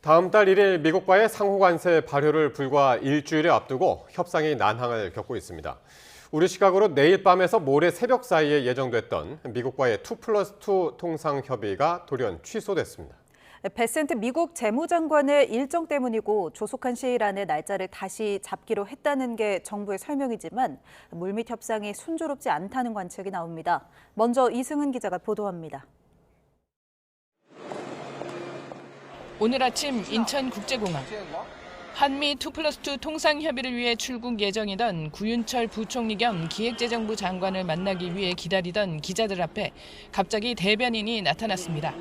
다음 달 1일 미국과의 상호관세 발효를 불과 일주일에 앞두고 협상이 난항을 겪고 있습니다. 우리 시각으로 내일 밤에서 모레 새벽 사이에 예정됐던 미국과의 2+2 통상 협의가 돌연 취소됐습니다. 베센트 미국 재무장관의 일정 때문이고 조속한 시일 안에 날짜를 다시 잡기로 했다는 게 정부의 설명이지만 물밑 협상이 순조롭지 않다는 관측이 나옵니다. 먼저 이승은 기자가 보도합니다. 오늘 아침 인천국제공항. 한미 2+2 통상협의를 위해 출국 예정이던 구윤철 부총리 겸 기획재정부 장관을 만나기 위해 기다리던 기자들 앞에 갑자기 대변인이 나타났습니다.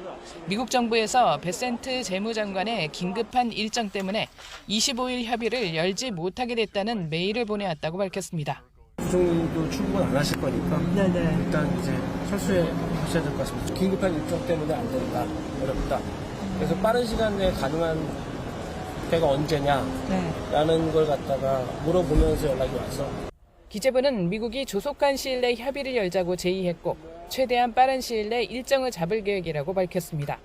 미국 정부에서 베센트 재무장관의 긴급한 일정 때문에 25일 협의를 열지 못하게 됐다는 메일을 보내왔다고 밝혔습니다. 부총리도 출국은 안 하실 거니까 일단 이제 철수해 하셔야 될 것 같습니다. 긴급한 일정 때문에 안 된다, 어렵다. 그래서 빠른 시간 내에 가능한 때가 언제냐라는 걸 갖다가 물어보면서 연락이 와서. 기재부는 미국이 조속한 시일 내 협의를 열자고 제의했고 최대한 빠른 시일 내 일정을 잡을 계획이라고 밝혔습니다.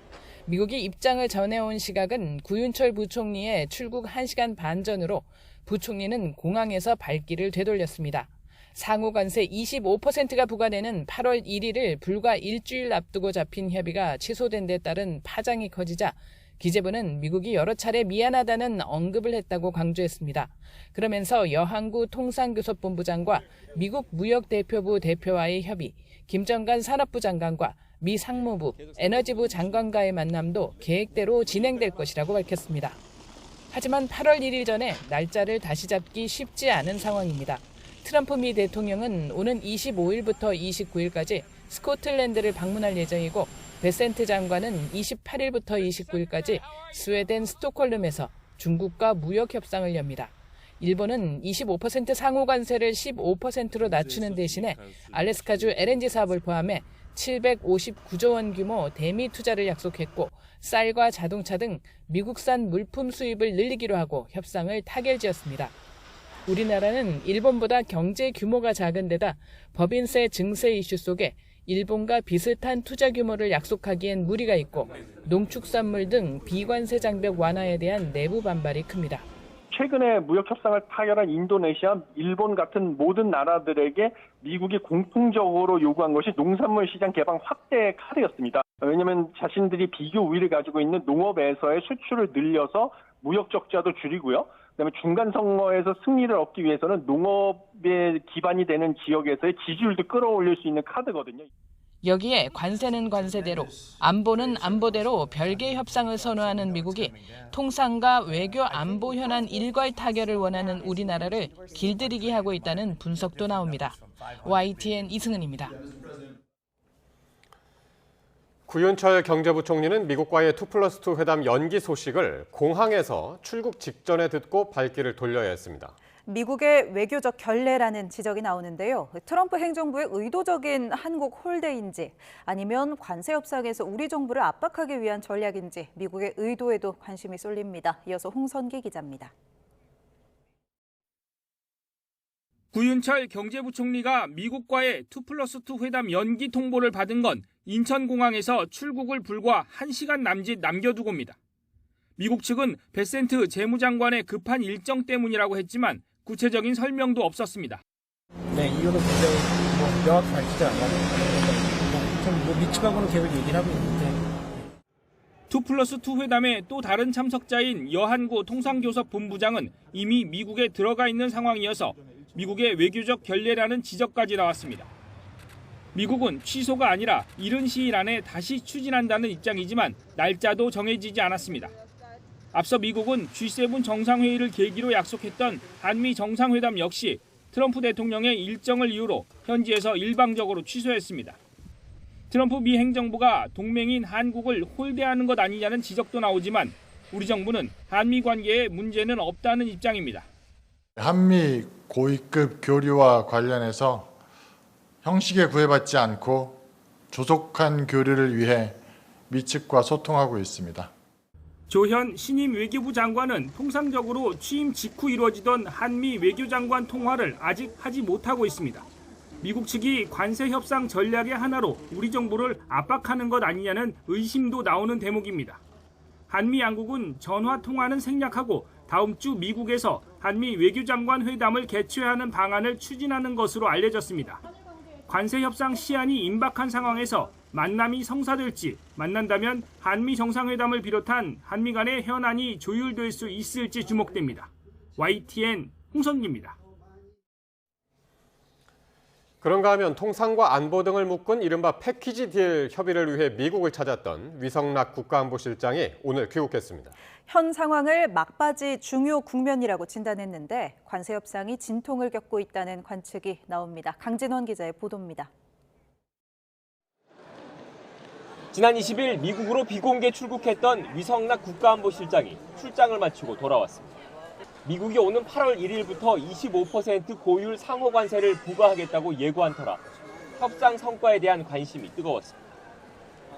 미국이 입장을 전해온 시각은 구윤철 부총리의 출국 1시간 반 전으로 부총리는 공항에서 발길을 되돌렸습니다. 상호관세 25%가 부과되는 8월 1일을 불과 일주일 앞두고 잡힌 협의가 취소된 데 따른 파장이 커지자 기재부는 미국이 여러 차례 미안하다는 언급을 했다고 강조했습니다. 그러면서 여항구 통상교섭본부장과 미국 무역대표부 대표와의 협의, 김정관 산업부 장관과 미 상무부, 에너지부 장관과의 만남도 계획대로 진행될 것이라고 밝혔습니다. 하지만 8월 1일 전에 날짜를 다시 잡기 쉽지 않은 상황입니다. 트럼프 미 대통령은 오는 25일부터 29일까지 스코틀랜드를 방문할 예정이고 베센트 장관은 28일부터 29일까지 스웨덴 스톡홀름에서 중국과 무역 협상을 엽니다. 일본은 25% 상호관세를 15%로 낮추는 대신에 알래스카주 LNG 사업을 포함해 759조 원 규모 대미 투자를 약속했고 쌀과 자동차 등 미국산 물품 수입을 늘리기로 하고 협상을 타결지었습니다. 우리나라는 일본보다 경제 규모가 작은 데다 법인세 증세 이슈 속에 일본과 비슷한 투자 규모를 약속하기엔 무리가 있고 농축산물 등 비관세 장벽 완화에 대한 내부 반발이 큽니다. 최근에 무역 협상을 타결한 인도네시아, 일본 같은 모든 나라들에게 미국이 공통적으로 요구한 것이 농산물 시장 개방 확대 카드였습니다. 왜냐하면 자신들이 비교 우위를 가지고 있는 농업에서의 수출을 늘려서 무역 적자도 줄이고요. 그다음에 중간 선거에서 승리를 얻기 위해서는 농업에 기반이 되는 지역에서의 지지율도 끌어올릴 수 있는 카드거든요. 여기에 관세는 관세대로, 안보는 안보대로 별개 협상을 선호하는 미국이 통상과 외교 안보 현안 일괄 타결을 원하는 우리나라를 길들이게 하고 있다는 분석도 나옵니다. YTN 이승은입니다. 구윤철 경제부총리는 미국과의 2+2 회담 연기 소식을 공항에서 출국 직전에 듣고 발길을 돌려야 했습니다. 미국의 외교적 결례라는 지적이 나오는데요. 트럼프 행정부의 의도적인 한국 홀대인지 아니면 관세 협상에서 우리 정부를 압박하기 위한 전략인지 미국의 의도에도 관심이 쏠립니다. 이어서 홍선기 기자입니다. 구윤철 경제부총리가 미국과의 2+2 회담 연기 통보를 받은 건 인천공항에서 출국을 불과 1시간 남짓 남겨두고입니다. 미국 측은 베센트 재무장관의 급한 일정 때문이라고 했지만 구체적인 설명도 없었습니다. 네, 이유는 굉장히 명확히 밝히지 않아요. 미 측하고는 계속 얘기를 하고 있는데. 2+2 회담의 또 다른 참석자인 여한구 통상교섭본부장은 이미 미국에 들어가 있는 상황이어서 미국의 외교적 결례라는 지적까지 나왔습니다. 미국은 취소가 아니라 이른 시일 안에 다시 추진한다는 입장이지만 날짜도 정해지지 않았습니다. 앞서 미국은 G7 정상회의를 계기로 약속했던 한미 정상회담 역시 트럼프 대통령의 일정을 이유로 현지에서 일방적으로 취소했습니다. 트럼프 미 행정부가 동맹인 한국을 홀대하는 것 아니냐는 지적도 나오지만 우리 정부는 한미 관계에 문제는 없다는 입장입니다. 한미 고위급 교류와 관련해서 형식에 구애받지 않고 조속한 교류를 위해 미 측과 소통하고 있습니다. 조현 신임 외교부 장관은 통상적으로 취임 직후 이루어지던 한미 외교장관 통화를 아직 하지 못하고 있습니다. 미국 측이 관세 협상 전략의 하나로 우리 정부를 압박하는 것 아니냐는 의심도 나오는 대목입니다. 한미 양국은 전화 통화는 생략하고 다음 주 미국에서 한미 외교장관 회담을 개최하는 방안을 추진하는 것으로 알려졌습니다. 관세 협상 시한이 임박한 상황에서 만남이 성사될지, 만난다면 한미 정상회담을 비롯한 한미 간의 현안이 조율될 수 있을지 주목됩니다. YTN 홍선기입니다. 그런가 하면 통상과 안보 등을 묶은 이른바 패키지 딜 협의를 위해 미국을 찾았던 위성락 국가안보실장이 오늘 귀국했습니다. 현 상황을 막바지 중요 국면이라고 진단했는데 관세 협상이 진통을 겪고 있다는 관측이 나옵니다. 강진원 기자의 보도입니다. 지난 20일 미국으로 비공개 출국했던 위성락 국가안보실장이 출장을 마치고 돌아왔습니다. 미국이 오는 8월 1일부터 25% 고율 상호 관세를 부과하겠다고 예고한 터라 협상 성과에 대한 관심이 뜨거웠습니다.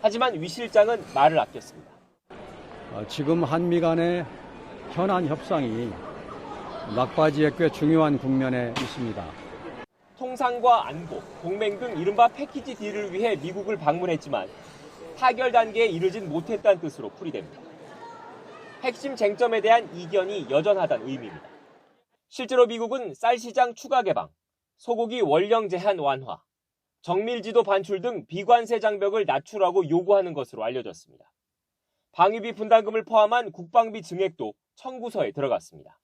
하지만 위 실장은 말을 아꼈습니다. 지금 한미 간의 현안 협상이 막바지에 꽤 중요한 국면에 있습니다. 통상과 안보, 동맹 등 이른바 패키지 딜을 위해 미국을 방문했지만 타결 단계에 이르진 못했다는 뜻으로 풀이됩니다. 핵심 쟁점에 대한 이견이 여전하다는 의미입니다. 실제로 미국은 쌀 시장 추가 개방, 소고기 원령 제한 완화, 정밀지도 반출 등 비관세 장벽을 낮추라고 요구하는 것으로 알려졌습니다. 방위비 분담금을 포함한 국방비 증액도 청구서에 들어갔습니다.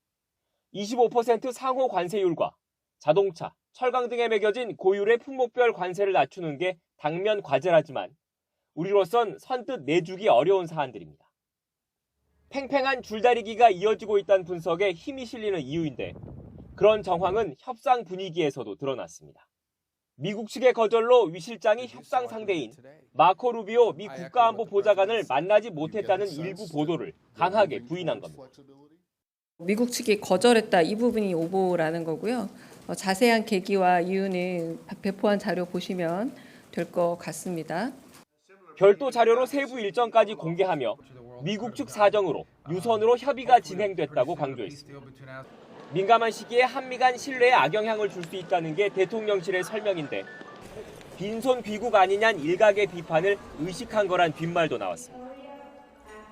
25% 상호 관세율과 자동차, 철강 등에 매겨진 고율의 품목별 관세를 낮추는 게 당면 과제라지만 우리로선 선뜻 내주기 어려운 사안들입니다. 팽팽한 줄다리기가 이어지고 있다는 분석에 힘이 실리는 이유인데 그런 정황은 협상 분위기에서도 드러났습니다. 미국 측의 거절로 위 실장이 협상 상대인 마코 루비오 미 국가안보 보좌관을 만나지 못했다는 일부 보도를 강하게 부인한 겁니다. 미국 측이 거절했다 이 부분이 오보라는 거고요. 자세한 계기와 이유는 배포한 자료 보시면 될 것 같습니다. 별도 자료로 세부 일정까지 공개하며 미국 측 사정으로 유선으로 협의가 진행됐다고 강조했습니다. 민감한 시기에 한미 간 신뢰에 악영향을 줄 수 있다는 게 대통령실의 설명인데 빈손 귀국 아니냐는 일각의 비판을 의식한 거란 뒷말도 나왔습니다.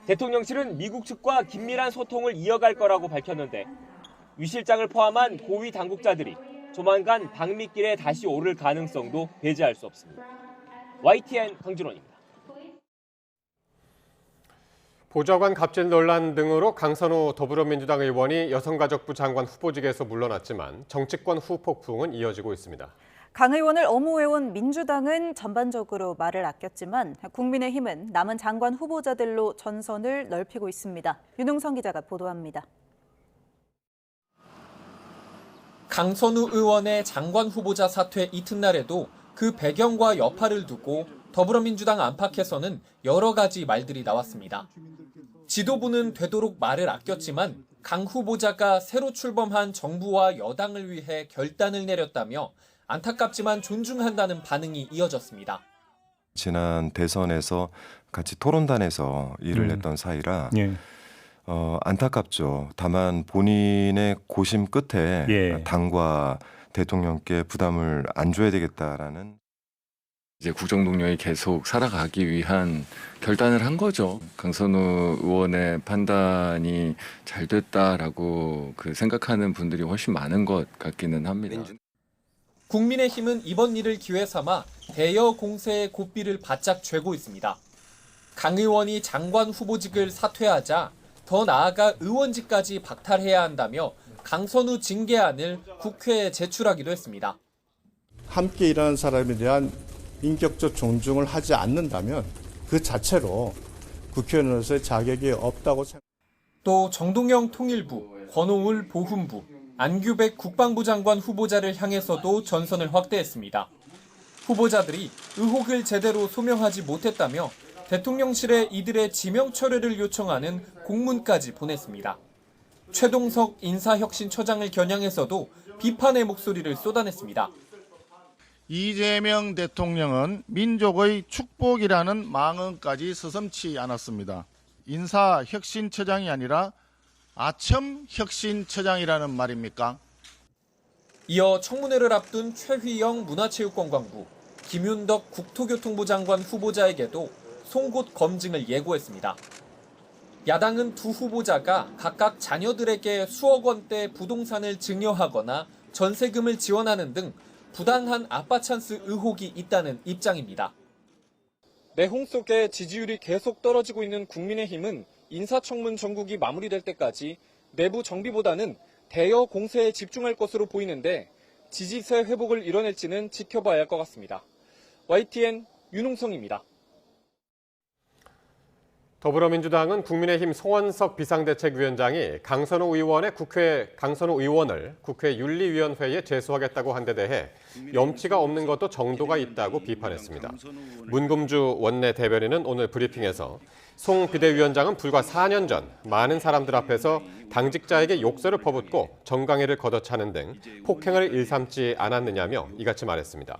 대통령실은 미국 측과 긴밀한 소통을 이어갈 거라고 밝혔는데 위 실장을 포함한 고위 당국자들이 조만간 방미길에 다시 오를 가능성도 배제할 수 없습니다. YTN 강진원입니다. 보좌관 갑질 논란 등으로 강선우 더불어민주당 의원이 여성가족부 장관 후보직에서 물러났지만 정치권 후폭풍은 이어지고 있습니다. 강 의원을 엄호해온 민주당은 전반적으로 말을 아꼈지만 국민의힘은 남은 장관 후보자들로 전선을 넓히고 있습니다. 윤웅선 기자가 보도합니다. 강선우 의원의 장관 후보자 사퇴 이튿날에도 그 배경과 여파를 두고 더불어민주당 안팎에서는 여러 가지 말들이 나왔습니다. 지도부는 되도록 말을 아꼈지만 강 후보자가 새로 출범한 정부와 여당을 위해 결단을 내렸다며 안타깝지만 존중한다는 반응이 이어졌습니다. 지난 대선에서 같이 토론단에서 일을 했던 사이라 안타깝죠. 다만 본인의 고심 끝에 당과 대통령께 부담을 안 줘야 되겠다라는 이제 국정 동력이 계속 살아가기 위한 결단을 한 거죠. 강선우 의원의 판단이 잘 됐다라고 생각하는 분들이 훨씬 많은 것 같기는 합니다. 국민의힘은 이번 일을 기회 삼아 대여 공세의 고삐를 바짝 쥐고 있습니다. 강 의원이 장관 후보직을 사퇴하자 더 나아가 의원직까지 박탈해야 한다며 강선우 징계안을 국회에 제출하기도 했습니다. 함께 일하는 사람에 대한 인격적 존중을 하지 않는다면 그 자체로 국회의원으로서의 자격이 없다고 생각합니다. 또 정동영 통일부, 권오울 보훈부, 안규백 국방부 장관 후보자를 향해서도 전선을 확대했습니다. 후보자들이 의혹을 제대로 소명하지 못했다며 대통령실에 이들의 지명 철회를 요청하는 공문까지 보냈습니다. 최동석 인사혁신처장을 겨냥해서도 비판의 목소리를 쏟아냈습니다. 이재명 대통령은 민족의 축복이라는 망언까지 서슴지 않았습니다. 인사혁신처장이 아니라 아첨혁신처장이라는 말입니까? 이어 청문회를 앞둔 최휘영 문화체육관광부, 김윤덕 국토교통부 장관 후보자에게도 송곳 검증을 예고했습니다. 야당은 두 후보자가 각각 자녀들에게 수억 원대 부동산을 증여하거나 전세금을 지원하는 등 부당한 아빠 찬스 의혹이 있다는 입장입니다. 내홍 속에 지지율이 계속 떨어지고 있는 국민의힘은 인사청문 정국이 마무리될 때까지 내부 정비보다는 대여 공세에 집중할 것으로 보이는데 지지세 회복을 이뤄낼지는 지켜봐야 할 것 같습니다. YTN 윤홍성입니다. 더불어민주당은 국민의힘 송원석 비상대책위원장이 강선우 의원을 국회 윤리위원회에 제소하겠다고 한 데 대해 염치가 없는 것도 정도가 있다고 비판했습니다. 문금주 원내 대변인은 오늘 브리핑에서 송 비대위원장은 불과 4년 전 많은 사람들 앞에서 당직자에게 욕설을 퍼붓고 정강이를 걷어차는 등 폭행을 일삼지 않았느냐며 이같이 말했습니다.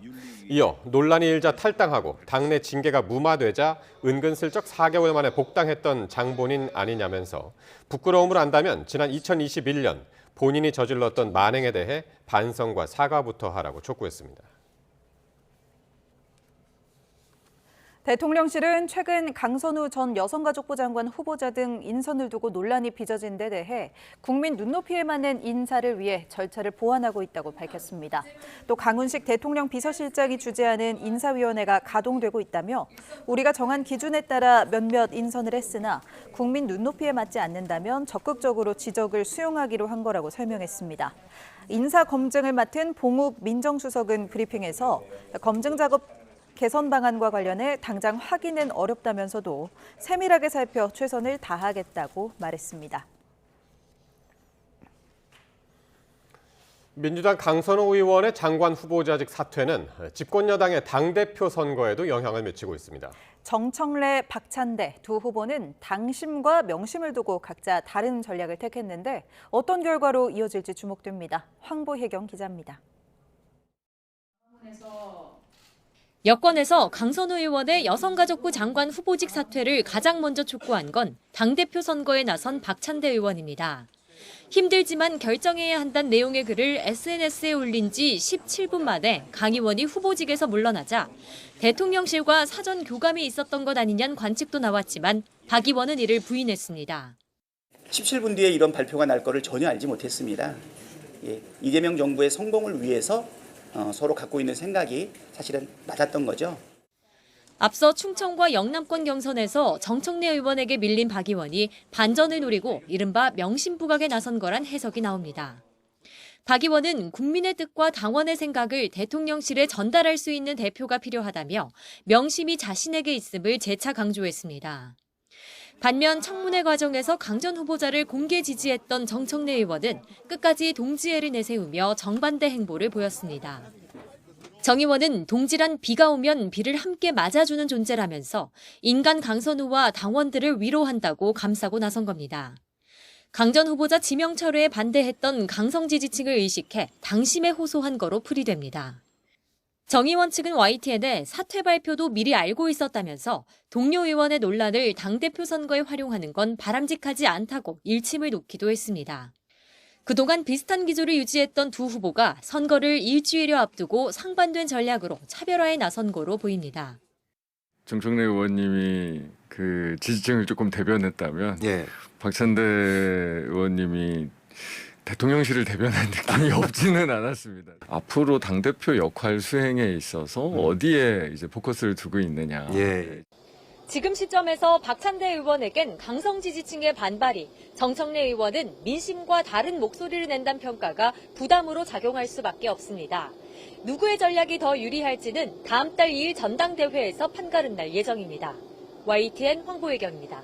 이어 논란이 일자 탈당하고 당내 징계가 무마되자 은근슬쩍 4개월 만에 복당했던 장본인 아니냐면서 부끄러움을 안다면 지난 2021년 본인이 저질렀던 만행에 대해 반성과 사과부터 하라고 촉구했습니다. 대통령실은 최근 강선우 전 여성가족부 장관 후보자 등 인선을 두고 논란이 빚어진 데 대해 국민 눈높이에 맞는 인사를 위해 절차를 보완하고 있다고 밝혔습니다. 또 강훈식 대통령 비서실장이 주재하는 인사위원회가 가동되고 있다며 우리가 정한 기준에 따라 몇몇 인선을 했으나 국민 눈높이에 맞지 않는다면 적극적으로 지적을 수용하기로 한 거라고 설명했습니다. 인사 검증을 맡은 봉욱 민정수석은 브리핑에서 검증 작업 개선 방안과 관련해 당장 확인은 어렵다면서도 세밀하게 살펴 최선을 다하겠다고 말했습니다. 민주당 강선우 의원의 장관 후보자직 사퇴는 집권 여당의 당대표 선거에도 영향을 미치고 있습니다. 정청래, 박찬대 두 후보는 당심과 명심을 두고 각자 다른 전략을 택했는데 어떤 결과로 이어질지 주목됩니다. 황보혜경 기자입니다. 여권에서 강선우 의원의 여성가족부 장관 후보직 사퇴를 가장 먼저 촉구한 건 당대표 선거에 나선 박찬대 의원입니다. 힘들지만 결정해야 한다는 내용의 글을 SNS에 올린 지 17분 만에 강 의원이 후보직에서 물러나자 대통령실과 사전 교감이 있었던 것 아니냐는 관측도 나왔지만 박 의원은 이를 부인했습니다. 17분 뒤에 이런 발표가 날 거를 전혀 알지 못했습니다. 이재명 정부의 성공을 위해서 서로 갖고 있는 생각이 사실은 맞았던 거죠. 앞서 충청과 영남권 경선에서 정청래 의원에게 밀린 박 의원이 반전을 노리고 이른바 명심부각에 나선 거란 해석이 나옵니다. 박 의원은 국민의 뜻과 당원의 생각을 대통령실에 전달할 수 있는 대표가 필요하다며 명심이 자신에게 있음을 재차 강조했습니다. 반면 청문회 과정에서 강 전 후보자를 공개 지지했던 정청래 의원은 끝까지 동지애를 내세우며 정반대 행보를 보였습니다. 정 의원은 동지란 비가 오면 비를 함께 맞아주는 존재라면서 인간 강선우와 당원들을 위로한다고 감싸고 나선 겁니다. 강 전 후보자 지명 철회에 반대했던 강성 지지층을 의식해 당심에 호소한 거로 풀이됩니다. 정 의원 측은 YTN에 사퇴 발표도 미리 알고 있었다면서 동료 의원의 논란을 당대표 선거에 활용하는 건 바람직하지 않다고 일침을 놓기도 했습니다. 그동안 비슷한 기조를 유지했던 두 후보가 선거를 일주일여 앞두고 상반된 전략으로 차별화에 나선 거로 보입니다. 정청래 의원님이 그 지지층을 조금 대변했다면 박찬대 의원님이 대통령실을 대변한 느낌이 없지는 않았습니다. 앞으로 당대표 역할 수행에 있어서 어디에 이제 포커스를 두고 있느냐. 지금 시점에서 박찬대 의원에겐 강성 지지층의 반발이, 정청래 의원은 민심과 다른 목소리를 낸다는 평가가 부담으로 작용할 수밖에 없습니다. 누구의 전략이 더 유리할지는 다음 달 2일 전당대회에서 판가름 날 예정입니다. YTN 황보혜경입니다.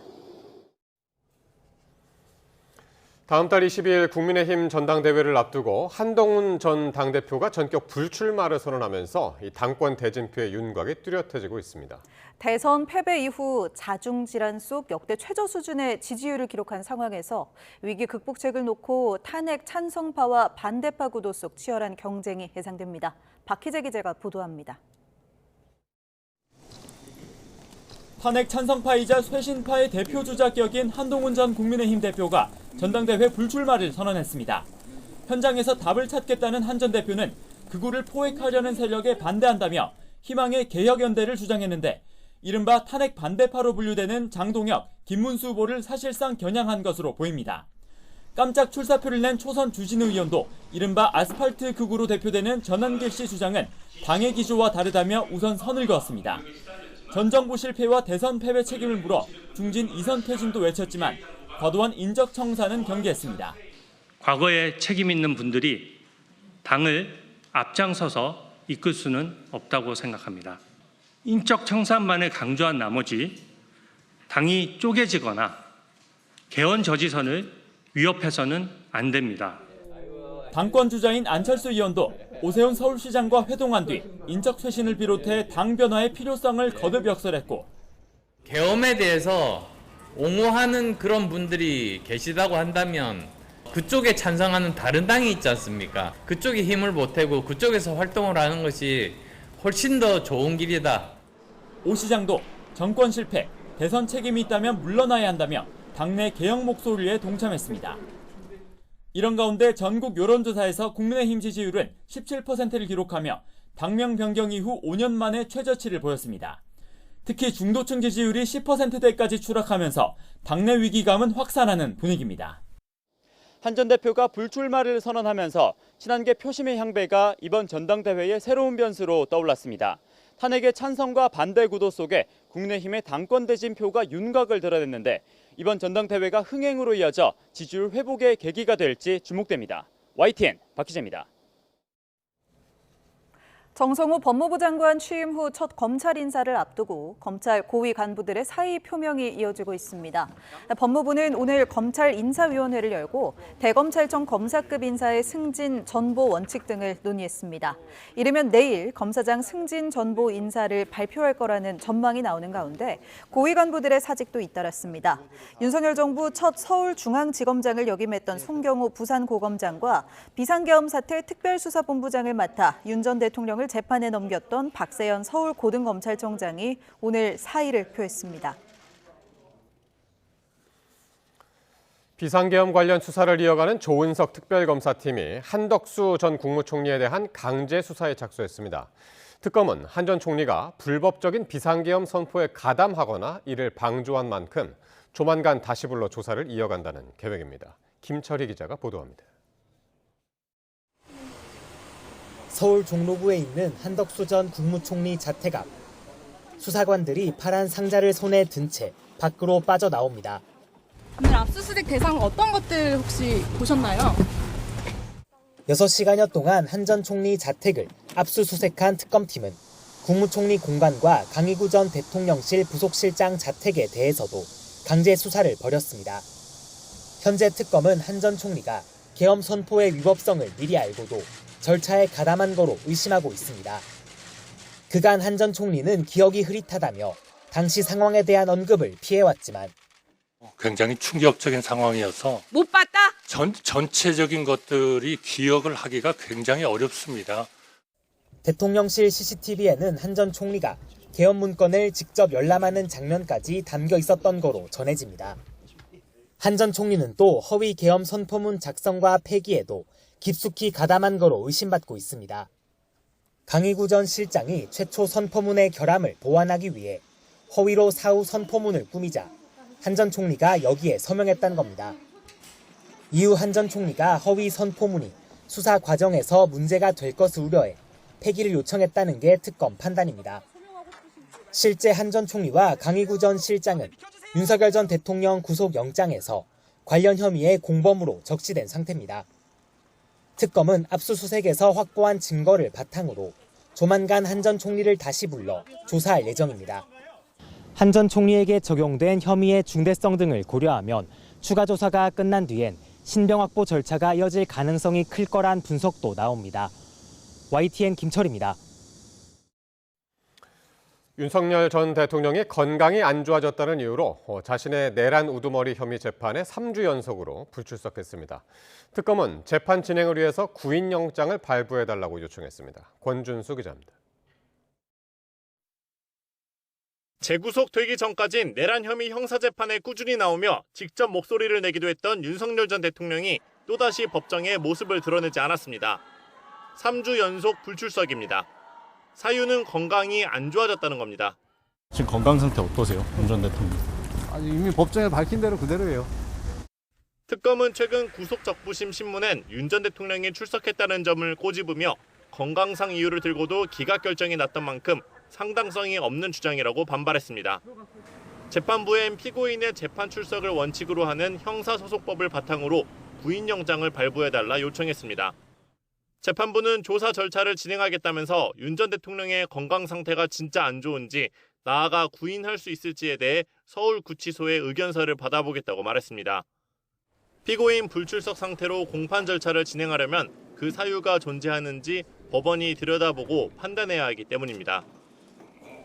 다음 달 22일 국민의힘 전당대회를 앞두고 한동훈 전 당대표가 전격 불출마를 선언하면서 이 당권 대진표의 윤곽이 뚜렷해지고 있습니다. 대선 패배 이후 자중질환 속 역대 최저 수준의 지지율을 기록한 상황에서 위기 극복책을 놓고 탄핵 찬성파와 반대파 구도 속 치열한 경쟁이 예상됩니다. 박희재 기자가 보도합니다. 탄핵 찬성파이자 쇄신파의 대표 주자격인 한동훈 전 국민의힘 대표가 전당대회 불출마를 선언했습니다. 현장에서 답을 찾겠다는 한 전 대표는 극우를 포획하려는 세력에 반대한다며 희망의 개혁연대를 주장했는데 이른바 탄핵 반대파로 분류되는 장동혁, 김문수 후보를 사실상 겨냥한 것으로 보입니다. 깜짝 출사표를 낸 초선 주진우 의원도 이른바 아스팔트 극우로 대표되는 전한길 씨 주장은 당의 기조와 다르다며 우선 선을 그었습니다. 전 정부 실패와 대선 패배 책임을 물어 중진 이선 퇴진도 외쳤지만 과도한 인적 청산은 경계했습니다. 과거에 책임 있는 분들이 당을 앞장서서 이끌 수는 없다고 생각합니다. 인적 청산만을 강조한 나머지 당이 쪼개지거나 개헌 저지선을 위협해서는 안 됩니다. 당권 주자인 안철수 의원도 오세훈 서울시장과 회동한 뒤 인적 쇄신을 비롯해 당 변화의 필요성을 거듭 역설했고 계엄에 대해서 옹호하는 그런 분들이 계시다고 한다면 그쪽에 찬성하는 다른 당이 있지 않습니까? 그쪽이 힘을 보태고 그쪽에서 활동을 하는 것이 훨씬 더 좋은 길이다. 오 시장도 정권 실패, 대선 책임이 있다면 물러나야 한다며 당내 개혁 목소리에 동참했습니다. 이런 가운데 전국 여론조사에서 국민의힘 지지율은 17%를 기록하며 당명 변경 이후 5년 만에 최저치를 보였습니다. 특히 중도층 지지율이 10%대까지 추락하면서 당내 위기감은 확산하는 분위기입니다. 한 전 대표가 불출마를 선언하면서 친한계 표심의 향배가 이번 전당대회의 새로운 변수로 떠올랐습니다. 탄핵의 찬성과 반대 구도 속에 국민의힘의 당권 대진표가 윤곽을 드러냈는데 이번 전당대회가 흥행으로 이어져 지지율 회복의 계기가 될지 주목됩니다. YTN 박희재입니다. 정성호 법무부 장관 취임 후 첫 검찰 인사를 앞두고 검찰 고위 간부들의 사의 표명이 이어지고 있습니다. 법무부는 오늘 검찰 인사위원회를 열고 대검찰청 검사급 인사의 승진, 전보 원칙 등을 논의했습니다. 이르면 내일 검사장 승진, 전보 인사를 발표할 거라는 전망이 나오는 가운데 고위 간부들의 사직도 잇따랐습니다. 윤석열 정부 첫 서울중앙지검장을 역임했던 송경호 부산고검장과 비상계엄 사태 특별수사본부장을 맡아 윤 전 대통령을 재판에 넘겼던 박세현 서울고등검찰청장이 오늘 사의를 표했습니다. 비상계엄 관련 수사를 이어가는 조은석 특별검사팀이 한덕수 전 국무총리에 대한 강제 수사에 착수했습니다. 특검은 한 전 총리가 불법적인 비상계엄 선포에 가담하거나 이를 방조한 만큼 조만간 다시 불러 조사를 이어간다는 계획입니다. 김철희 기자가 보도합니다. 서울 종로구에 있는 한덕수 전 국무총리 자택 앞. 수사관들이 파란 상자를 손에 든 채 밖으로 빠져나옵니다. 오늘 압수수색 대상 어떤 것들 혹시 보셨나요? 6시간여 동안 한 전 총리 자택을 압수수색한 특검팀은 국무총리 공간과 강희구 전 대통령실 부속실장 자택에 대해서도 강제 수사를 벌였습니다. 현재 특검은 한 전 총리가 계엄 선포의 위법성을 미리 알고도 절차에 가담한 거로 의심하고 있습니다. 그간 한 전 총리는 기억이 흐릿하다며 당시 상황에 대한 언급을 피해왔지만 굉장히 충격적인 상황이어서 못 봤다? 전체적인 것들이 기억을 하기가 굉장히 어렵습니다. 대통령실 CCTV에는 한 전 총리가 계엄 문건을 직접 열람하는 장면까지 담겨 있었던 거로 전해집니다. 한 전 총리는 또 허위 계엄 선포문 작성과 폐기에도 깊숙이 가담한 거로 의심받고 있습니다. 강희구 전 실장이 최초 선포문의 결함을 보완하기 위해 허위로 사후 선포문을 꾸미자 한 전 총리가 여기에 서명했다는 겁니다. 이후 한 전 총리가 허위 선포문이 수사 과정에서 문제가 될 것을 우려해 폐기를 요청했다는 게 특검 판단입니다. 실제 한 전 총리와 강희구 전 실장은 윤석열 전 대통령 구속영장에서 관련 혐의의 공범으로 적시된 상태입니다. 특검은 압수수색에서 확보한 증거를 바탕으로 조만간 한 전 총리를 다시 불러 조사할 예정입니다. 한 전 총리에게 적용된 혐의의 중대성 등을 고려하면 추가 조사가 끝난 뒤엔 신병 확보 절차가 이어질 가능성이 클 거란 분석도 나옵니다. YTN 김철입니다. 윤석열 전 대통령이 건강이 안 좋아졌다는 이유로 자신의 내란 우두머리 혐의 재판에 3주 연속으로 불출석했습니다. 특검은 재판 진행을 위해서 구인영장을 발부해달라고 요청했습니다. 권준수 기자입니다. 재구속되기 전까진 내란 혐의 형사재판에 꾸준히 나오며 직접 목소리를 내기도 했던 윤석열 전 대통령이 또다시 법정에 모습을 드러내지 않았습니다. 3주 연속 불출석입니다. 사유는 건강이 안 좋아졌다는 겁니다. 지금 건강 상태 어떠세요? 윤 전 대통령. 이미 법정에 밝힌 대로 그대로예요. 특검은 최근 구속적부심 신문엔 윤 전 대통령이 출석했다는 점을 꼬집으며 건강상 이유를 들고도 기각 결정이 났던 만큼 상당성이 없는 주장이라고 반발했습니다. 재판부엔 피고인의 재판 출석을 원칙으로 하는 형사소송법을 바탕으로 구인영장을 발부해달라 요청했습니다. 재판부는 조사 절차를 진행하겠다면서 윤 전 대통령의 건강 상태가 진짜 안 좋은지 나아가 구인할 수 있을지에 대해 서울구치소의 의견서를 받아보겠다고 말했습니다. 피고인 불출석 상태로 공판 절차를 진행하려면 그 사유가 존재하는지 법원이 들여다보고 판단해야 하기 때문입니다.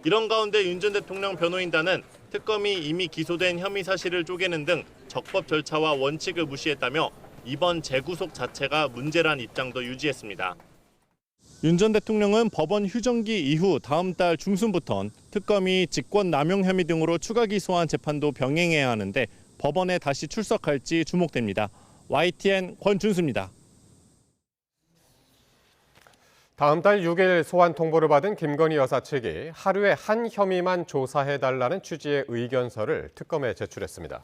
이런 가운데 윤 전 대통령 변호인단은 특검이 이미 기소된 혐의 사실을 쪼개는 등 적법 절차와 원칙을 무시했다며 이번 재구속 자체가 문제란 입장도 유지했습니다. 윤 전 대통령은 법원 휴정기 이후 다음 달 중순부턴 특검이 직권남용 혐의 등으로 추가 기소한 재판도 병행해야 하는데 법원에 다시 출석할지 주목됩니다. YTN 권준수입니다. 다음 달 6일 소환 통보를 받은 김건희 여사 측이 하루에 한 혐의만 조사해달라는 취지의 의견서를 특검에 제출했습니다.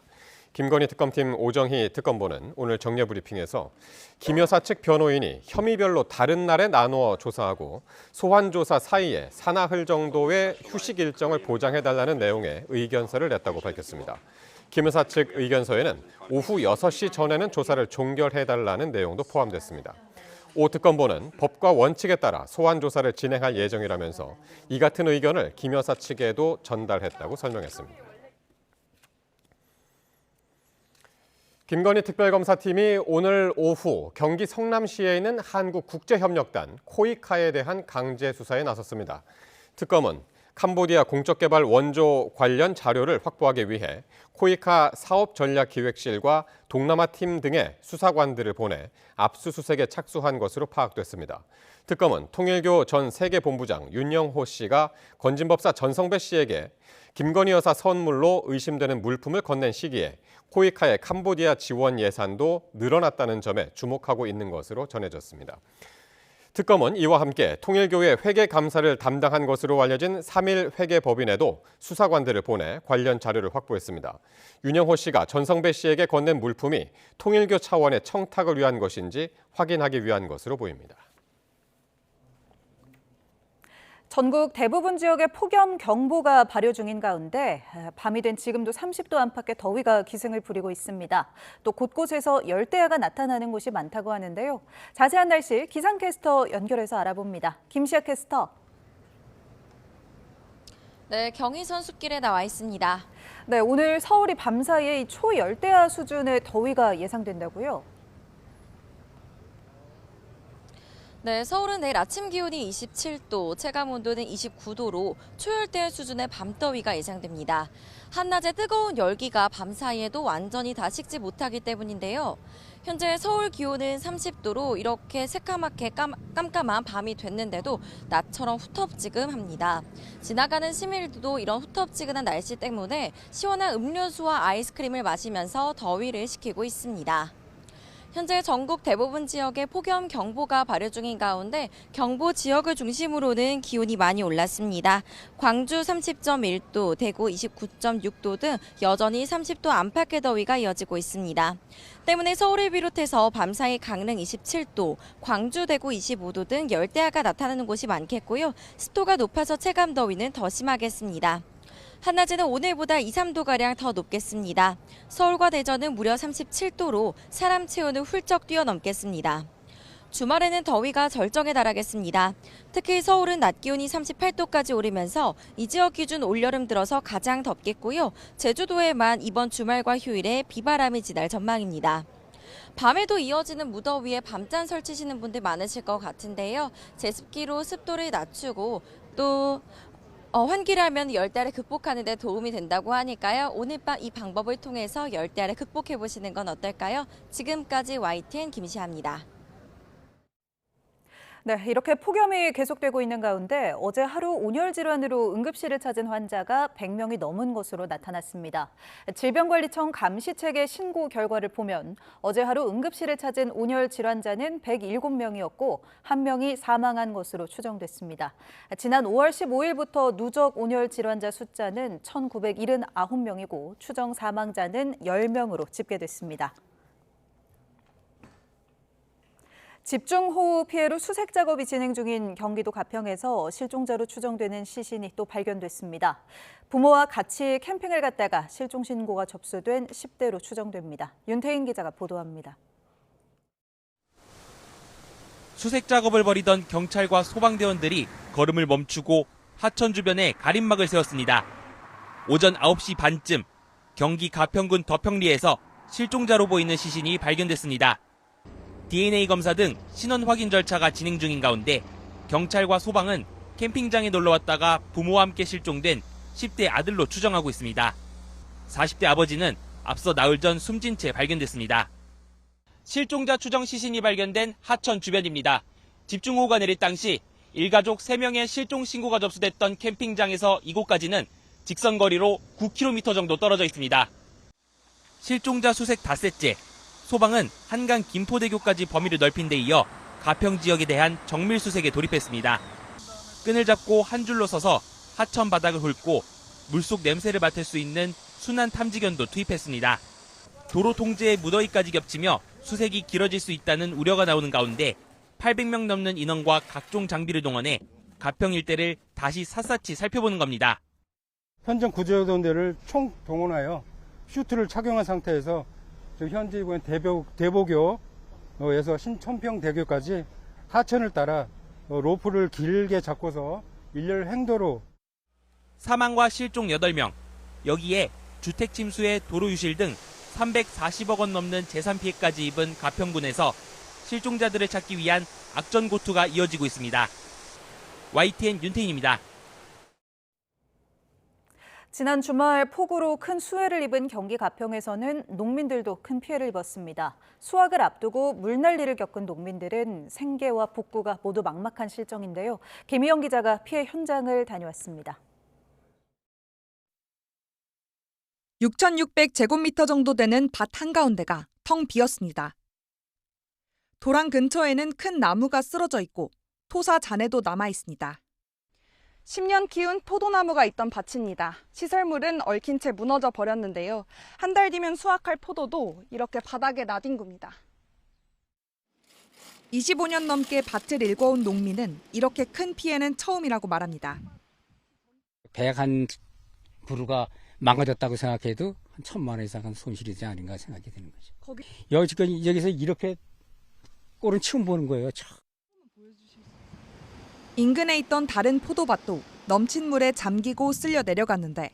김건희 특검팀 오정희 특검보는 오늘 정례 브리핑에서 김 여사 측 변호인이 혐의별로 다른 날에 나누어 조사하고 소환 조사 사이에 사나흘 정도의 휴식 일정을 보장해달라는 내용의 의견서를 냈다고 밝혔습니다. 김 여사 측 의견서에는 오후 6시 전에는 조사를 종결해달라는 내용도 포함됐습니다. 오 특검보는 법과 원칙에 따라 소환 조사를 진행할 예정이라면서 이 같은 의견을 김 여사 측에도 전달했다고 설명했습니다. 김건희 특별검사팀이 오늘 오후 경기 성남시에 있는 한국국제협력단 코이카에 대한 강제 수사에 나섰습니다. 특검은 캄보디아 공적개발 원조 관련 자료를 확보하기 위해 코이카 사업전략기획실과 동남아팀 등의 수사관들을 보내 압수수색에 착수한 것으로 파악됐습니다. 특검은 통일교 전 세계본부장 윤영호 씨가 건진법사 전성배 씨에게 김건희 여사 선물로 의심되는 물품을 건넨 시기에 코이카의 캄보디아 지원 예산도 늘어났다는 점에 주목하고 있는 것으로 전해졌습니다. 특검은 이와 함께 통일교의 회계 감사를 담당한 것으로 알려진 3일 회계법인에도 수사관들을 보내 관련 자료를 확보했습니다. 윤영호 씨가 전성배 씨에게 건넨 물품이 통일교 차원의 청탁을 위한 것인지 확인하기 위한 것으로 보입니다. 전국 대부분 지역에 폭염 경보가 발효 중인 가운데 밤이 된 지금도 30도 안팎의 더위가 기승을 부리고 있습니다. 또 곳곳에서 열대야가 나타나는 곳이 많다고 하는데요. 자세한 날씨 기상캐스터 연결해서 알아봅니다. 김시아 캐스터. 네, 경의선 숲길에 나와 있습니다. 네, 오늘 서울이 밤사이에 초열대야 수준의 더위가 예상된다고요? 네, 서울은 내일 아침 기온이 27도, 체감 온도는 29도로 초열대 수준의 밤더위가 예상됩니다. 한낮에 뜨거운 열기가 밤 사이에도 완전히 다 식지 못하기 때문인데요. 현재 서울 기온은 30도로 이렇게 새까맣게 깜깜한 밤이 됐는데도 낮처럼 후텁지근합니다. 지나가는 시민들도 이런 후텁지근한 날씨 때문에 시원한 음료수와 아이스크림을 마시면서 더위를 식히고 있습니다. 현재 전국 대부분 지역에 폭염 경보가 발효 중인 가운데 경보 지역을 중심으로는 기온이 많이 올랐습니다. 광주 30.1도, 대구 29.6도 등 여전히 30도 안팎의 더위가 이어지고 있습니다. 때문에 서울을 비롯해서 밤사이 강릉 27도, 광주, 대구 25도 등 열대야가 나타나는 곳이 많겠고요. 습도가 높아서 체감 더위는 더 심하겠습니다. 한낮에는 오늘보다 2, 3도가량 더 높겠습니다. 서울과 대전은 무려 37도로 사람 체온을 훌쩍 뛰어넘겠습니다. 주말에는 더위가 절정에 달하겠습니다. 특히 서울은 낮 기온이 38도까지 오르면서 이 지역 기준 올여름 들어서 가장 덥겠고요. 제주도에만 이번 주말과 휴일에 비바람이 지날 전망입니다. 밤에도 이어지는 무더위에 밤잠 설치시는 분들 많으실 것 같은데요. 제습기로 습도를 낮추고 또 환기라면 열대야를 극복하는 데 도움이 된다고 하니까요. 오늘 밤 이 방법을 통해서 열대야를 극복해 보시는 건 어떨까요? 지금까지 YTN 김시아입니다. 네, 이렇게 폭염이 계속되고 있는 가운데 어제 하루 온열 질환으로 응급실을 찾은 환자가 100명이 넘은 것으로 나타났습니다. 질병관리청 감시체계 신고 결과를 보면 어제 하루 응급실을 찾은 온열 질환자는 107명이었고 1명이 사망한 것으로 추정됐습니다. 지난 5월 15일부터 누적 온열 질환자 숫자는 1,979명이고 추정 사망자는 10명으로 집계됐습니다. 집중호우 피해로 수색 작업이 진행 중인 경기도 가평에서 실종자로 추정되는 시신이 또 발견됐습니다. 부모와 같이 캠핑을 갔다가 실종 신고가 접수된 10대로 추정됩니다. 윤태인 기자가 보도합니다. 수색 작업을 벌이던 경찰과 소방대원들이 걸음을 멈추고 하천 주변에 가림막을 세웠습니다. 오전 9시 반쯤 경기 가평군 덕평리에서 실종자로 보이는 시신이 발견됐습니다. DNA 검사 등 신원 확인 절차가 진행 중인 가운데 경찰과 소방은 캠핑장에 놀러 왔다가 부모와 함께 실종된 10대 아들로 추정하고 있습니다. 40대 아버지는 앞서 나흘 전 숨진 채 발견됐습니다. 실종자 추정 시신이 발견된 하천 주변입니다. 집중호우가 내릴 당시 일가족 3명의 실종 신고가 접수됐던 캠핑장에서 이곳까지는 직선 거리로 9km 정도 떨어져 있습니다. 실종자 수색 닷새째. 소방은 한강 김포대교까지 범위를 넓힌 데 이어 가평 지역에 대한 정밀 수색에 돌입했습니다. 끈을 잡고 한 줄로 서서 하천 바닥을 훑고 물속 냄새를 맡을 수 있는 순환 탐지견도 투입했습니다. 도로 통제에 무더위까지 겹치며 수색이 길어질 수 있다는 우려가 나오는 가운데 800명 넘는 인원과 각종 장비를 동원해 가평 일대를 다시 샅샅이 살펴보는 겁니다. 현장 구조대원들을 총 동원하여 슈트를 착용한 상태에서 현재 이번 대보교에서 신천평대교까지 하천을 따라 로프를 길게 잡고서 일렬 행도로 사망과 실종 8명, 여기에 주택 침수에 도로 유실 등 340억 원 넘는 재산 피해까지 입은 가평군에서 실종자들을 찾기 위한 악전고투가 이어지고 있습니다. YTN 윤태인입니다. 지난 주말 폭우로 큰 수해를 입은 경기 가평에서는 농민들도 큰 피해를 입었습니다. 수확을 앞두고 물난리를 겪은 농민들은 생계와 복구가 모두 막막한 실정인데요. 김희영 기자가 피해 현장을 다녀왔습니다. 6,600제곱미터 정도 되는 밭 한가운데가 텅 비었습니다. 도랑 근처에는 큰 나무가 쓰러져 있고 토사 잔해도 남아 있습니다. 10년 키운 포도나무가 있던 밭입니다. 시설물은 얽힌 채 무너져 버렸는데요. 한 달 뒤면 수확할 포도도 이렇게 바닥에 나뒹굽니다. 25년 넘게 밭을 일궈온 농민은 이렇게 큰 피해는 처음이라고 말합니다. 100한 그루가 망가졌다고 생각해도 한 1,000만 원 이상은 손실이지 아닌가 생각이 드는 거죠. 여기서 이렇게 꼴은 처음 보는 거예요. 인근에 있던 다른 포도밭도 넘친 물에 잠기고 쓸려 내려갔는데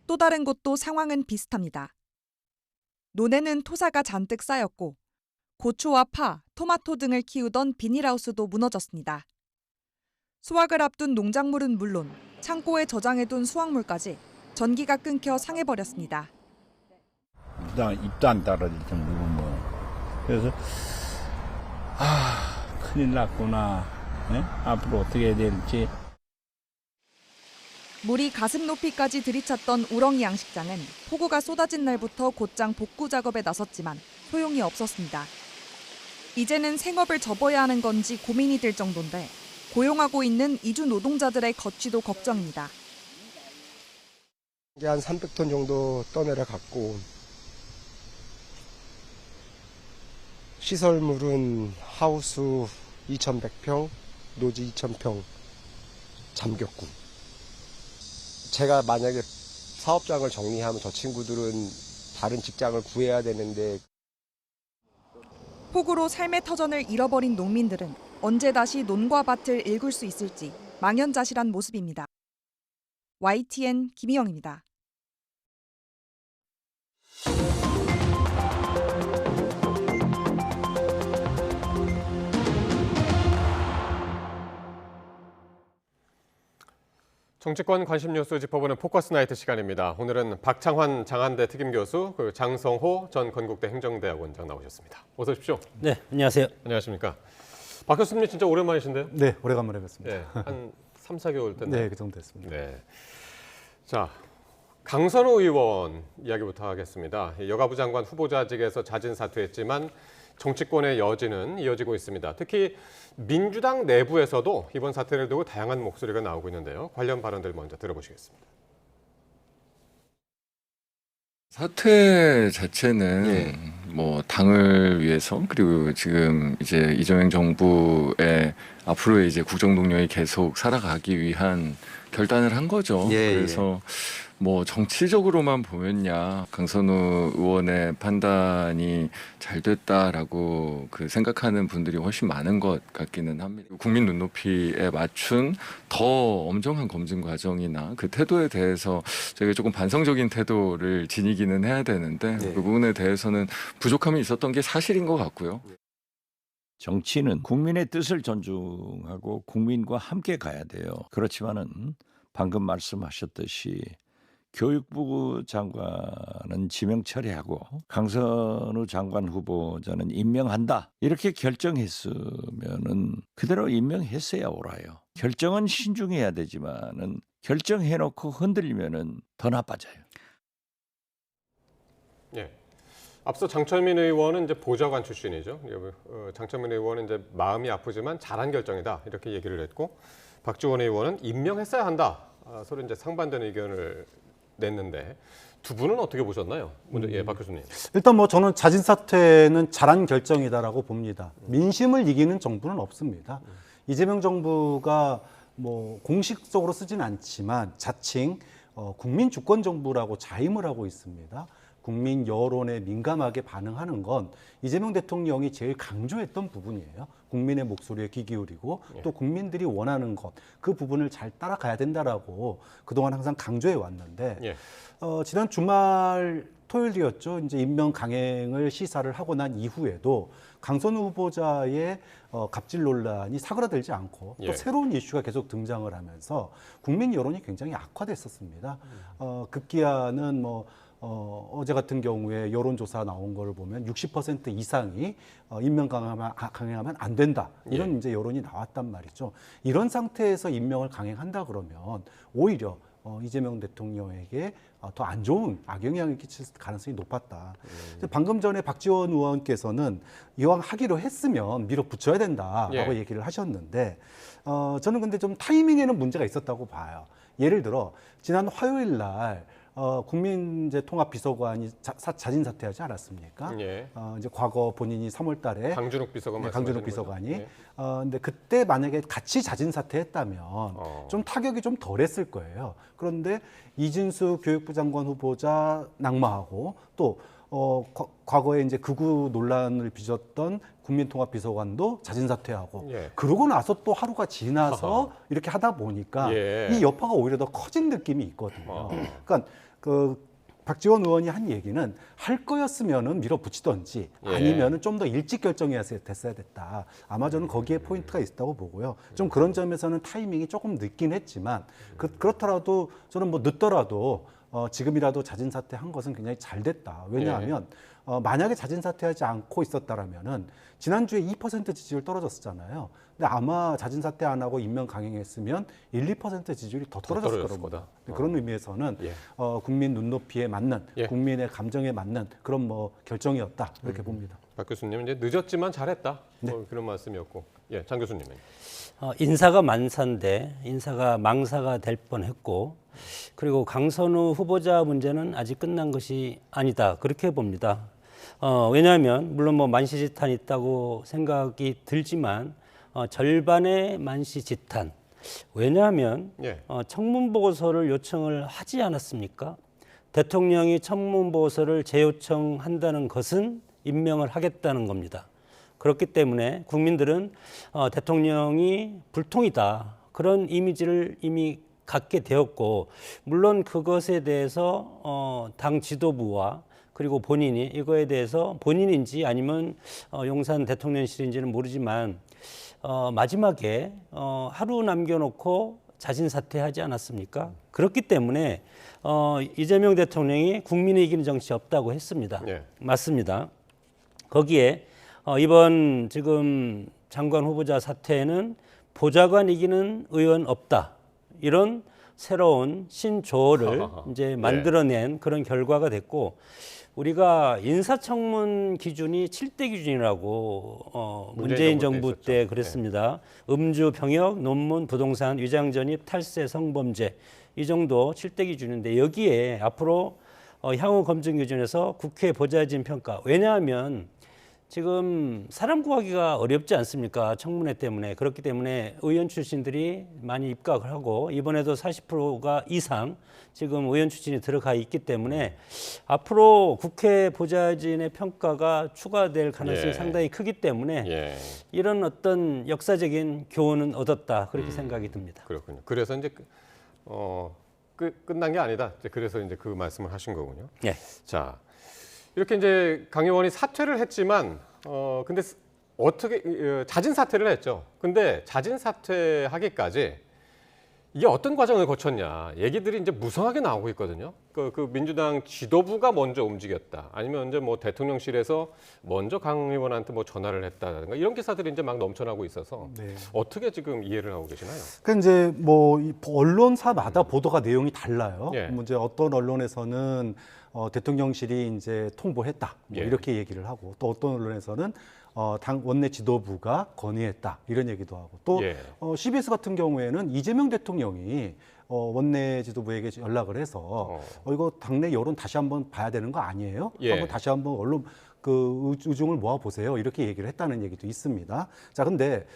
또 다른 곳도 상황은 비슷합니다. 논에는 토사가 잔뜩 쌓였고 고추와 파, 토마토 등을 키우던 비닐하우스도 무너졌습니다. 수확을 앞둔 농작물은 물론 창고에 저장해둔 수확물까지 전기가 끊겨 상해버렸습니다. 입도 안 떨어질 정도로 그래서 큰일 났구나. 네? 앞으로 어떻게 해야 될지. 물이 가슴 높이까지 들이찼던 우렁이 양식장은 폭우가 쏟아진 날부터 곧장 복구 작업에 나섰지만 소용이 없었습니다. 이제는 생업을 접어야 하는 건지 고민이 될 정도인데 고용하고 있는 이주 노동자들의 거취도 걱정입니다. 한 300톤 정도 떠내려갔고 시설물은 하우스 2,100평, 노지 2,000평 잠겼고 제가 만약에 사업장을 정리하면 저 친구들은 다른 직장을 구해야 되는데 폭우로 삶의 터전을 잃어버린 농민들은 언제 다시 논과 밭을 일굴 수 있을지 망연자실한 모습입니다. YTN 김희영입니다. 정치권 관심 뉴스 짚어보는 포커스 나이트 시간입니다. 오늘은 박창환 장한대 특임교수, 장성호 전 건국대 행정대학원장 나오셨습니다. 어서 오십시오. 네, 안녕하세요. 안녕하십니까. 박 교수님 진짜 오랜만이신데요? 네, 오래간만에 뵙습니다. 네, 한 3, 4개월 됐나요? 네, 그 정도 됐습니다. 네. 자, 강선우 의원 이야기부터 하겠습니다. 여가부 장관 후보자직에서 자진 사퇴했지만 정치권의 여지는 이어지고 있습니다. 특히 민주당 내부에서도 이번 사태를 두고 다양한 목소리가 나오고 있는데요. 관련 발언들 먼저 들어보시겠습니다. 사퇴 자체는 뭐 당을 위해서 그리고 지금 이제 이재명 정부의 앞으로의 이제 국정 동력이 계속 살아가기 위한 결단을 한 거죠. 그래서 뭐 정치적으로만 보면야 강선우 의원의 판단이 잘 됐다라고 그 생각하는 분들이 훨씬 많은 것 같기는 합니다. 국민 눈높이에 맞춘 더 엄정한 검증 과정이나 그 태도에 대해서 저희가 조금 반성적인 태도를 지니기는 해야 되는데 그 부분에 대해서는 부족함이 있었던 게 사실인 것 같고요. 정치는 국민의 뜻을 존중하고 국민과 함께 가야 돼요. 그렇지만은 방금 말씀하셨듯이 교육부 장관은 지명 처리하고 강선우 장관 후보자는 임명한다. 이렇게 결정했으면은 그대로 임명했어야 옳아요. 결정은 신중해야 되지만은 결정해놓고 흔들리면은 더 나빠져요. 예. 앞서 장철민 의원은 이제 보좌관 출신이죠. 장철민 의원은 이제 마음이 아프지만 잘한 결정이다 이렇게 얘기를 했고, 박지원 의원은 임명했어야 한다. 서로 이제 상반되는 의견을 냈는데 두 분은 어떻게 보셨나요? 먼저 박 교수님. 일단 뭐 저는 자진 사퇴는 잘한 결정이다라고 봅니다. 민심을 이기는 정부는 없습니다. 이재명 정부가 뭐 공식적으로 쓰진 않지만 자칭 국민 주권 정부라고 자임을 하고 있습니다. 국민 여론에 민감하게 반응하는 건 이재명 대통령이 제일 강조했던 부분이에요. 국민의 목소리에 귀 기울이고 또 국민들이 원하는 것, 그 부분을 잘 따라가야 된다라고 그동안 항상 강조해 왔는데 지난 주말 토요일이었죠. 이제 임명 강행을 시사를 하고 난 이후에도 강선우 후보자의 갑질 논란이 사그라들지 않고 또 새로운 이슈가 계속 등장을 하면서 국민 여론이 굉장히 악화됐었습니다. 급기야는 어제 같은 경우에 여론조사 나온 걸 보면 60% 이상이 임명 강행하면 안 된다. 이런 이제 여론이 나왔단 말이죠. 이런 상태에서 임명을 강행한다 그러면 오히려 이재명 대통령에게 더 안 좋은 악영향을 끼칠 가능성이 높았다. 방금 전에 박지원 의원께서는 이왕 하기로 했으면 밀어붙여야 된다라고 얘기를 하셨는데 저는 근데 좀 타이밍에는 문제가 있었다고 봐요. 예를 들어 지난 화요일 날 국민통합비서관이 자진 사퇴하지 않았습니까? 이제 과거 본인이 3월달에 강준욱 비서관 강준욱 비서관이 근데 그때 만약에 같이 자진 사퇴했다면 좀 타격이 좀 덜했을 거예요. 그런데 이진수 교육부 장관 후보자 낙마하고 또 과거에 이제 극우 논란을 빚었던 국민통합비서관도 자진 사퇴하고 그러고 나서 또 하루가 지나서 이렇게 하다 보니까 이 여파가 오히려 더 커진 느낌이 있거든요. 그러니까 박지원 의원이 한 얘기는 할 거였으면은 밀어붙이던지 아니면은 좀 더 일찍 결정해야 됐어야 됐다. 아마 저는 거기에 포인트가 있다고 보고요. 좀 그런 점에서는 타이밍이 조금 늦긴 했지만 그렇더라도 저는 뭐 늦더라도 지금이라도 자진 사퇴한 것은 굉장히 잘 됐다. 왜냐하면 만약에 자진 사퇴하지 않고 있었다라면은 지난주에 2% 지지율 떨어졌었잖아요. 근데 아마 자진 사퇴 안 하고 임명 강행했으면 1, 2% 지지율이 더 떨어졌을 거다. 그런 의미에서는 국민 눈높이에 맞는 국민의 감정에 맞는 그런 결정이었다 이렇게 봅니다. 박 교수님은 이제 늦었지만 잘했다 그런 말씀이었고, 장 교수님은 인사가 만사인데 인사가 망사가 될 뻔했고, 그리고 강선우 후보자 문제는 아직 끝난 것이 아니다 그렇게 봅니다. 왜냐하면 물론 만시지탄이 있다고 생각이 들지만 절반의 만시지탄. 왜냐하면 청문보고서를 요청을 하지 않았습니까? 대통령이 청문보고서를 재요청한다는 것은 임명을 하겠다는 겁니다. 그렇기 때문에 국민들은 대통령이 불통이다 그런 이미지를 이미 갖게 되었고, 물론 그것에 대해서 당 지도부와 그리고 본인이 이거에 대해서 본인인지 아니면 용산 대통령실인지는 모르지만 마지막에 하루 남겨놓고 자진 사퇴하지 않았습니까? 그렇기 때문에 이재명 대통령이 국민이 이기는 정치 없다고 했습니다. 맞습니다. 거기에 이번 지금 장관 후보자 사퇴에는 보좌관 이기는 의원 없다. 이런 새로운 신조어를 이제 만들어낸 그런 결과가 됐고, 우리가 인사청문 기준이 7대 기준이라고 문재인 정부 때 그랬습니다. 음주, 병역, 논문, 부동산, 위장 전입, 탈세, 성범죄 이 정도 7대 기준인데, 여기에 앞으로 향후 검증 기준에서 국회 보좌진 평가. 왜냐하면 지금 사람 구하기가 어렵지 않습니까? 청문회 때문에. 그렇기 때문에 의원 출신들이 많이 입각을 하고, 이번에도 40%가 이상 지금 의원 출신이 들어가 있기 때문에 앞으로 국회 보좌진의 평가가 추가될 가능성이 상당히 크기 때문에 이런 어떤 역사적인 교훈은 얻었다. 그렇게 생각이 듭니다. 그렇군요. 그래서 이제 끝난 게 아니다. 그래서 이제 그 말씀을 하신 거군요. 네. 자, 이렇게 이제 강 의원이 사퇴를 했지만, 근데 어떻게 자진 사퇴를 했죠. 근데 자진 사퇴하기까지 이게 어떤 과정을 거쳤냐 얘기들이 이제 무성하게 나오고 있거든요. 그 민주당 지도부가 먼저 움직였다. 아니면 이제 뭐 대통령실에서 먼저 강 의원한테 뭐 전화를 했다든가 이런 기사들이 이제 막 넘쳐나고 있어서 어떻게 지금 이해를 하고 계시나요? 그 이제 뭐 언론사마다 보도가 내용이 달라요. 예. 뭐 이제 어떤 언론에서는 대통령실이 이제 통보했다 뭐 이렇게 얘기를 하고, 또 어떤 언론에서는 당 원내 지도부가 건의했다 이런 얘기도 하고, 또 CBS 같은 경우에는 이재명 대통령이 원내 지도부에게 연락을 해서 이거 당내 여론 다시 한번 봐야 되는 거 아니에요? 한번 다시 한번 언론 그 의중을 모아 보세요. 이렇게 얘기를 했다는 얘기도 있습니다. 자, 근데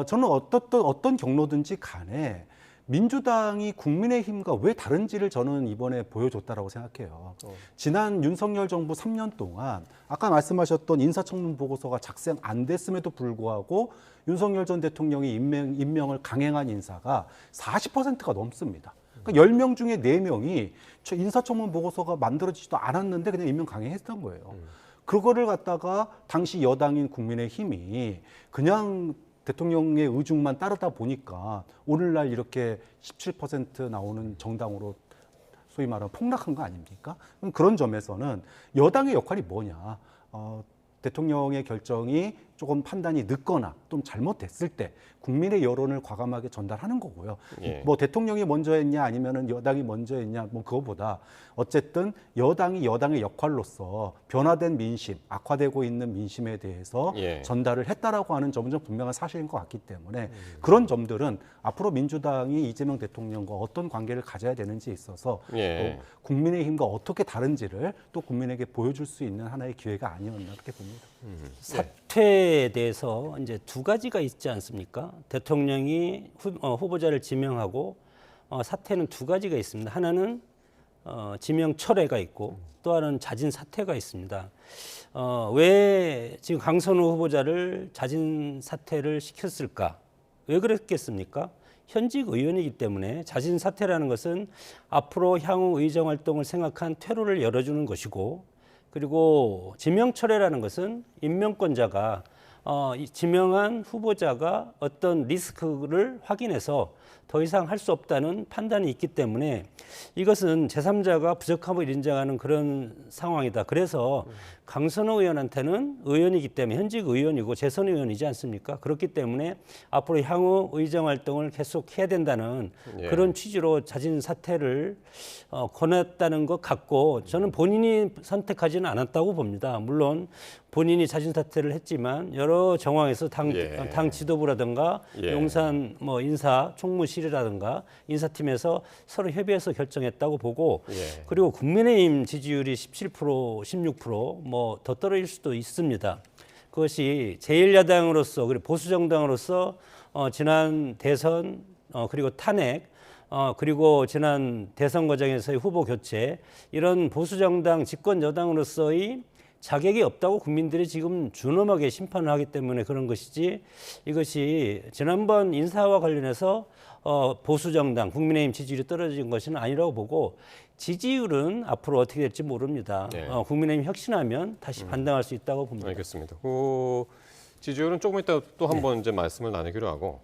저는 어떤 경로든지 간에 민주당이 국민의힘과 왜 다른지를 저는 이번에 보여줬다라고 생각해요. 지난 윤석열 정부 3년 동안 아까 말씀하셨던 인사청문 보고서가 작성 안 됐음에도 불구하고 윤석열 전 대통령이 임명을 강행한 인사가 40%가 넘습니다. 그러니까 10명 중에 4명이 인사청문 보고서가 만들어지지도 않았는데 그냥 임명 강행했던 거예요. 그거를 갖다가 당시 여당인 국민의힘이 그냥 대통령의 의중만 따르다 보니까 오늘날 이렇게 17% 나오는 정당으로 소위 말하는 폭락한 거 아닙니까? 그런 점에서는 여당의 역할이 뭐냐. 대통령의 결정이 조금 판단이 늦거나 좀 잘못됐을 때 국민의 여론을 과감하게 전달하는 거고요. 뭐 대통령이 먼저 했냐 아니면은 여당이 먼저 했냐 뭐 그거보다 어쨌든 여당이 여당의 역할로서 변화된 민심, 악화되고 있는 민심에 대해서 전달을 했다라고 하는 점은 좀 분명한 사실인 것 같기 때문에 그런 점들은 앞으로 민주당이 이재명 대통령과 어떤 관계를 가져야 되는지에 있어서 또 국민의힘과 어떻게 다른지를 또 국민에게 보여줄 수 있는 하나의 기회가 아니었나 그렇게 봅니다. 사퇴에 대해서 이제 두 가지가 있지 않습니까? 대통령이 후보자를 지명하고 사퇴는 두 가지가 있습니다. 하나는 지명 철회가 있고 또 하나는 자진 사퇴가 있습니다. 왜 지금 강선우 후보자를 자진 사퇴를 시켰을까? 왜 그랬겠습니까? 현직 의원이기 때문에 자진 사퇴라는 것은 앞으로 향후 의정 활동을 생각한 퇴로를 열어주는 것이고, 그리고 지명 철회라는 것은 임명권자가 지명한 후보자가 어떤 리스크를 확인해서 더 이상 할 수 없다는 판단이 있기 때문에 이것은 제3자가 부적함을 인정하는 그런 상황이다. 그래서 강선호 의원한테는 의원이기 때문에 현직 의원이고 재선 의원이지 않습니까? 그렇기 때문에 앞으로 향후 의정 활동을 계속 해야 된다는 그런 취지로 자진 사퇴를 권했다는 것 같고, 저는 본인이 선택하지는 않았다고 봅니다. 물론 본인이 자진 사퇴를 했지만 여러 정황에서 당 지도부라든가 용산 뭐 인사 총무실이라든가 인사팀에서 서로 협의해서 결정했다고 보고, 그리고 국민의힘 지지율이 17%, 16% 뭐 더 떨어질 수도 있습니다. 그것이 제1야당으로서 그리고 보수정당으로서 지난 대선 그리고 탄핵 그리고 지난 대선 과정에서의 후보 교체, 이런 보수정당 집권 여당으로서의 자격이 없다고 국민들이 지금 준엄하게 심판을 하기 때문에 그런 것이지, 이것이 지난번 인사와 관련해서 보수정당 국민의힘 지지율이 떨어진 것은 아니라고 보고, 지지율은 앞으로 어떻게 될지 모릅니다. 국민의힘 혁신하면 다시 반등할 수 있다고 봅니다. 알겠습니다. 그 지지율은 조금 이따 또 한번 이제 말씀을 나누기로 하고,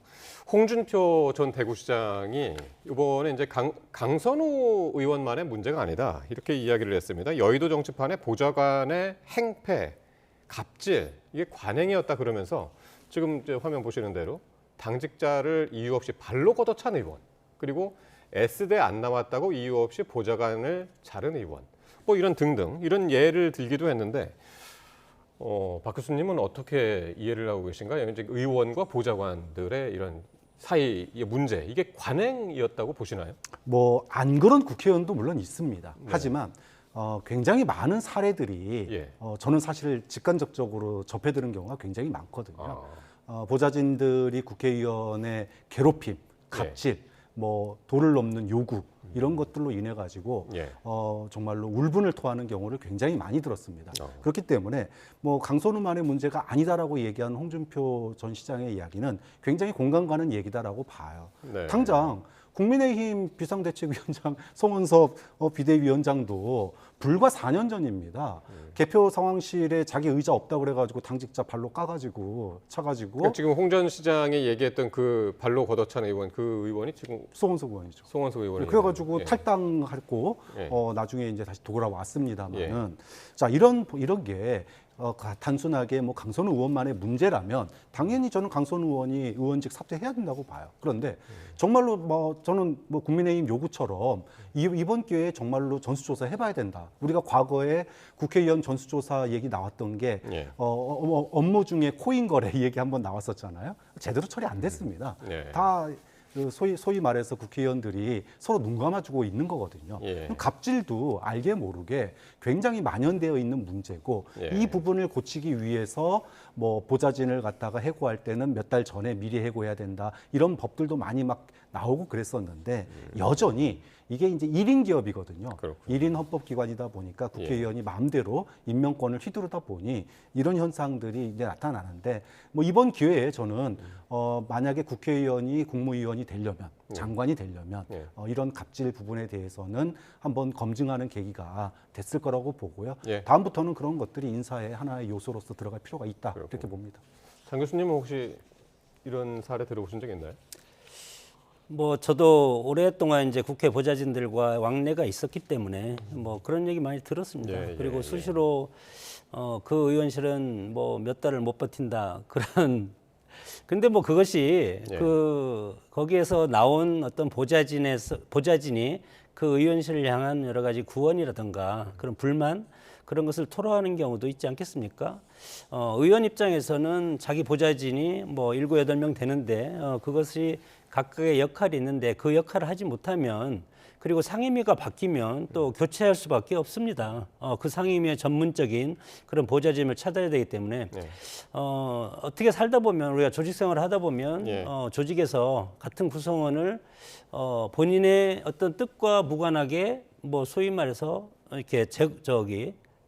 홍준표 전 대구시장이 이번에 이제 강선우 의원만의 문제가 아니다 이렇게 이야기를 했습니다. 여의도 정치판의 보좌관의 행패, 갑질, 이게 관행이었다 그러면서 지금 이제 화면 보시는 대로 당직자를 이유 없이 발로 걷어찬 의원, 그리고 S대 안 나왔다고 이유 없이 보좌관을 자른 의원, 뭐 이런 등등 이런 예를 들기도 했는데 박 교수님은 어떻게 이해를 하고 계신가요? 이제 의원과 보좌관들의 이런 사이의 문제, 이게 관행이었다고 보시나요? 뭐 안 그런 국회의원도 물론 있습니다. 네. 하지만 굉장히 많은 사례들이 예. 저는 사실 직간접적으로 접해들은 경우가 굉장히 많거든요. 아. 보좌진들이 국회의원의 괴롭힘, 갑질, 뭐 도를 넘는 요구 이런 것들로 인해 가지고 예. 정말로 울분을 토하는 경우를 굉장히 많이 들었습니다. 그렇기 때문에 뭐 강선우만의 문제가 아니다라고 얘기한 홍준표 전 시장의 이야기는 굉장히 공감 가는 얘기다라고 봐요. 네. 당장 국민의힘 비상대책위원장 송원섭 비대위원장도 불과 4년 전입니다. 개표 상황실에 자기 의자 없다고 그래가지고 당직자 발로 까가지고 차가지고. 그러니까 지금 홍 전 시장이 얘기했던 그 발로 걷어찬 의원, 그 의원이 지금 송원섭 의원이죠. 송원섭 의원이. 그래가지고 예. 탈당했고 예. 나중에 이제 다시 돌아왔습니다만은 예. 자 이런 게 단순하게 뭐 강선우 의원만의 문제라면 당연히 저는 강선우 의원이 의원직 사퇴해야 된다고 봐요. 그런데 정말로 뭐 저는 뭐 국민의힘 요구처럼 이번 기회에 정말로 전수조사 해봐야 된다. 우리가 과거에 국회의원 전수조사 얘기 나왔던 게 예. 업무 중에 코인 거래 얘기 한번 나왔었잖아요. 제대로 처리 안 됐습니다. 네. 다 소위 말해서 국회의원들이 서로 눈 감아주고 있는 거거든요. 예. 갑질도 알게 모르게 굉장히 만연되어 있는 문제고 예. 이 부분을 고치기 위해서 뭐 보좌진을 갖다가 해고할 때는 몇 달 전에 미리 해고해야 된다. 이런 법들도 많이 막 나오고 그랬었는데 여전히 이게 이제 1인 기업이거든요. 그렇군요. 1인 헌법기관이다 보니까 국회의원이 마음대로 임명권을 휘두르다 보니 이런 현상들이 이제 나타나는데 뭐 이번 기회에 저는 만약에 국회의원이 국무위원이 되려면 장관이 되려면 이런 갑질 부분에 대해서는 한번 검증하는 계기가 됐을 거라고 보고요. 예. 다음부터는 그런 것들이 인사의 하나의 요소로서 들어갈 필요가 있다. 그렇군요. 이렇게 봅니다. 장 교수님은 혹시 이런 사례 들어보신 적 있나요? 뭐 저도 오랫동안 이제 국회 보좌진들과 왕래가 있었기 때문에 뭐 그런 얘기 많이 들었습니다. 예, 그리고 예, 수시로 그 의원실은 뭐 몇 달을 못 버틴다 그런. 근데 뭐 그것이 예. 거기에서 나온 어떤 보좌진이 그 의원실을 향한 여러 가지 구원이라든가 그런 불만 그런 것을 토로하는 경우도 있지 않겠습니까? 의원 입장에서는 자기 보좌진이 뭐 7, 8명 되는데 그것이 각각의 역할이 있는데 그 역할을 하지 못하면 그리고 상임위가 바뀌면 또 교체할 수밖에 없습니다. 그 상임위의 전문적인 그런 보좌진을 찾아야 되기 때문에 어떻게 살다 보면 우리가 조직 생활을 하다 보면 조직에서 같은 구성원을 본인의 어떤 뜻과 무관하게 뭐 소위 말해서 이렇게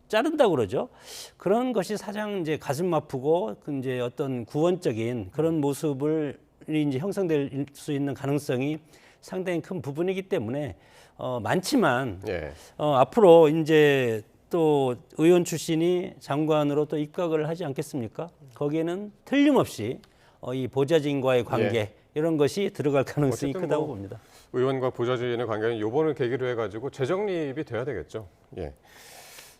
자른다고 그러죠. 그런 것이 가장 이제 가슴 아프고 이제 어떤 구원적인 그런 모습을 이제 형성될 수 있는 가능성이 상당히 큰 부분이기 때문에 많지만 앞으로 이제 또 의원 출신이 장관으로 또 입각을 하지 않겠습니까? 거기에는 틀림없이 이 보좌진과의 관계 이런 것이 들어갈 가능성이 크다고 봅니다. 의원과 보좌진의 관계는 요번을 계기로 해가지고 재정립이 돼야 되겠죠. 예.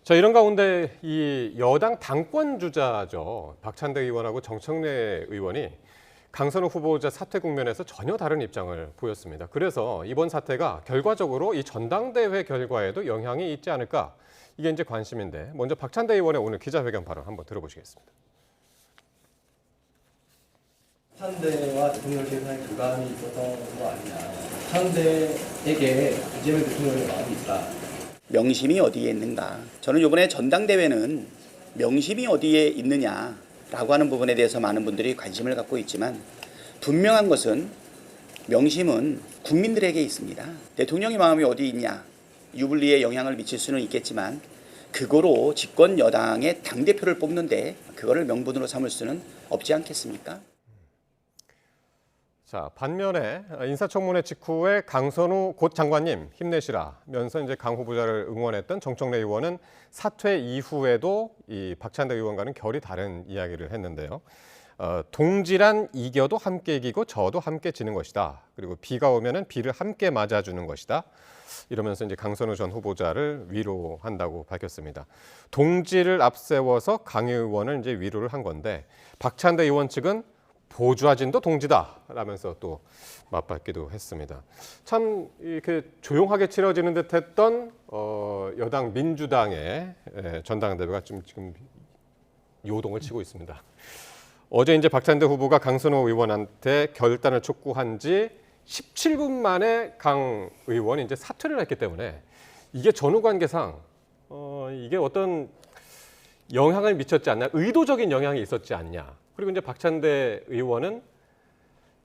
자, 이런 가운데 이 여당 당권 주자죠. 박찬대 의원하고 정청래 의원이 강선우 후보자 사퇴 국면에서 전혀 다른 입장을 보였습니다. 그래서 이번 사태가 결과적으로 이 전당대회 결과에도 영향이 있지 않을까? 이게 이제 관심인데 먼저 박찬대 의원의 오늘 기자회견 발언 한번 들어보시겠습니다. 박찬대와 대통령실 사이에 교감이 있었던 거 아니냐. 박찬대에게 이재명 대통령의 마음이 있다. 명심이 어디에 있는가. 저는 이번에 전당대회는 명심이 어디에 있느냐라고 하는 부분에 대해서 많은 분들이 관심을 갖고 있지만 분명한 것은 명심은 국민들에게 있습니다. 대통령의 마음이 어디 있냐. 유불리에 영향을 미칠 수는 있겠지만 그거로 집권 여당의 당대표를 뽑는데 그거를 명분으로 삼을 수는 없지 않겠습니까? 자, 반면에 인사청문회 직후에 강선우 곧 장관님 힘내시라면서 이제 강 후보자를 응원했던 정청래 의원은 사퇴 이후에도 이 박찬대 의원과는 결이 다른 이야기를 했는데요. 동지란 이겨도 함께 이기고 져도 함께 지는 것이다. 그리고 비가 오면은 비를 함께 맞아주는 것이다. 이러면서 이제 강선우 전 후보자를 위로한다고 밝혔습니다. 동지를 앞세워서 강 의원을 이제 위로를 한 건데 박찬대 의원 측은 보좌진도 동지다라면서 또 맞받기도 했습니다. 참 이렇게 조용하게 치러지는 듯했던 여당 민주당의 전당대회가 지금 요동을 치고 있습니다. 어제 이제 박찬대 후보가 강선호 의원한테 결단을 촉구한 지 17분 만에 강 의원이 이제 사퇴를 했기 때문에 이게 전후 관계상 이게 어떤 영향을 미쳤지 않냐, 의도적인 영향이 있었지 않냐. 그리고 이제 박찬대 의원은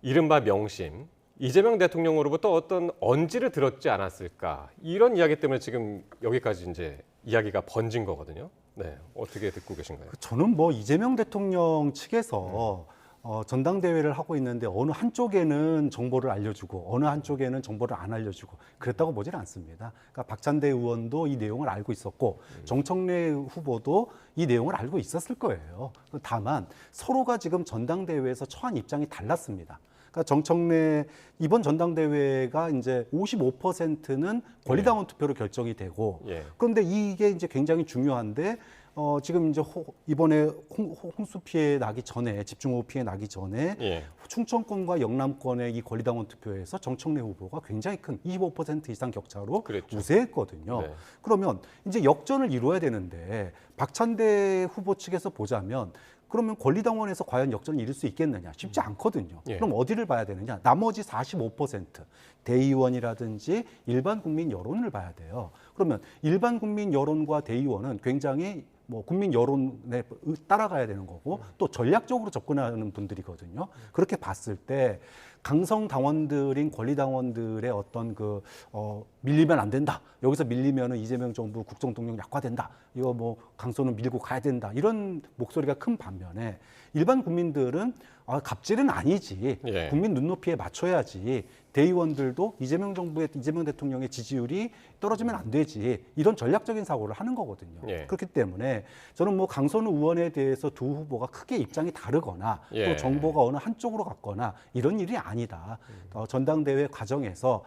이른바 명심, 이재명 대통령으로부터 어떤 언지를 들었지 않았을까. 이런 이야기 때문에 지금 여기까지 이제 이야기가 번진 거거든요. 네, 어떻게 듣고 계신가요? 저는 뭐 이재명 대통령 측에서 전당대회를 하고 있는데 어느 한쪽에는 정보를 알려주고 어느 한쪽에는 정보를 안 알려주고 그랬다고 보질 않습니다. 그러니까 박찬대 의원도 이 내용을 알고 있었고 정청래 후보도 이 내용을 알고 있었을 거예요. 다만 서로가 지금 전당대회에서 처한 입장이 달랐습니다. 그러니까 정청래 이번 전당대회가 이제 55%는 권리당원 투표로 결정이 되고 그런데 이게 이제 굉장히 중요한데 지금 이제 이번에 홍수 피해 나기 전에 집중호우 피해 나기 전에 충청권과 영남권의 이 권리당원 투표에서 정청래 후보가 굉장히 큰 25% 이상 격차로 우세했거든요. 네. 그러면 이제 역전을 이루어야 되는데 박찬대 후보 측에서 보자면 그러면 권리당원에서 과연 역전을 이룰 수 있겠느냐? 쉽지 않거든요. 그럼 어디를 봐야 되느냐? 나머지 45% 대의원이라든지 일반 국민 여론을 봐야 돼요. 그러면 일반 국민 여론과 대의원은 굉장히 뭐 국민 여론에 따라가야 되는 거고 또 전략적으로 접근하는 분들이거든요. 그렇게 봤을 때 강성 당원들인 권리당원들의 어떤 밀리면 안 된다. 여기서 밀리면은 이재명 정부 국정 동력 약화된다. 이거 뭐 강선은 밀고 가야 된다. 이런 목소리가 큰 반면에 일반 국민들은 갑질은 아니지. 국민 눈높이에 맞춰야지. 대의원들도 이재명 대통령의 지지율이 떨어지면 안 되지. 이런 전략적인 사고를 하는 거거든요. 그렇기 때문에 저는 뭐 강선우 의원에 대해서 두 후보가 크게 입장이 다르거나 또 정보가 어느 한쪽으로 갔거나 이런 일이 아니다. 전당대회 과정에서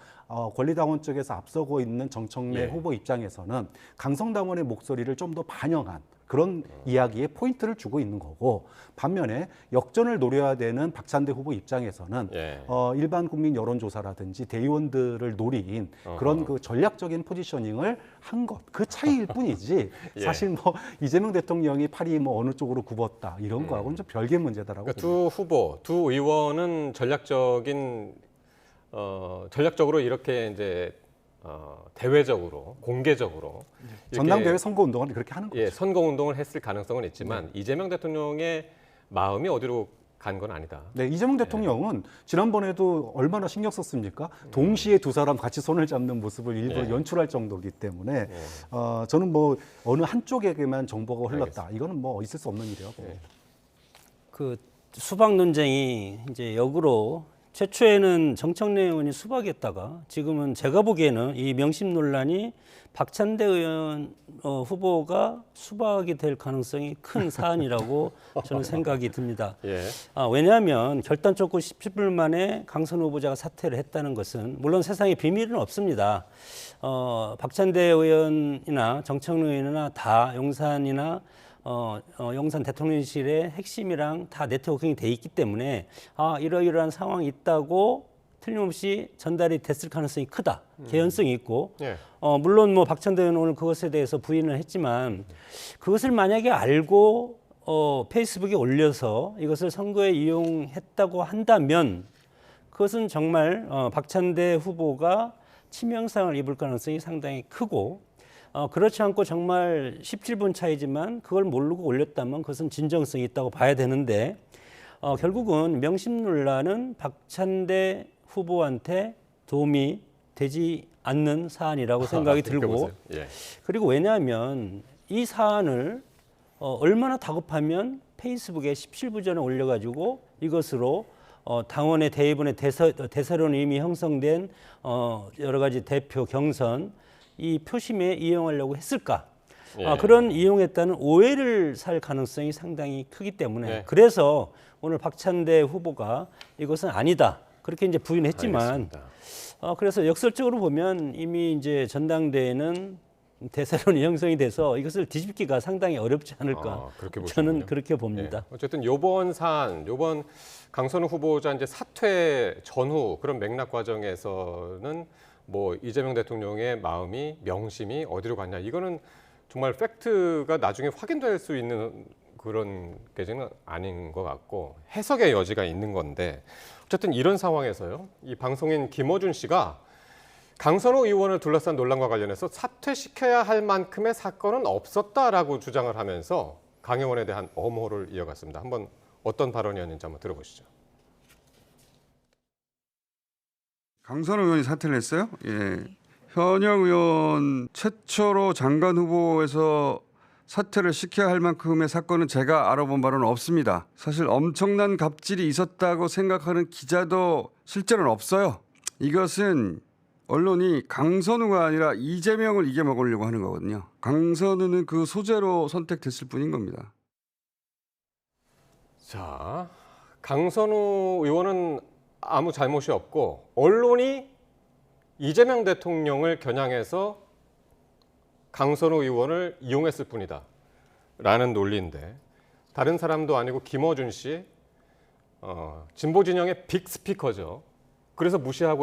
권리당원 쪽에서 앞서고 있는 정청래 후보 입장에서는 강성당원의 목소리를 좀 더 반영한 그런 이야기에 포인트를 주고 있는 거고 반면에 역전을 노려야 되는 박찬대 후보 입장에서는 일반 국민 여론조사라든지 대의원들을 노린 그런 그 전략적인 포지셔닝을 한 것, 그 차이일 뿐이지 사실 뭐 이재명 대통령이 팔이 뭐 어느 쪽으로 굽었다 이런 거하고는 좀 별개의 문제다라고 그러니까 두 후보, 두 의원은 전략적으로 이렇게 이제 대외적으로 공개적으로 전당대회 선거운동을 그렇게 하는 거죠. 선거운동을 했을 가능성은 있지만 이재명 대통령의 마음이 어디로 간 건 아니다. 네, 이재명 대통령은 지난번에도 얼마나 신경 썼습니까? 동시에 두 사람 같이 손을 잡는 모습을 일부러 연출할 정도이기 때문에 저는 뭐 어느 한쪽에게만 정보가 흘렀다. 이거는 뭐 있을 수 없는 일이라고 봅니다. 그 수박 논쟁이 이제 역으로 최초에는 정청래 의원이 수박이었다가 지금은 제가 보기에는 이 명심 논란이 박찬대 의원 후보가 수박이 될 가능성이 큰 사안이라고 저는 생각이 듭니다. 왜냐하면 결단 쫓고 17분 만에 강선우 후보자가 사퇴를 했다는 것은 물론 세상에 비밀은 없습니다. 박찬대 의원이나 정청래 의원이나 다 용산이나 용산 대통령실의 핵심이랑 다 네트워킹이 돼 있기 때문에 이러이러한 상황이 있다고 틀림없이 전달이 됐을 가능성이 크다. 개연성이 있고 물론 뭐 박찬대 의원은 오늘 그것에 대해서 부인을 했지만 그것을 만약에 알고 페이스북에 올려서 이것을 선거에 이용했다고 한다면 그것은 정말 박찬대 후보가 치명상을 입을 가능성이 상당히 크고 그렇지 않고 정말 17분 차이지만 그걸 모르고 올렸다면 그것은 진정성이 있다고 봐야 되는데 결국은 명심 논란은 박찬대 후보한테 도움이 되지 않는 사안이라고 생각이 들고 그리고 왜냐하면 이 사안을 얼마나 다급하면 페이스북에 17분 전에 올려가지고 이것으로 당원의 대의원의 대세론이 이미 형성된 여러 가지 대표 경선 이 표심에 이용하려고 했을까? 예. 그런 이용했다는 오해를 살 가능성이 상당히 크기 때문에 네. 그래서 오늘 박찬대 후보가 이것은 아니다 그렇게 이제 부인했지만 그래서 역설적으로 보면 이미 이제 전당대회는 대세론이 형성이 돼서 이것을 뒤집기가 상당히 어렵지 않을까 저는 그렇게 봅니다. 예. 어쨌든 요번 강선우 후보자 이제 사퇴 전후 그런 맥락 과정에서는 뭐 이재명 대통령의 마음이 명심이 어디로 갔냐 이거는 정말 팩트가 나중에 확인될 수 있는 그런 계제는 아닌 것 같고 해석의 여지가 있는 건데 어쨌든 이런 상황에서요. 이 방송인 김어준 씨가 강선우 의원을 둘러싼 논란과 관련해서 사퇴시켜야 할 만큼의 사건은 없었다라고 주장을 하면서 강영원에 대한 엄호를 이어갔습니다. 한번 어떤 발언이었는지 한번 들어보시죠. 강선우 의원이 사퇴를 했어요? 예. 현역 의원 최초로 장관 후보에서 사퇴를 시켜야 할 만큼의 사건은 제가 알아본 바로는 없습니다. 사실 엄청난 갑질이 있었다고 생각하는 기자도 실제로는 없어요. 이것은 언론이 강선우가 아니라 이재명을 이겨먹으려고 하는 거거든요. 강선우는 그 소재로 선택됐을 뿐인 겁니다. 자, 강선우 의원은 아무 잘못이 없고 언론이 이재명 대통령을 겨냥해서 강선우 의원을 이용했을 뿐이다 라는 논리인데 다른 사람도 아니고 김어준 씨 진보 진영의 빅스피커죠. 그래서 무시할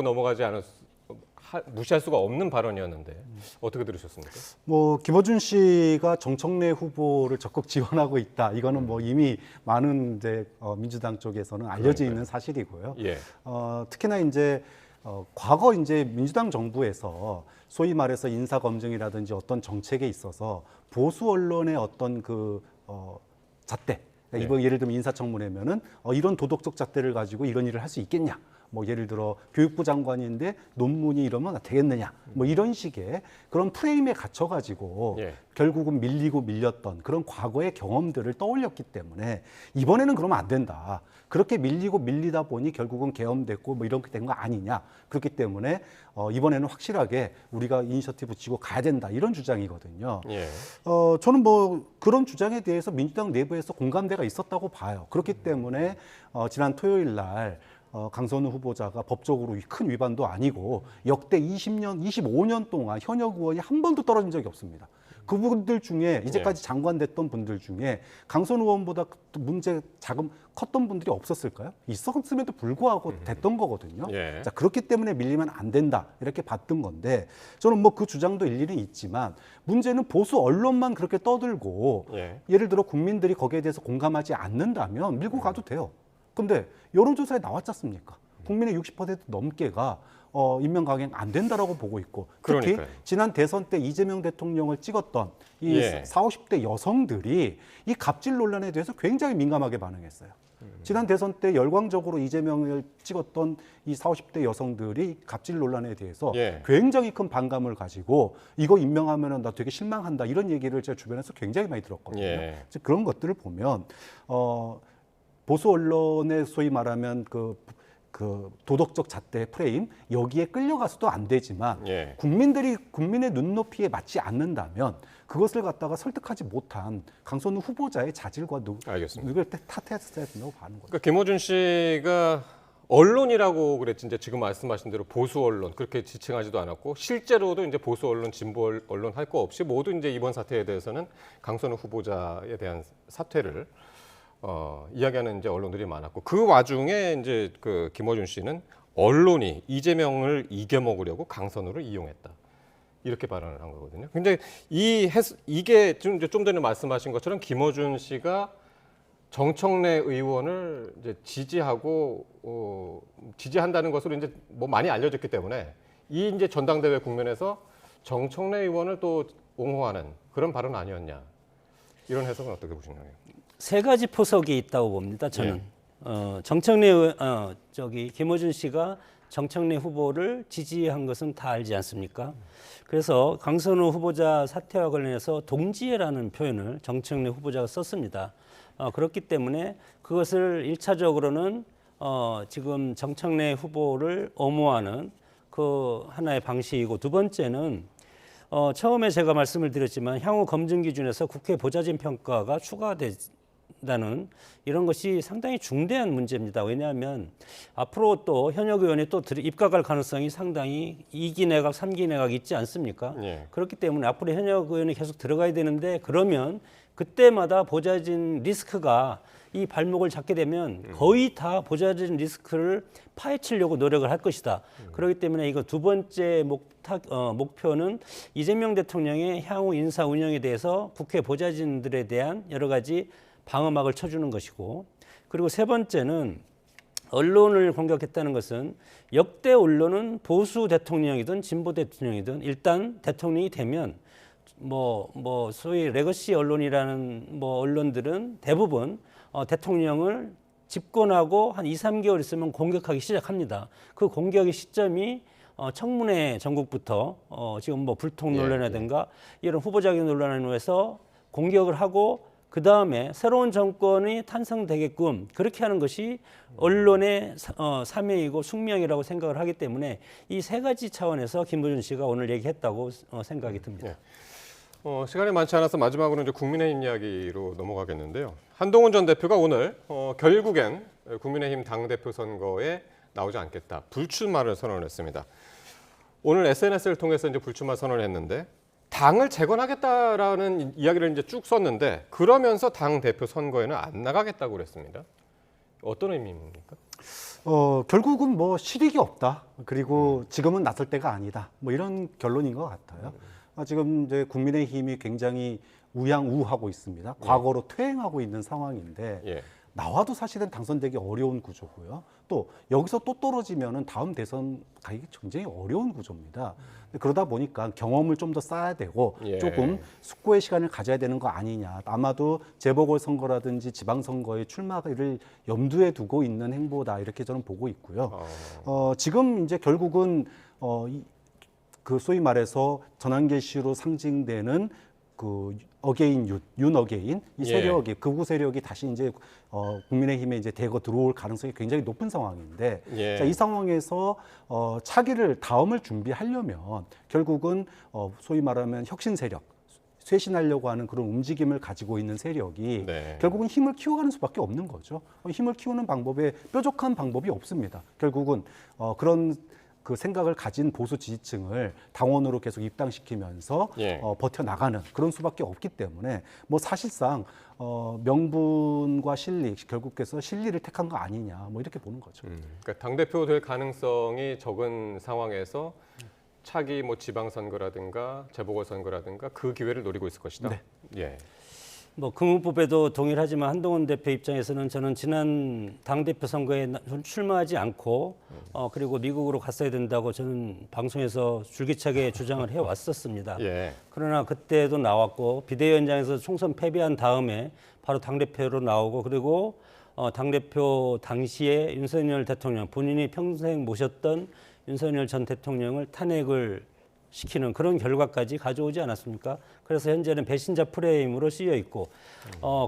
수가 없는 발언이었는데 어떻게 들으셨습니까? 뭐 김어준 씨가 정청래 후보를 적극 지원하고 있다. 이거는 뭐 이미 많은 이제 민주당 쪽에서는 알려져 있는 사실이고요. 예. 특히나 이제 과거 이제 민주당 정부에서 소위 말해서 인사 검증이라든지 어떤 정책에 있어서 보수 언론의 어떤 그 잣대. 그러니까 예를 들면 인사청문회면은 이런 도덕적 잣대를 가지고 이런 일을 할 수 있겠냐? 뭐 예를 들어 교육부 장관인데 논문이 이러면 되겠느냐 뭐 이런 식의 그런 프레임에 갇혀가지고 결국은 밀리고 밀렸던 그런 과거의 경험들을 떠올렸기 때문에 이번에는 그러면 안 된다. 그렇게 밀리고 밀리다 보니 결국은 계엄됐고 뭐 이렇게 된 거 아니냐. 그렇기 때문에 이번에는 확실하게 우리가 이니셔티브 치고 가야 된다. 이런 주장이거든요. 저는 뭐 그런 주장에 대해서 민주당 내부에서 공감대가 있었다고 봐요. 그렇기 때문에 지난 토요일 날 강선우 후보자가 법적으로 큰 위반도 아니고 역대 20년, 25년 동안 현역 의원이 한 번도 떨어진 적이 없습니다. 그분들 중에 이제까지 장관 됐던 분들 중에 강선우 의원보다 문제 자금 컸던 분들이 없었을까요? 있었음에도 불구하고 됐던 거거든요. 자, 그렇기 때문에 밀리면 안 된다 이렇게 봤던 건데 저는 뭐 그 주장도 일리는 있지만 문제는 보수 언론만 그렇게 떠들고 예를 들어 국민들이 거기에 대해서 공감하지 않는다면 밀고 가도 돼요. 근데 여론조사에 나왔지 않습니까? 국민의 60% 넘게가 임명 강행 안 된다라고 보고 있고 특히 그러니까요. 지난 대선 때 이재명 대통령을 찍었던 이 40, 50대 여성들이 이 갑질 논란에 대해서 굉장히 민감하게 반응했어요. 지난 대선 때 열광적으로 이재명을 찍었던 이 40, 50대 여성들이 갑질 논란에 대해서 굉장히 큰 반감을 가지고 이거 임명하면은 나 되게 실망한다 이런 얘기를 제 주변에서 굉장히 많이 들었거든요. 그래서 그런 것들을 보면 보수 언론의 소위 말하면 그 도덕적 잣대 프레임 여기에 끌려가서도 안 되지만 국민의 눈높이에 맞지 않는다면 그것을 갖다가 설득하지 못한 강선우 후보자의 자질과 누구를 탓했어야 된다고 봐는 거죠. 그러니까 김어준 씨가 언론이라고 그랬지 이제 지금 말씀하신 대로 보수 언론 그렇게 지칭하지도 않았고 실제로도 이제 보수 언론, 진보 언론 할 거 없이 모두 이제 이번 사태에 대해서는 강선우 후보자에 대한 사퇴를 이야기하는 이제 언론들이 많았고 그 와중에 이제 그 김어준 씨는 언론이 이재명을 이겨먹으려고 강선우를 이용했다 이렇게 발언을 한 거거든요. 근데 이게 좀 전에 말씀하신 것처럼 김어준 씨가 정청래 의원을 이제 지지한다는 것으로 이제 뭐 많이 알려졌기 때문에 이 이제 전당대회 국면에서 정청래 의원을 또 옹호하는 그런 발언 아니었냐 이런 해석은 어떻게 보시나요? 세 가지 포석이 있다고 봅니다. 저는 김어준 씨가 정청래 후보를 지지한 것은 다 알지 않습니까? 그래서 강선우 후보자 사퇴와 관련해서 동지애라는 표현을 정청래 후보자가 썼습니다. 그렇기 때문에 그것을 1차적으로는 지금 정청래 후보를 엄호하는 그 하나의 방식이고 두 번째는 처음에 제가 말씀을 드렸지만 향후 검증 기준에서 국회 보좌진 평가가 추가된다는 이런 것이 상당히 중대한 문제입니다. 왜냐하면 앞으로 또 현역 의원이 또 입각할 가능성이 상당히 2기 내각, 3기 내각 있지 않습니까? 예. 그렇기 때문에 앞으로 현역 의원이 계속 들어가야 되는데 그러면 그때마다 보좌진 리스크가 이 발목을 잡게 되면 거의 다 보좌진 리스크를 파헤치려고 노력을 할 것이다. 그렇기 때문에 이거 두 번째 목표는 이재명 대통령의 향후 인사 운영에 대해서 국회 보좌진들에 대한 여러 가지 방어막을 쳐주는 것이고, 그리고 세 번째는 언론을 공격했다는 것은 역대 언론은 보수 대통령이든 진보 대통령이든 일단 대통령이 되면 소위 레거시 언론이라는 언론들은 대부분 대통령을 집권하고 한 2, 3개월 있으면 공격하기 시작합니다. 그 공격의 시점이 청문회 전국부터 지금 불통 논란이라든가 이런 후보자격 논란으로 해서 공격을 하고 그 다음에 새로운 정권이 탄생되게끔 그렇게 하는 것이 언론의 사명이고 숙명이라고 생각을 하기 때문에 이 세 가지 차원에서 김부준 씨가 오늘 얘기했다고 생각이 듭니다. 시간이 많지 않아서 마지막으로 이제 국민의힘 이야기로 넘어가겠는데요. 한동훈 전 대표가 오늘 결국엔 국민의힘 당대표 선거에 나오지 않겠다, 불출마를 선언을 했습니다. 오늘 SNS를 통해서 이제 불출마 선언을 했는데 당을 재건하겠다라는 이야기를 이제 쭉 썼는데 그러면서 당 대표 선거에는 안 나가겠다고 그랬습니다. 어떤 의미입니까? 결국은 실익이 없다. 그리고 지금은 나설 때가 아니다. 이런 결론인 것 같아요. 지금 이제 국민의힘이 굉장히 우양우하고 있습니다. 과거로 퇴행하고 있는 상황인데 나와도 사실은 당선되기 어려운 구조고요. 또 여기서 또 떨어지면은 다음 대선 가기 굉장히 어려운 구조입니다. 그러다 보니까 경험을 좀 더 쌓아야 되고 조금 숙고의 시간을 가져야 되는 거 아니냐. 아마도 재보궐선거라든지 지방선거의 출마를 염두에 두고 있는 행보다 이렇게 저는 보고 있고요. 지금 이제 결국은 그 소위 말해서 전환계시로 상징되는 그 어게인 윤 어게인 이 세력이 극우 세력이 다시 이제 국민의힘에 이제 대거 들어올 가능성이 굉장히 높은 상황인데 자, 이 상황에서 차기를 다음을 준비하려면 결국은 소위 말하면 혁신 세력 쇄신하려고 하는 그런 움직임을 가지고 있는 세력이 결국은 힘을 키워가는 수밖에 없는 거죠. 힘을 키우는 방법에 뾰족한 방법이 없습니다. 결국은 그런 그 생각을 가진 보수 지지층을 당원으로 계속 입당시키면서 버텨나가는 그런 수밖에 없기 때문에 사실상 명분과 실리, 결국에서 실리를 택한 거 아니냐 이렇게 보는 거죠. 그러니까 당대표 될 가능성이 적은 상황에서 차기 지방선거라든가 재보궐선거라든가 그 기회를 노리고 있을 것이다. 예. 금은법에도 동일하지만 한동훈 대표 입장에서는 저는 지난 당대표 선거에 출마하지 않고 그리고 미국으로 갔어야 된다고 저는 방송에서 줄기차게 주장을 해왔었습니다. 그러나 그때도 나왔고 비대위원장에서 총선 패배한 다음에 바로 당대표로 나오고 그리고 당대표 당시에 윤석열 대통령 본인이 평생 모셨던 윤석열 전 대통령을 탄핵을 시키는 그런 결과까지 가져오지 않았습니까? 그래서 현재는 배신자 프레임으로 쓰여 있고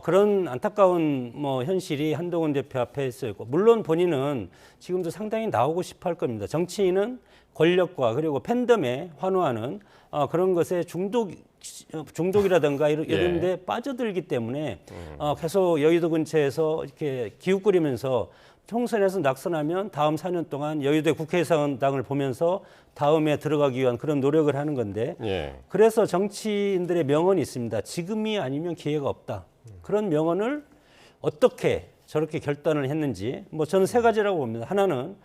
그런 안타까운 현실이 한동훈 대표 앞에 쓰여 있고 물론 본인은 지금도 상당히 나오고 싶어 할 겁니다. 정치인은 권력과 그리고 팬덤에 환호하는 그런 것에 중독이라든가 이런 데 빠져들기 때문에 계속 여의도 근처에서 이렇게 기웃거리면서 총선에서 낙선하면 다음 4년 동안 여의도의 국회의사당을 보면서 다음에 들어가기 위한 그런 노력을 하는 건데 그래서 정치인들의 명언이 있습니다. 지금이 아니면 기회가 없다. 그런 명언을 어떻게 저렇게 결단을 했는지 저는 세 가지라고 봅니다. 하나는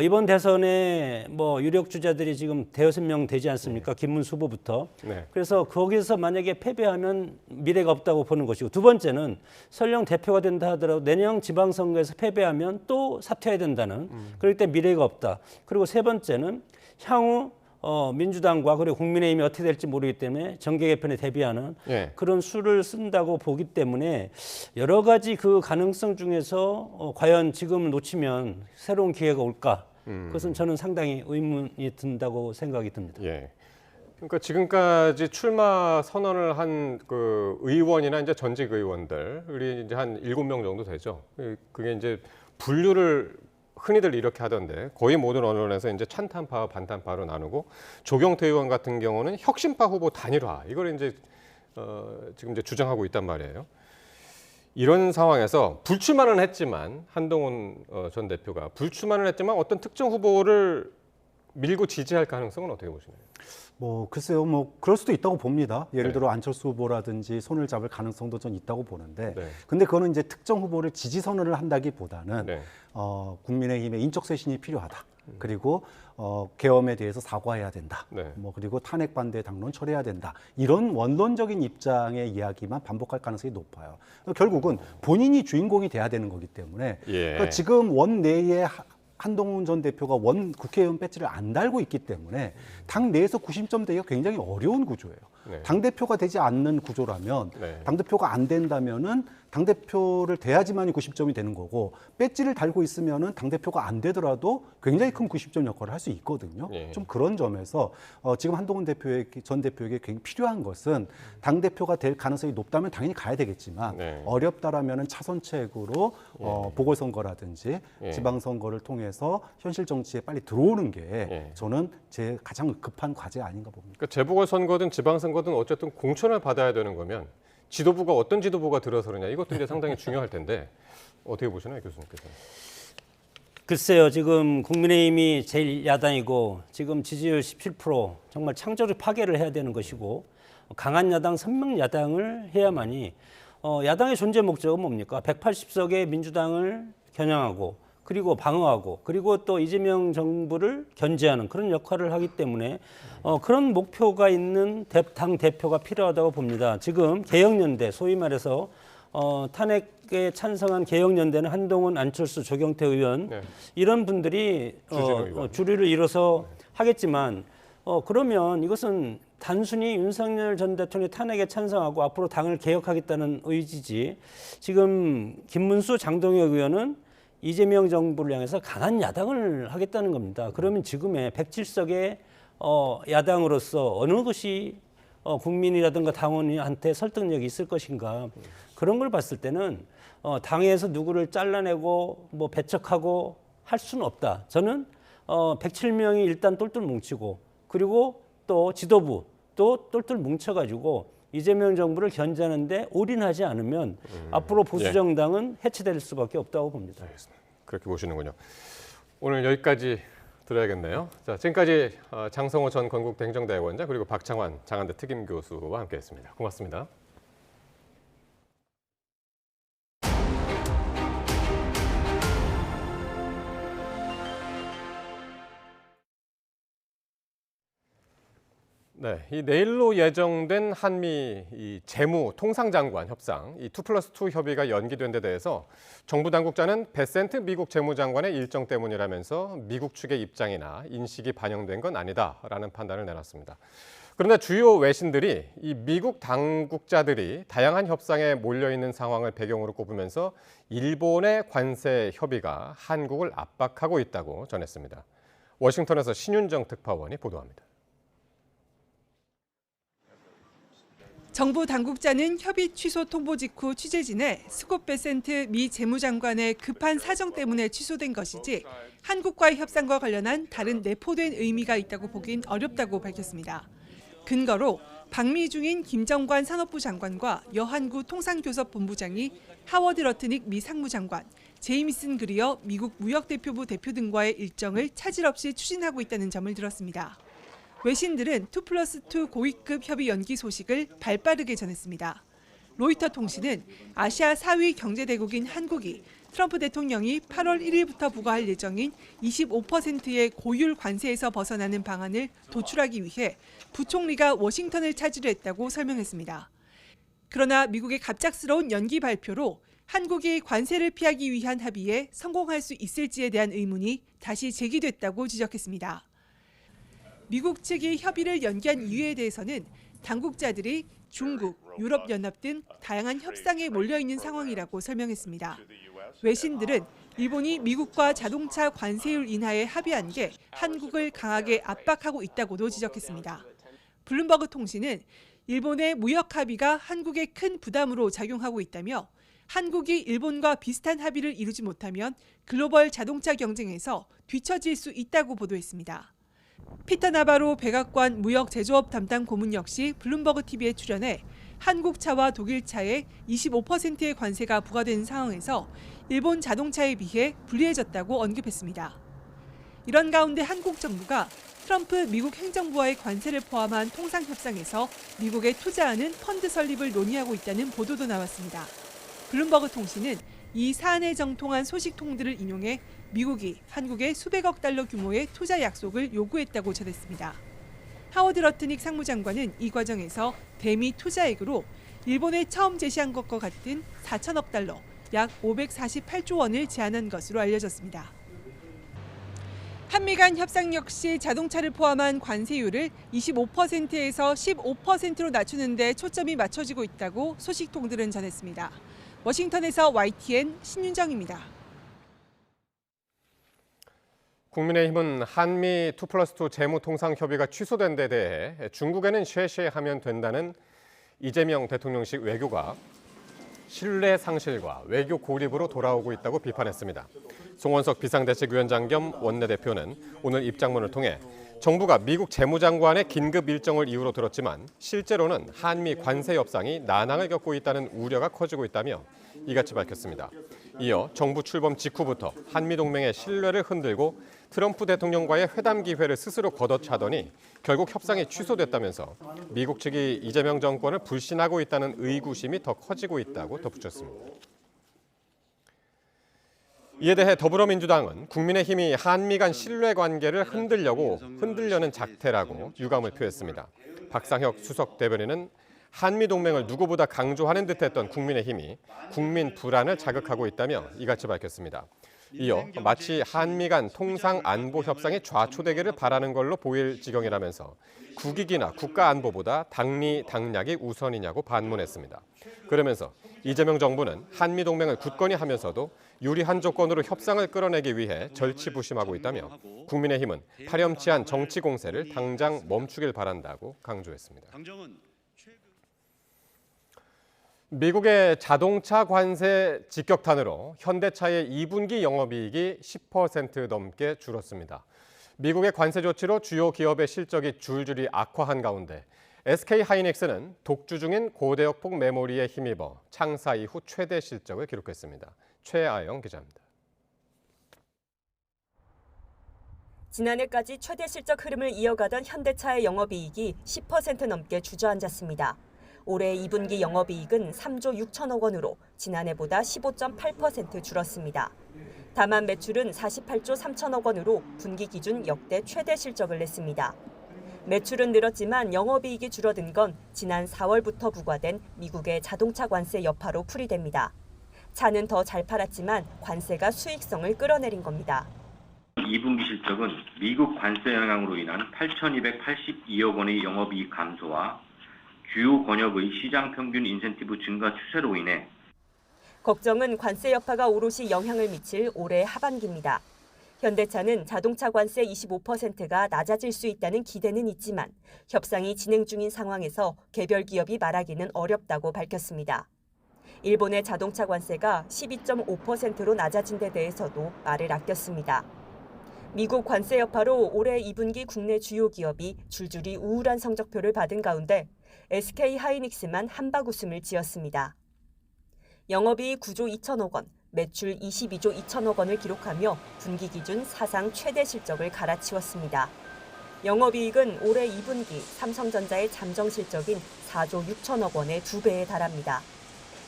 이번 대선에 유력 주자들이 지금 대여섯 명 되지 않습니까? 김문수 후보부터. 그래서 거기서 만약에 패배하면 미래가 없다고 보는 것이고 두 번째는 설령 대표가 된다 하더라도 내년 지방선거에서 패배하면 또 사퇴해야 된다는 그럴 때 미래가 없다. 그리고 세 번째는 향후 민주당과 그리고 국민의힘이 어떻게 될지 모르기 때문에 정계 개편에 대비하는 그런 수를 쓴다고 보기 때문에 여러 가지 그 가능성 중에서 과연 지금 놓치면 새로운 기회가 올까? 그것은 저는 상당히 의문이 든다고 생각이 듭니다. 그러니까 지금까지 출마 선언을 한 그 의원이나 이제 전직 의원들이 이제 한 7명 정도 되죠. 그게 이제 분류를 흔히들 이렇게 하던데 거의 모든 언론에서 이제 찬탄파와 반탄파로 나누고 조경태 의원 같은 경우는 혁신파 후보 단일화 이걸 이제 지금 이제 주장하고 있단 말이에요. 이런 상황에서 불출마는 했지만 한동훈 전 대표가 불출마는 했지만 어떤 특정 후보를 밀고 지지할 가능성은 어떻게 보시나요? 뭐 글쎄요, 뭐 그럴 수도 있다고 봅니다. 예를 네. 들어 안철수 후보라든지 손을 잡을 가능성도 전 있다고 보는데, 네. 근데 그거는 이제 특정 후보를 지지 선언을 한다기보다는 네. 국민의힘의 인적 쇄신이 필요하다. 그리고 계엄에 대해서 사과해야 된다. 네. 뭐 그리고 탄핵 반대 당론 철회해야 된다. 이런 원론적인 입장의 이야기만 반복할 가능성이 높아요. 결국은 본인이 주인공이 돼야 되는 거기 때문에 예. 그러니까 지금 원내에 한동훈 전 대표가 원 국회의원 배지를 안 달고 있기 때문에 당 내에서 구심점 되기가 굉장히 어려운 구조예요. 네. 당대표가 되지 않는 구조라면 네. 당대표가 안 된다면은 당대표를 돼야지만이 90점이 되는 거고 배지를 달고 있으면은 당대표가 안 되더라도 굉장히 큰 90점 역할을 할 수 있거든요. 예. 좀 그런 점에서 지금 한동훈 전 대표에게 굉장히 필요한 것은 당대표가 될 가능성이 높다면 당연히 가야 되겠지만 네. 어렵다라면은 차선책으로 보궐선거라든지 예. 지방선거를 통해서 현실 정치에 빨리 들어오는 게 예. 저는 제 가장 급한 과제 아닌가 봅니다. 그러니까 재보궐선거든 지방선거든 어쨌든 공천을 받아야 되는 거면 지도부가 어떤 지도부가 들어서느냐 이것도 이제 상당히 중요할 텐데 어떻게 보시나요, 교수님께서? 글쎄요, 지금 국민의힘이 제일 야당이고 지금 지지율 17% 정말 창조적 파괴를 해야 되는 것이고 강한 야당, 선명 야당을 해야만이 야당의 존재 목적은 뭡니까? 180석의 민주당을 겨냥하고 그리고 방어하고 그리고 또 이재명 정부를 견제하는 그런 역할을 하기 때문에 그런 목표가 있는 당 대표가 필요하다고 봅니다. 지금 개혁연대, 소위 말해서 탄핵에 찬성한 개혁연대는 한동훈, 안철수, 조경태 의원 네. 이런 분들이 주류를 이뤄서 하겠지만 그러면 이것은 단순히 윤석열 전 대통령이 탄핵에 찬성하고 앞으로 당을 개혁하겠다는 의지지 지금 김문수, 장동혁 의원은 이재명 정부를 향해서 강한 야당을 하겠다는 겁니다. 그러면 지금의 107석의 야당으로서 어느 것이 국민이라든가 당원한테 설득력이 있을 것인가. 그런 걸 봤을 때는 당에서 누구를 잘라내고 뭐 배척하고 할 수는 없다. 저는 107명이 일단 똘똘 뭉치고 그리고 또 지도부 또 똘똘 뭉쳐가지고 이재명 정부를 견제하는데 올인하지 않으면 앞으로 보수 정당은 해체될 수밖에 없다고 봅니다. 알겠습니다. 그렇게 보시는군요. 오늘 여기까지 들어야겠네요. 자, 지금까지 장성호 전 건국대 행정대학원장 그리고 박창환 장한대 특임교수와 함께했습니다. 고맙습니다. 네, 이 내일로 예정된 한미 이 재무 통상장관 협상, 이 2+2 협의가 연기된 데 대해서 정부 당국자는 베센트 미국 재무장관의 일정 때문이라면서 미국 측의 입장이나 인식이 반영된 건 아니다라는 판단을 내놨습니다. 그런데 주요 외신들이 이 미국 당국자들이 다양한 협상에 몰려 있는 상황을 배경으로 꼽으면서 일본의 관세 협의가 한국을 압박하고 있다고 전했습니다. 워싱턴에서 신윤정 특파원이 보도합니다. 정부 당국자는 협의 취소 통보 직후 취재진에 스콧 베센트 미 재무장관의 급한 사정 때문에 취소된 것이지 한국과의 협상과 관련한 다른 내포된 의미가 있다고 보긴 어렵다고 밝혔습니다. 근거로 방미 중인 김정관 산업부 장관과 여한구 통상교섭본부장이 하워드 러트닉 미 상무장관, 제이미슨 그리어 미국 무역대표부 대표 등과의 일정을 차질 없이 추진하고 있다는 점을 들었습니다. 외신들은 2+2 고위급 협의 연기 소식을 발빠르게 전했습니다. 로이터 통신은 아시아 4위 경제대국인 한국이 트럼프 대통령이 8월 1일부터 부과할 예정인 25%의 고율 관세에서 벗어나는 방안을 도출하기 위해 부총리가 워싱턴을 차지로 했다고 설명했습니다. 그러나 미국의 갑작스러운 연기 발표로 한국이 관세를 피하기 위한 합의에 성공할 수 있을지에 대한 의문이 다시 제기됐다고 지적했습니다. 미국 측이 협의를 연기한 이유에 대해서는 당국자들이 중국, 유럽연합 등 다양한 협상에 몰려있는 상황이라고 설명했습니다. 외신들은 일본이 미국과 자동차 관세율 인하에 합의한 게 한국을 강하게 압박하고 있다고도 지적했습니다. 블룸버그 통신은 일본의 무역 합의가 한국에 큰 부담으로 작용하고 있다며 한국이 일본과 비슷한 합의를 이루지 못하면 글로벌 자동차 경쟁에서 뒤처질 수 있다고 보도했습니다. 피터 나바로 백악관 무역 제조업 담당 고문 역시 블룸버그 TV에 출연해 한국 차와 독일 차에 25%의 관세가 부과된 상황에서 일본 자동차에 비해 불리해졌다고 언급했습니다. 이런 가운데 한국 정부가 트럼프 미국 행정부와의 관세를 포함한 통상협상에서 미국에 투자하는 펀드 설립을 논의하고 있다는 보도도 나왔습니다. 블룸버그 통신은 이 사안에 정통한 소식통들을 인용해 미국이 한국에 수백억 달러 규모의 투자 약속을 요구했다고 전했습니다. 하워드 러트닉 상무장관은 이 과정에서 대미 투자액으로 일본에 처음 제시한 것과 같은 4천억 달러, 약 548조 원을 제안한 것으로 알려졌습니다. 한미 간 협상 역시 자동차를 포함한 관세율을 25%에서 15%로 낮추는 데 초점이 맞춰지고 있다고 소식통들은 전했습니다. 워싱턴에서 YTN 신윤정입니다. 국민의힘은 한미 2+2 재무통상 협의가 취소된 데 대해 중국에는 쉐쉐하면 된다는 이재명 대통령식 외교가 신뢰 상실과 외교 고립으로 돌아오고 있다고 비판했습니다. 송원석 비상대책위원장 겸 원내대표는 오늘 입장문을 통해 정부가 미국 재무장관의 긴급 일정을 이유로 들었지만 실제로는 한미 관세 협상이 난항을 겪고 있다는 우려가 커지고 있다며 이같이 밝혔습니다. 이어 정부 출범 직후부터 한미 동맹의 신뢰를 흔들고 트럼프 대통령과의 회담 기회를 스스로 걷어차더니 결국 협상이 취소됐다면서 미국 측이 이재명 정권을 불신하고 있다는 의구심이 더 커지고 있다고 덧붙였습니다. 이에 대해 더불어민주당은 국민의힘이 한미 간 신뢰관계를 흔들려는 작태라고 유감을 표했습니다. 박상혁 수석 대변인은 한미 동맹을 누구보다 강조하는 듯했던 국민의힘이 국민 불안을 자극하고 있다며 이같이 밝혔습니다. 이어 마치 한미 간 통상 안보 협상이 좌초되기를 바라는 걸로 보일 지경이라면서 국익이나 국가 안보보다 당리 당략이 우선이냐고 반문했습니다. 그러면서 이재명 정부는 한미 동맹을 굳건히 하면서도 유리한 조건으로 협상을 끌어내기 위해 절치부심하고 있다며 국민의힘은 파렴치한 정치 공세를 당장 멈추길 바란다고 강조했습니다. 미국의 자동차 관세 직격탄으로 현대차의 2분기 영업이익이 10% 넘게 줄었습니다. 미국의 관세 조치로 주요 기업의 실적이 줄줄이 악화한 가운데 SK하이닉스는 독주 중인 고대역폭 메모리에 힘입어 창사 이후 최대 실적을 기록했습니다. 최아영 기자입니다. 지난해까지 최대 실적 흐름을 이어가던 현대차의 영업이익이 10% 넘게 주저앉았습니다. 올해 2분기 영업이익은 3조 6천억 원으로 지난해보다 15.8% 줄었습니다. 다만 매출은 48조 3천억 원으로 분기 기준 역대 최대 실적을 냈습니다. 매출은 늘었지만 영업이익이 줄어든 건 지난 4월부터 부과된 미국의 자동차 관세 여파로 풀이됩니다. 차는 더 잘 팔았지만 관세가 수익성을 끌어내린 겁니다. 2분기 실적은 미국 관세 영향으로 인한 8,282억 원의 영업이익 감소와 주요 권역의 시장 평균 인센티브 증가 추세로 인해 걱정은 관세 여파가 오롯이 영향을 미칠 올해 하반기입니다. 현대차는 자동차 관세 25%가 낮아질 수 있다는 기대는 있지만 협상이 진행 중인 상황에서 개별 기업이 말하기는 어렵다고 밝혔습니다. 일본의 자동차 관세가 12.5%로 낮아진 데 대해서도 말을 아꼈습니다. 미국 관세 여파로 올해 2분기 국내 주요 기업이 줄줄이 우울한 성적표를 받은 가운데 SK하이닉스만 한바구음을 지었습니다. 영업이익 9조 2천억 원, 매출 22조 2천억 원을 기록하며 분기 기준 사상 최대 실적을 갈아치웠습니다. 영업이익은 올해 2분기 삼성전자의 잠정 실적인 4조 6천억 원의 2배에 달합니다.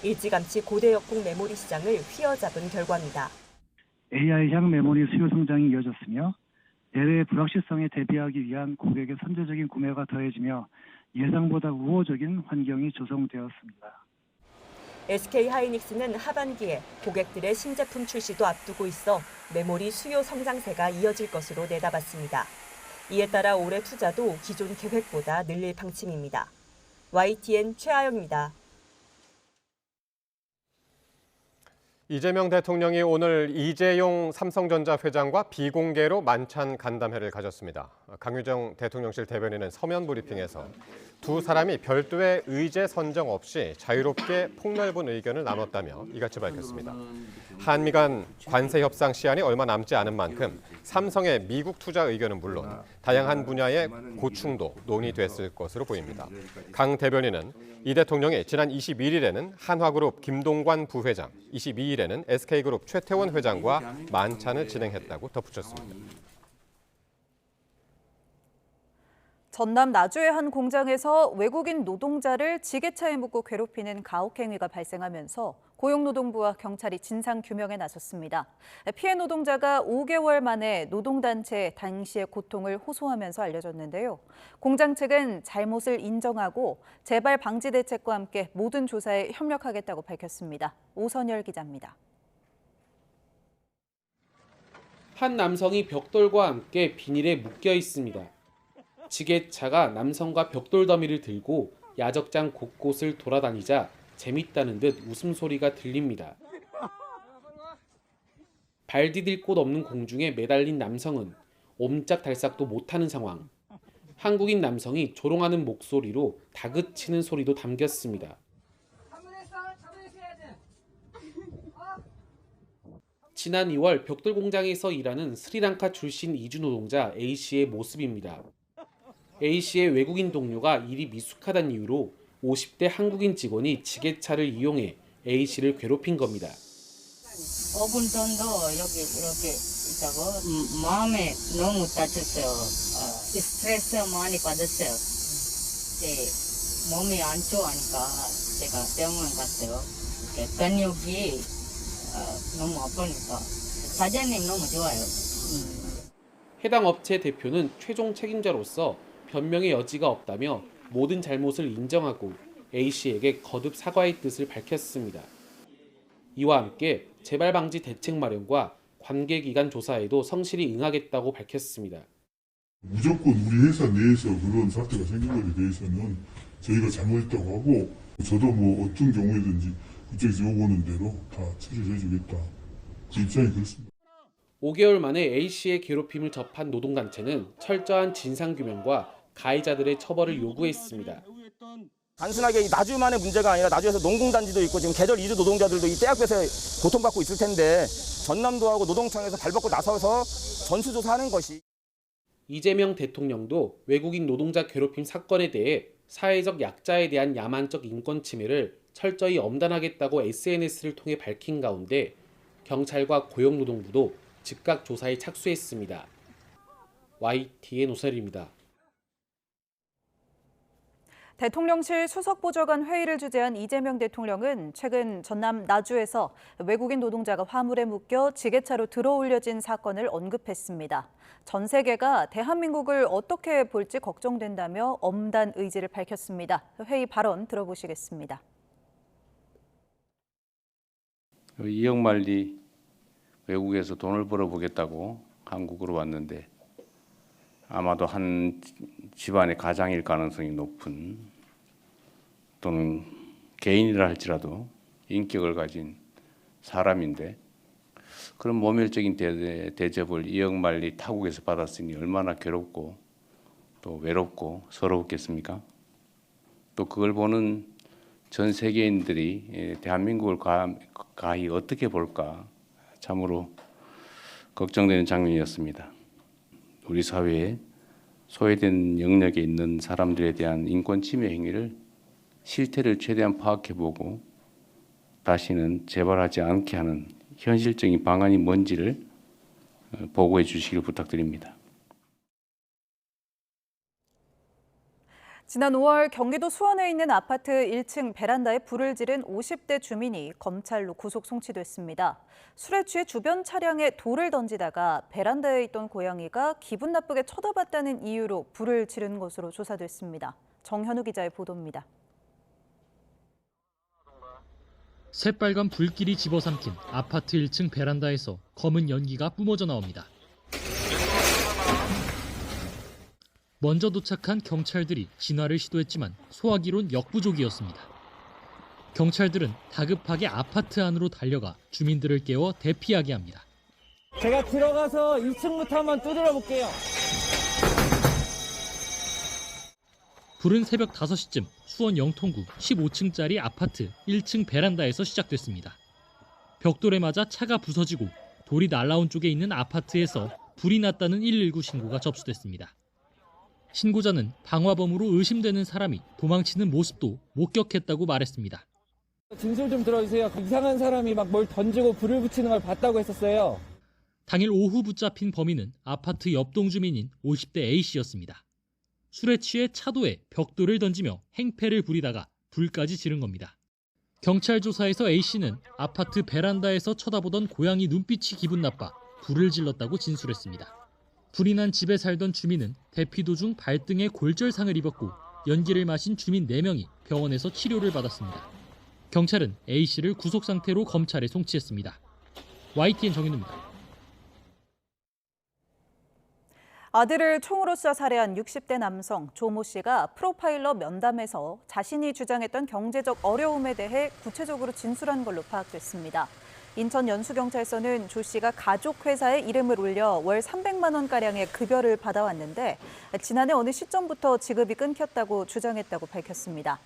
일찌감치 고대역폭 메모리 시장을 휘어잡은 결과입니다. AI향 메모리 수요 성장이 이어졌으며 내외의 불확실성에 대비하기 위한 고객의 선제적인 구매가 더해지며 예상보다 우호적인 환경이 조성되었습니다. SK하이닉스는 하반기에 고객들의 신제품 출시도 앞두고 있어 메모리 수요 성장세가 이어질 것으로 내다봤습니다. 이에 따라 올해 투자도 기존 계획보다 늘릴 방침입니다. YTN 최아영입니다. 이재명 대통령이 오늘 이재용 삼성전자 회장과 비공개로 만찬 간담회를 가졌습니다. 강유정 대통령실 대변인은 서면 브리핑에서 두 사람이 별도의 의제 선정 없이 자유롭게 폭넓은 의견을 나눴다며 이같이 밝혔습니다. 한미 간 관세 협상 시한이 얼마 남지 않은 만큼 삼성의 미국 투자 의견은 물론 다양한 분야의 고충도 논의됐을 것으로 보입니다. 강 대변인은 이 대통령이 지난 21일에는 한화그룹 김동관 부회장, 22일에는 SK그룹 최태원 회장과 만찬을 진행했다고 덧붙였습니다. 전남 나주의 한 공장에서 외국인 노동자를 지게차에 묶고 괴롭히는 가혹행위가 발생하면서 고용노동부와 경찰이 진상규명에 나섰습니다. 피해 노동자가 5개월 만에 노동단체에 당시의 고통을 호소하면서 알려졌는데요. 공장 측은 잘못을 인정하고 재발 방지 대책과 함께 모든 조사에 협력하겠다고 밝혔습니다. 오선열 기자입니다. 한 남성이 벽돌과 함께 비닐에 묶여 있습니다. 지게차가 남성과 벽돌 더미를 들고 야적장 곳곳을 돌아다니자 재밌다는 듯 웃음소리가 들립니다. 발 디딜 곳 없는 공중에 매달린 남성은 옴짝달싹도 못하는 상황. 한국인 남성이 조롱하는 목소리로 다그치는 소리도 담겼습니다. 지난 2월 벽돌 공장에서 일하는 스리랑카 출신 이주 노동자 A씨의 모습입니다. A씨의 외국인 동료가 일이 미숙하다는 이유로 50대 한국인 직원이 지게차를 이용해 A씨를 괴롭힌 겁니다. 5분 정도 여기 이렇게 있다고 마음에 너무 다쳤어요. 스트레스 많이 받았어요. 몸이 안 좋아하니까 제가 병원 갔어요. 근육이 너무 아프니까 사장님 너무 좋아요. 해당 업체 대표는 최종 책임자로서 변명의 여지가 없다며 모든 잘못을 인정하고 A씨에게 거듭 사과의 뜻을 밝혔습니다. 이와 함께 재발 방지 대책 마련과 관계기관 조사에도 성실히 응하겠다고 밝혔습니다. 무조건 우리 회사 내에서 그런 사태가 생긴 것에 대해서는 저희가 잘못했다고 하고 저도 뭐 어떤 경우에든지 그쪽에서 요구하는 대로 다 처리를 해주겠다. 그 입장이 그렇습니다. 5개월 만에 A씨의 괴롭힘을 접한 노동단체는 철저한 진상규명과 가해자들의 처벌을 요구했습니다. 단순하게 나주만의 문제가 아니라 나주에서 농공단지도 있고 지금 계절 이주 노동자들도 이 떼약볕에 고통받고 있을 텐데 전남도하고 노동청에서 발벗고 나서서 전수조사하는 것이. 이재명 대통령도 외국인 노동자 괴롭힘 사건에 대해 사회적 약자에 대한 야만적 인권 침해를 철저히 엄단하겠다고 SNS를 통해 밝힌 가운데 경찰과 고용노동부도 즉각 조사에 착수했습니다. YTN 오선열입니다. 대통령실 수석보좌관 회의를 주재한 이재명 대통령은 최근 전남 나주에서 외국인 노동자가 화물에 묶여 지게차로 들어올려진 사건을 언급했습니다. 전 세계가 대한민국을 어떻게 볼지 걱정된다며 엄단 의지를 밝혔습니다. 회의 발언 들어보시겠습니다. 이영만리 외국에서 돈을 벌어보겠다고 한국으로 왔는데 아마도 한 집안의 가장일 가능성이 높은 또는 개인이라 할지라도 인격을 가진 사람인데 그런 모멸적인 대접을 이영만리 타국에서 받았으니 얼마나 괴롭고 또 외롭고 서러웠겠습니까? 또 그걸 보는 전 세계인들이 대한민국을 가히 어떻게 볼까 참으로 걱정되는 장면이었습니다. 우리 사회에 소외된 영역에 있는 사람들에 대한 인권 침해 행위를 실태를 최대한 파악해보고 다시는 재발하지 않게 하는 현실적인 방안이 뭔지를 보고해 주시길 부탁드립니다. 지난 5월 경기도 수원에 있는 아파트 1층 베란다에 불을 지른 50대 주민이 검찰로 구속 송치됐습니다. 술에 취해 주변 차량에 돌을 던지다가 베란다에 있던 고양이가 기분 나쁘게 쳐다봤다는 이유로 불을 지른 것으로 조사됐습니다. 정현우 기자의 보도입니다. 새빨간 불길이 집어삼킨 아파트 1층 베란다에서 검은 연기가 뿜어져 나옵니다. 먼저 도착한 경찰들이 진화를 시도했지만 소화기론 역부족이었습니다. 경찰들은 다급하게 아파트 안으로 달려가 주민들을 깨워 대피하게 합니다. 제가 들어가서 2층부터 한번 두드려 볼게요. 불은 새벽 5시쯤 수원 영통구 15층짜리 아파트 1층 베란다에서 시작됐습니다. 벽돌에 맞아 차가 부서지고 돌이 날아온 쪽에 있는 아파트에서 불이 났다는 119 신고가 접수됐습니다. 신고자는 방화범으로 의심되는 사람이 도망치는 모습도 목격했다고 말했습니다. 진술 좀 들어주세요. 이상한 사람이 막 뭘 던지고 불을 붙이는 걸 봤다고 했었어요. 당일 오후 붙잡힌 범인은 아파트 옆동 주민인 50대 A씨였습니다. 술에 취해 차도에 벽돌을 던지며 행패를 부리다가 불까지 지른 겁니다. 경찰 조사에서 A씨는 아파트 베란다에서 쳐다보던 고양이 눈빛이 기분 나빠 불을 질렀다고 진술했습니다. 불이 난 집에 살던 주민은 대피 도중 발등에 골절상을 입었고 연기를 마신 주민 4명이 병원에서 치료를 받았습니다. 경찰은 A씨를 구속 상태로 검찰에 송치했습니다. YTN 정인우입니다. 아들을 총으로 쏴 살해한 60대 남성 조모 씨가 프로파일러 면담에서 자신이 주장했던 경제적 어려움에 대해 구체적으로 진술한 걸로 파악됐습니다. 인천 연수경찰서는 조 씨가 가족 회사에 이름을 올려 월 300만 원가량의 급여를 받아왔는데 지난해 어느 시점부터 지급이 끊겼다고 주장했다고 밝혔습니다.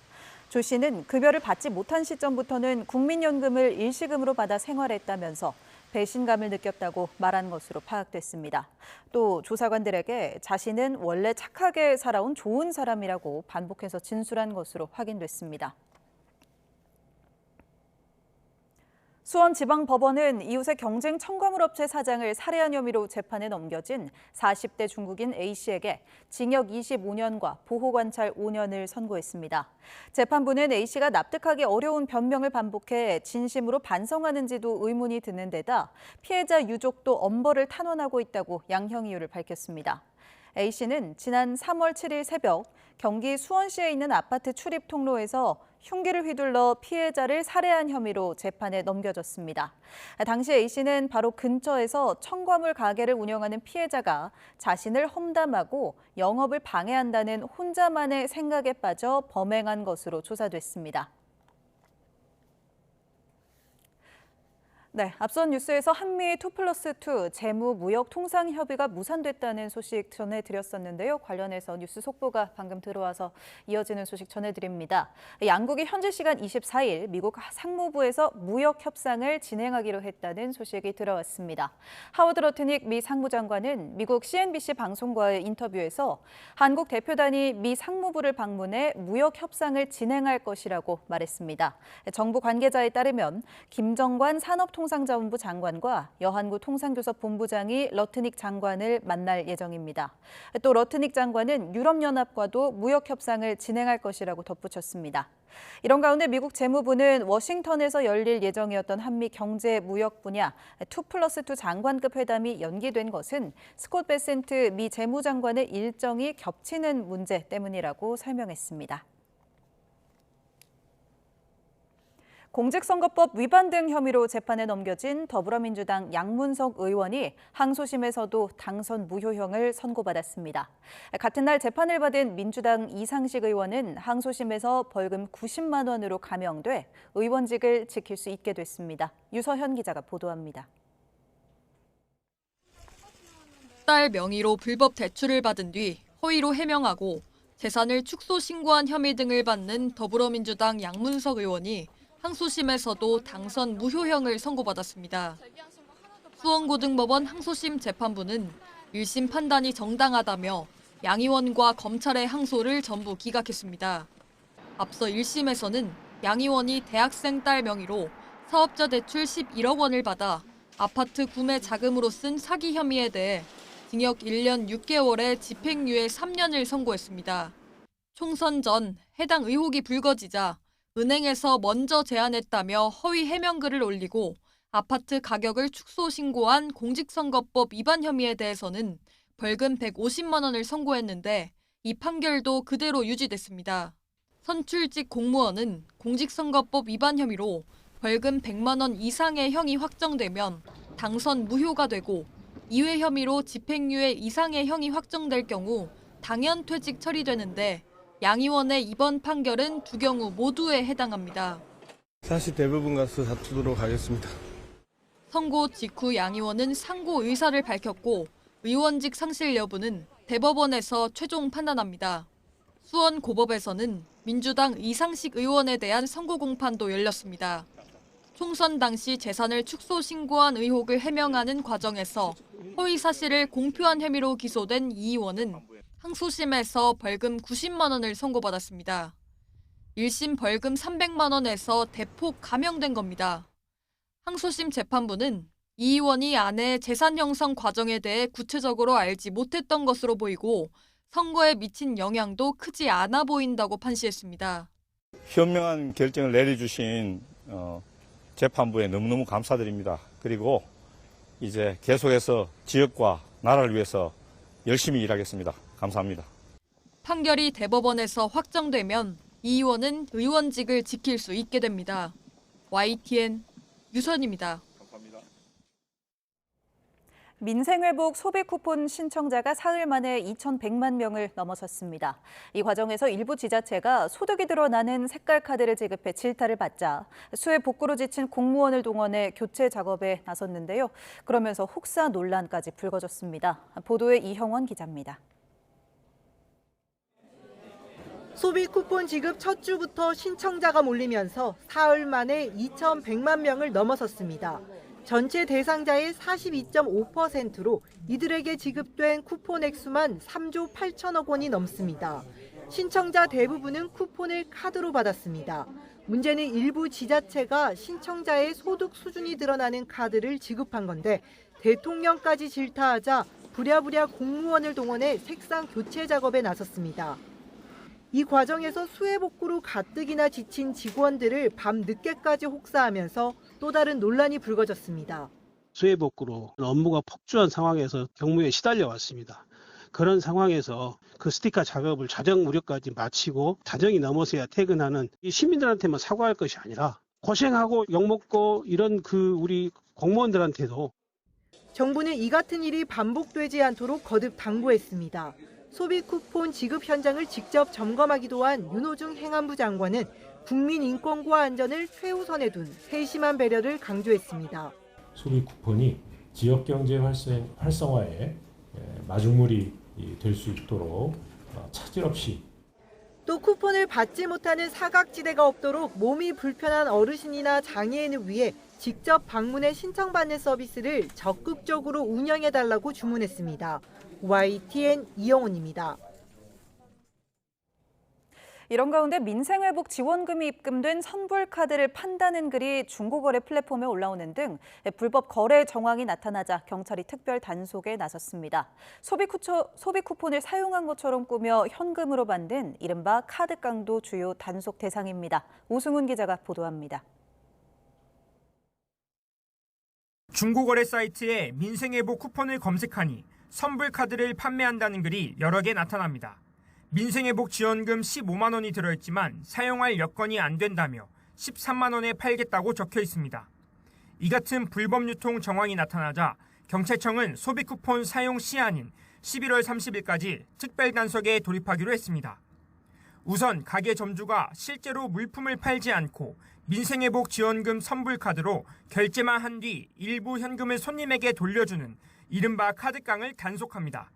조 씨는 급여를 받지 못한 시점부터는 국민연금을 일시금으로 받아 생활했다면서 배신감을 느꼈다고 말한 것으로 파악됐습니다. 또 조사관들에게 자신은 원래 착하게 살아온 좋은 사람이라고 반복해서 진술한 것으로 확인됐습니다. 수원지방법원은 이웃의 경쟁 첨가물 업체 사장을 살해한 혐의로 재판에 넘겨진 40대 중국인 A씨에게 징역 25년과 보호관찰 5년을 선고했습니다. 재판부는 A씨가 납득하기 어려운 변명을 반복해 진심으로 반성하는지도 의문이 드는 데다 피해자 유족도 엄벌을 탄원하고 있다고 양형 이유를 밝혔습니다. A씨는 지난 3월 7일 새벽 경기 수원시에 있는 아파트 출입 통로에서 흉기를 휘둘러 피해자를 살해한 혐의로 재판에 넘겨졌습니다. 당시 A씨는 바로 근처에서 첨가물 가게를 운영하는 피해자가 자신을 험담하고 영업을 방해한다는 혼자만의 생각에 빠져 범행한 것으로 조사됐습니다. 네, 앞선 뉴스에서 한미 2+2 재무 무역 통상 협의가 무산됐다는 소식 전해드렸었는데요. 관련해서 뉴스 속보가 방금 들어와서 이어지는 소식 전해드립니다. 양국이 현지 시간 24일 미국 상무부에서 무역 협상을 진행하기로 했다는 소식이 들어왔습니다. 하워드 러트닉 미 상무장관은 미국 CNBC 방송과의 인터뷰에서 한국 대표단이 미 상무부를 방문해 무역 협상을 진행할 것이라고 말했습니다. 정부 관계자에 따르면 김정관 산업통상자원부 장관과 여한구 통상교섭본부장이 러트닉 장관을 만날 예정입니다. 또 러트닉 장관은 유럽연합과도 무역 협상을 진행할 것이라고 덧붙였습니다. 이런 가운데 미국 재무부는 워싱턴에서 열릴 예정이었던 한미 경제 무역 분야 2+2 장관급 회담이 연기된 것은 스콧 베센트 미 재무장관의 일정이 겹치는 문제 때문이라고 설명했습니다. 공직선거법 위반 등 혐의로 재판에 넘겨진 더불어민주당 양문석 의원이 항소심에서도 당선 무효형을 선고받았습니다. 같은 날 재판을 받은 민주당 이상식 의원은 항소심에서 벌금 90만 원으로 감형돼 의원직을 지킬 수 있게 됐습니다. 유서현 기자가 보도합니다. 딸 명의로 불법 대출을 받은 뒤 허위로 해명하고 재산을 축소 신고한 혐의 등을 받는 더불어민주당 양문석 의원이 항소심에서도 당선 무효형을 선고받았습니다. 수원고등법원 항소심 재판부는 1심 판단이 정당하다며 양 의원과 검찰의 항소를 전부 기각했습니다. 앞서 1심에서는 양 의원이 대학생 딸 명의로 사업자 대출 11억 원을 받아 아파트 구매 자금으로 쓴 사기 혐의에 대해 징역 1년 6개월에 집행유예 3년을 선고했습니다. 총선 전 해당 의혹이 불거지자 은행에서 먼저 제안했다며 허위 해명글을 올리고 아파트 가격을 축소 신고한 공직선거법 위반 혐의에 대해서는 벌금 150만 원을 선고했는데 이 판결도 그대로 유지됐습니다. 선출직 공무원은 공직선거법 위반 혐의로 벌금 100만 원 이상의 형이 확정되면 당선 무효가 되고 이외 혐의로 집행유예 이상의 형이 확정될 경우 당연 퇴직 처리되는데 양 의원의 이번 판결은 두 경우 모두에 해당합니다. 사실 대부분 가서 다투도록 하겠습니다. 선고 직후 양 의원은 상고 의사를 밝혔고 의원직 상실 여부는 대법원에서 최종 판단합니다. 수원고법에서는 민주당 이상식 의원에 대한 선고 공판도 열렸습니다. 총선 당시 재산을 축소 신고한 의혹을 해명하는 과정에서 허위 사실을 공표한 혐의로 기소된 이 의원은 항소심에서 벌금 90만 원을 선고받았습니다. 1심 벌금 300만 원에서 대폭 감형된 겁니다. 항소심 재판부는 이 의원이 아내의 재산 형성 과정에 대해 구체적으로 알지 못했던 것으로 보이고 선거에 미친 영향도 크지 않아 보인다고 판시했습니다. 현명한 결정을 내려주신 재판부에 너무너무 감사드립니다. 그리고 이제 계속해서 지역과 나라를 위해서 열심히 일하겠습니다. 감사합니다. 판결이 대법원에서 확정되면 이 의원은 의원직을 지킬 수 있게 됩니다. YTN 유선입니다. 민생회복 소비 쿠폰 신청자가 사흘 만에 2,100만 명을 넘어섰습니다. 이 과정에서 일부 지자체가 소득이 드러나는 색깔 카드를 지급해 질타를 받자 수해 복구로 지친 공무원을 동원해 교체 작업에 나섰는데요. 그러면서 혹사 논란까지 불거졌습니다. 보도에 이형원 기자입니다. 소비 쿠폰 지급 첫 주부터 신청자가 몰리면서 사흘 만에 2,100만 명을 넘어섰습니다. 전체 대상자의 42.5%로 이들에게 지급된 쿠폰 액수만 3조 8천억 원이 넘습니다. 신청자 대부분은 쿠폰을 카드로 받았습니다. 문제는 일부 지자체가 신청자의 소득 수준이 드러나는 카드를 지급한 건데 대통령까지 질타하자 부랴부랴 공무원을 동원해 색상 교체 작업에 나섰습니다. 이 과정에서 수해 복구로 가뜩이나 지친 직원들을 밤 늦게까지 혹사하면서 또 다른 논란이 불거졌습니다. 수해 복구로 업무가 폭주한 상황에서 경무에 시달려 왔습니다. 그런 상황에서 그 스티커 작업을 자정 무렵까지 마치고 자정이 넘어서야 퇴근하는 이 시민들한테만 사과할 것이 아니라 고생하고 욕먹고 이런 우리 공무원들한테도 정부는 이 같은 일이 반복되지 않도록 거듭 당부했습니다. 소비 쿠폰 지급 현장을 직접 점검하기도 한 윤호중 행안부 장관은 국민 인권과 안전을 최우선에 둔 세심한 배려를 강조했습니다. 소비 쿠폰이 지역 경제 활성화에 마중물이 될 수 있도록 차질 없이 또 쿠폰을 받지 못하는 사각지대가 없도록 몸이 불편한 어르신이나 장애인을 위해 직접 방문해 신청받는 서비스를 적극적으로 운영해달라고 주문했습니다. YTN 이영훈입니다. 이런 가운데 민생회복 지원금이 입금된 선불카드를 판다는 글이 중고거래 플랫폼에 올라오는 등 불법 거래 정황이 나타나자 경찰이 특별 단속에 나섰습니다. 소비 쿠폰을 사용한 것처럼 꾸며 현금으로 만든 이른바 카드깡도 주요 단속 대상입니다. 오승훈 기자가 보도합니다. 중고거래 사이트에 민생회복 쿠폰을 검색하니 선불카드를 판매한다는 글이 여러 개 나타납니다. 민생회복 지원금 15만 원이 들어있지만 사용할 여건이 안 된다며 13만 원에 팔겠다고 적혀 있습니다. 이 같은 불법 유통 정황이 나타나자 경찰청은 소비 쿠폰 사용 시한인 11월 30일까지 특별 단속에 돌입하기로 했습니다. 우선 가게 점주가 실제로 물품을 팔지 않고 민생회복 지원금 선불카드로 결제만 한 뒤 일부 현금을 손님에게 돌려주는 이른바 카드깡을 단속합니다.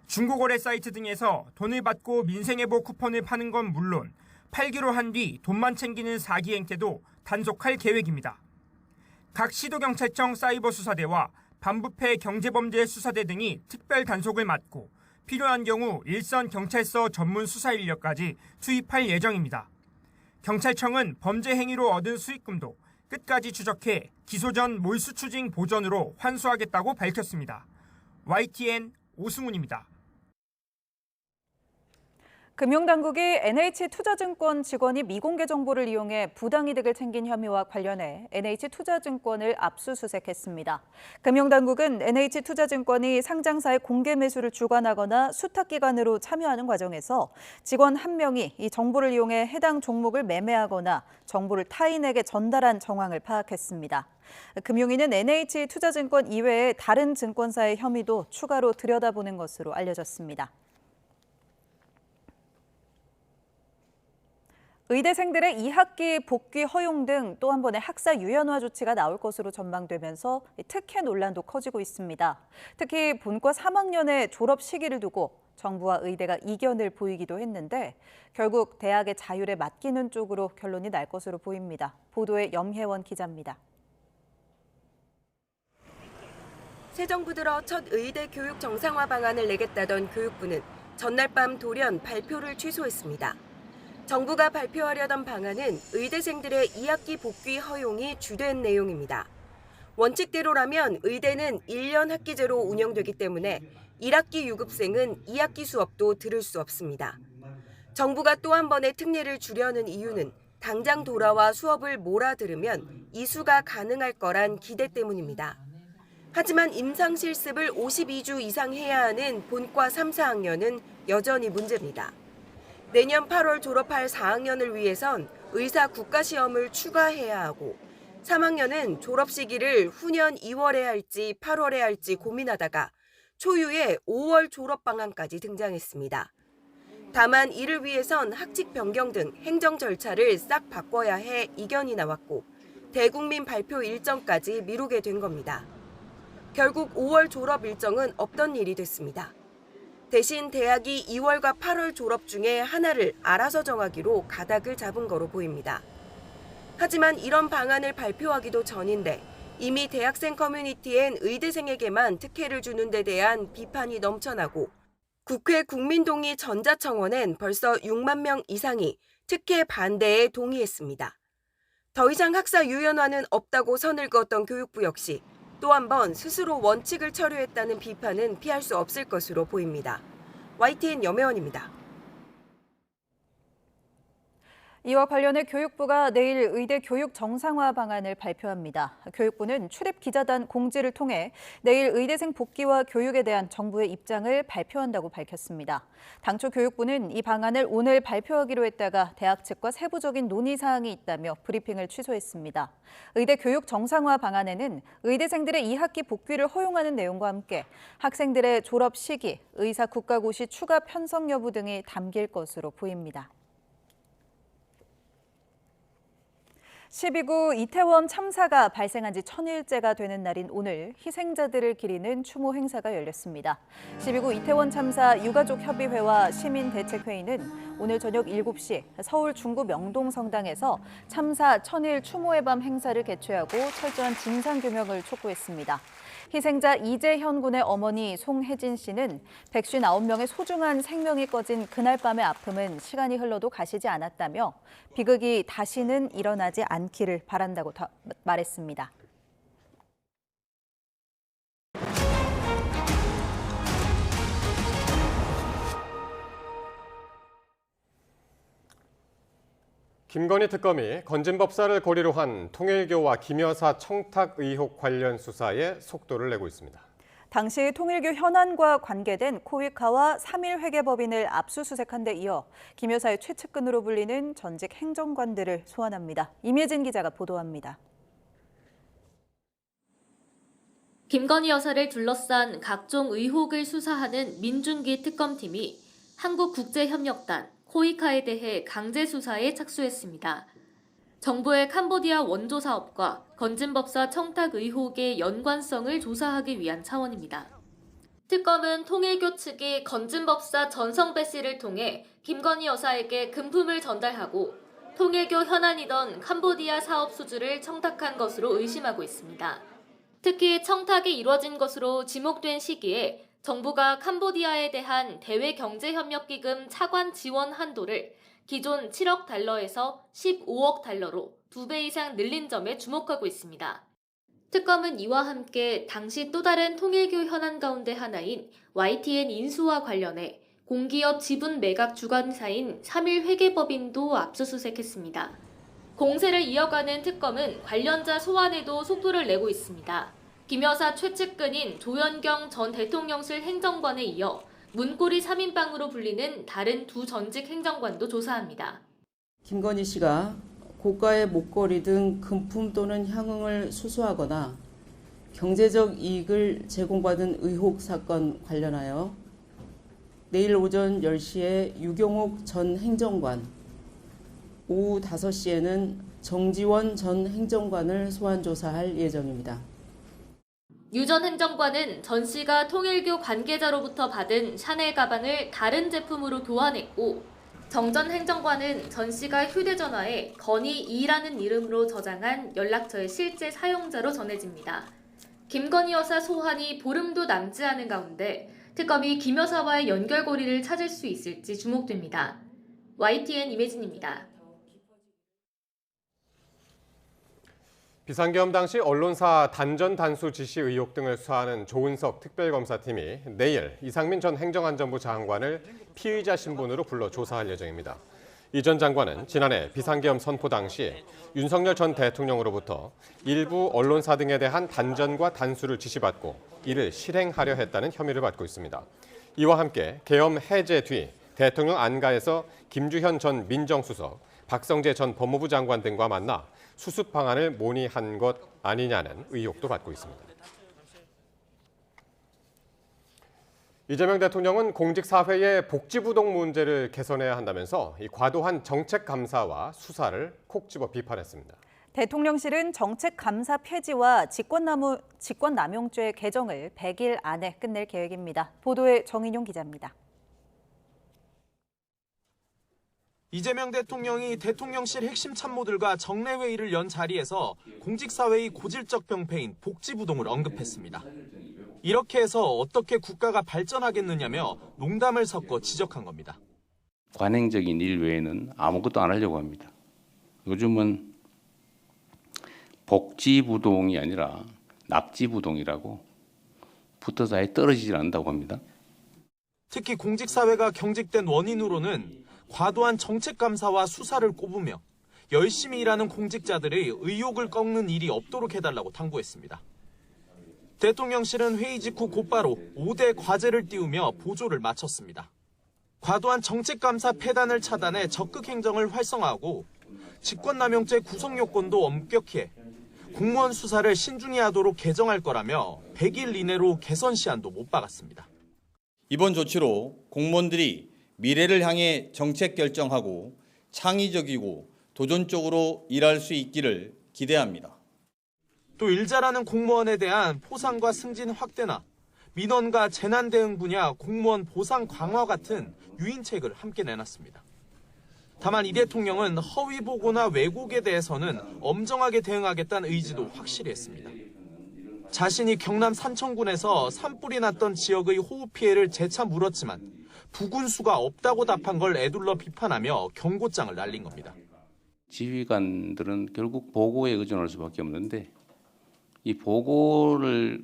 중고거래 사이트 등에서 돈을 받고 민생회복 쿠폰을 파는 건 물론 팔기로 한 뒤 돈만 챙기는 사기 행태도 단속할 계획입니다. 각 시도경찰청 사이버수사대와 반부패 경제범죄수사대 등이 특별 단속을 맡고 필요한 경우 일선 경찰서 전문 수사 인력까지 투입할 예정입니다. 경찰청은 범죄 행위로 얻은 수익금도 끝까지 추적해 기소 전 몰수 추징 보전으로 환수하겠다고 밝혔습니다. YTN 오승훈입니다. 금융당국이 NH투자증권 직원이 미공개 정보를 이용해 부당이득을 챙긴 혐의와 관련해 NH투자증권을 압수수색했습니다. 금융당국은 NH투자증권이 상장사의 공개 매수를 주관하거나 수탁기관으로 참여하는 과정에서 직원 한 명이 이 정보를 이용해 해당 종목을 매매하거나 정보를 타인에게 전달한 정황을 파악했습니다. 금융위는 NH투자증권 이외에 다른 증권사의 혐의도 추가로 들여다보는 것으로 알려졌습니다. 의대생들의 2학기 복귀 허용 등 또 한 번의 학사 유연화 조치가 나올 것으로 전망되면서 특혜 논란도 커지고 있습니다. 특히 본과 3학년의 졸업 시기를 두고 정부와 의대가 이견을 보이기도 했는데 결국 대학의 자율에 맡기는 쪽으로 결론이 날 것으로 보입니다. 보도에 염혜원 기자입니다. 새 정부 들어 첫 의대 교육 정상화 방안을 내겠다던 교육부는 전날 밤 돌연 발표를 취소했습니다. 정부가 발표하려던 방안은 의대생들의 2학기 복귀 허용이 주된 내용입니다. 원칙대로라면 의대는 1년 학기제로 운영되기 때문에 1학기 유급생은 2학기 수업도 들을 수 없습니다. 정부가 또 한 번의 특례를 주려는 이유는 당장 돌아와 수업을 몰아들으면 이수가 가능할 거란 기대 때문입니다. 하지만 임상실습을 52주 이상 해야 하는 본과 3, 4학년은 여전히 문제입니다. 내년 8월 졸업할 4학년을 위해선 의사 국가시험을 추가해야 하고 3학년은 졸업 시기를 후년 2월에 할지 8월에 할지 고민하다가 초유의 5월 졸업 방안까지 등장했습니다. 다만 이를 위해선 학칙 변경 등 행정 절차를 싹 바꿔야 해 이견이 나왔고 대국민 발표 일정까지 미루게 된 겁니다. 결국 5월 졸업 일정은 없던 일이 됐습니다. 대신 대학이 2월과 8월 졸업 중에 하나를 알아서 정하기로 가닥을 잡은 거로 보입니다. 하지만 이런 방안을 발표하기도 전인데 이미 대학생 커뮤니티엔 의대생에게만 특혜를 주는 데 대한 비판이 넘쳐나고 국회 국민동의 전자청원엔 벌써 6만 명 이상이 특혜 반대에 동의했습니다. 더 이상 학사 유연화는 없다고 선을 그었던 교육부 역시 또 한 번 스스로 원칙을 철회했다는 비판은 피할 수 없을 것으로 보입니다. YTN 염혜원입니다. 이와 관련해 교육부가 내일 의대 교육 정상화 방안을 발표합니다. 교육부는 출입 기자단 공지를 통해 내일 의대생 복귀와 교육에 대한 정부의 입장을 발표한다고 밝혔습니다. 당초 교육부는 이 방안을 오늘 발표하기로 했다가 대학 측과 세부적인 논의 사항이 있다며 브리핑을 취소했습니다. 의대 교육 정상화 방안에는 의대생들의 2학기 복귀를 허용하는 내용과 함께 학생들의 졸업 시기, 의사 국가고시 추가 편성 여부 등이 담길 것으로 보입니다. 12구 이태원 참사가 발생한 지 1000일째가 되는 날인 오늘 희생자들을 기리는 추모 행사가 열렸습니다. 12구 이태원 참사 유가족협의회와 시민대책회의는 오늘 저녁 7시 서울 중구 명동성당에서 참사 1000일 추모의 밤 행사를 개최하고 철저한 진상규명을 촉구했습니다. 희생자 이재현 군의 어머니 송혜진 씨는 159명의 소중한 생명이 꺼진 그날 밤의 아픔은 시간이 흘러도 가시지 않았다며 비극이 다시는 일어나지 않기를 바란다고 말했습니다. 김건희 특검이 건진법사를 고리로 한 통일교와 김 여사 청탁 의혹 관련 수사에 속도를 내고 있습니다. 당시 통일교 현안과 관계된 코이카와 3일 회계법인을 압수수색한 데 이어 김 여사의 최측근으로 불리는 전직 행정관들을 소환합니다. 임예진 기자가 보도합니다. 김건희 여사를 둘러싼 각종 의혹을 수사하는 민중기 특검팀이 한국국제협력단 코이카에 대해 강제 수사에 착수했습니다. 정부의 캄보디아 원조 사업과 건진법사 청탁 의혹의 연관성을 조사하기 위한 차원입니다. 특검은 통일교 측이 건진법사 전성배 씨를 통해 김건희 여사에게 금품을 전달하고 통일교 현안이던 캄보디아 사업 수주를 청탁한 것으로 의심하고 있습니다. 특히 청탁이 이뤄진 것으로 지목된 시기에 정부가 캄보디아에 대한 대외경제협력기금 차관 지원 한도를 기존 7억 달러에서 15억 달러로 2배 이상 늘린 점에 주목하고 있습니다. 특검은 이와 함께 당시 또 다른 통일교 현안 가운데 하나인 YTN 인수와 관련해 공기업 지분 매각 주관사인 3일 회계법인도 압수수색했습니다. 공세를 이어가는 특검은 관련자 소환에도 속도를 내고 있습니다. 김 여사 최측근인 조현경 전 대통령실 행정관에 이어 문고리 3인방으로 불리는 다른 두 전직 행정관도 조사합니다. 김건희 씨가 고가의 목걸이 등 금품 또는 향응을 수수하거나 경제적 이익을 제공받은 의혹 사건 관련하여 내일 오전 10시에 유경옥 전 행정관, 오후 5시에는 정지원 전 행정관을 소환 조사할 예정입니다. 유 전 행정관은 전 씨가 통일교 관계자로부터 받은 샤넬 가방을 다른 제품으로 교환했고, 정 전 행정관은 전 씨가 휴대전화에 건희 2라는 이름으로 저장한 연락처의 실제 사용자로 전해집니다. 김건희 여사 소환이 보름도 남지 않은 가운데 특검이 김 여사와의 연결고리를 찾을 수 있을지 주목됩니다. YTN 임혜진입니다. 비상계엄 당시 언론사 단전 단수 지시 의혹 등을 수사하는 조은석 특별검사팀이 내일 이상민 전 행정안전부 장관을 피의자 신분으로 불러 조사할 예정입니다. 이 전 장관은 지난해 비상계엄 선포 당시 윤석열 전 대통령으로부터 일부 언론사 등에 대한 단전과 단수를 지시받고 이를 실행하려 했다는 혐의를 받고 있습니다. 이와 함께 계엄 해제 뒤 대통령 안가에서 김주현 전 민정수석, 박성재 전 법무부 장관 등과 만나 수습 방안을 논의한 것 아니냐는 의혹도 받고 있습니다. 이재명 대통령은 공직사회의 복지부동 문제를 개선해야 한다면서 이 과도한 정책 감사와 수사를 콕 집어 비판했습니다. 대통령실은 정책 감사 폐지와 직권남용죄 개정을 100일 안에 끝낼 계획입니다. 보도에 정인용 기자입니다. 이재명 대통령이 대통령실 핵심 참모들과 정례회의를 연 자리에서 공직사회의 고질적 병폐인 복지부동을 언급했습니다. 이렇게 해서 어떻게 국가가 발전하겠느냐며 농담을 섞어 지적한 겁니다. 관행적인 일 외에는 아무것도 안 하려고 합니다. 요즘은 복지부동이 아니라 낙지부동이라고 붙어서 아예 떨어지질 않는다고 합니다. 특히 공직사회가 경직된 원인으로는 과도한 정책 감사와 수사를 꼽으며 열심히 일하는 공직자들의 의욕을 꺾는 일이 없도록 해달라고 당부했습니다. 대통령실은 회의 직후 곧바로 5대 과제를 띄우며 보조를 마쳤습니다. 과도한 정책 감사 폐단을 차단해 적극 행정을 활성화하고 직권남용죄 구성 요건도 엄격히 해 공무원 수사를 신중히 하도록 개정할 거라며 100일 이내로 개선 시한도 못 박았습니다. 이번 조치로 공무원들이 미래를 향해 정책 결정하고 창의적이고 도전적으로 일할 수 있기를 기대합니다. 또 일 잘하는 공무원에 대한 포상과 승진 확대나 민원과 재난 대응 분야 공무원 보상 강화 같은 유인책을 함께 내놨습니다. 다만 이 대통령은 허위 보고나 왜곡에 대해서는 엄정하게 대응하겠다는 의지도 확실히 했습니다. 자신이 경남 산청군에서 산불이 났던 지역의 호우 피해를 재차 물었지만 부군수가 없다고 답한 걸 에둘러 비판하며 경고장을 날린 겁니다. 지휘관들은 결국 보고에 의존할 수밖에 없는데 이 보고를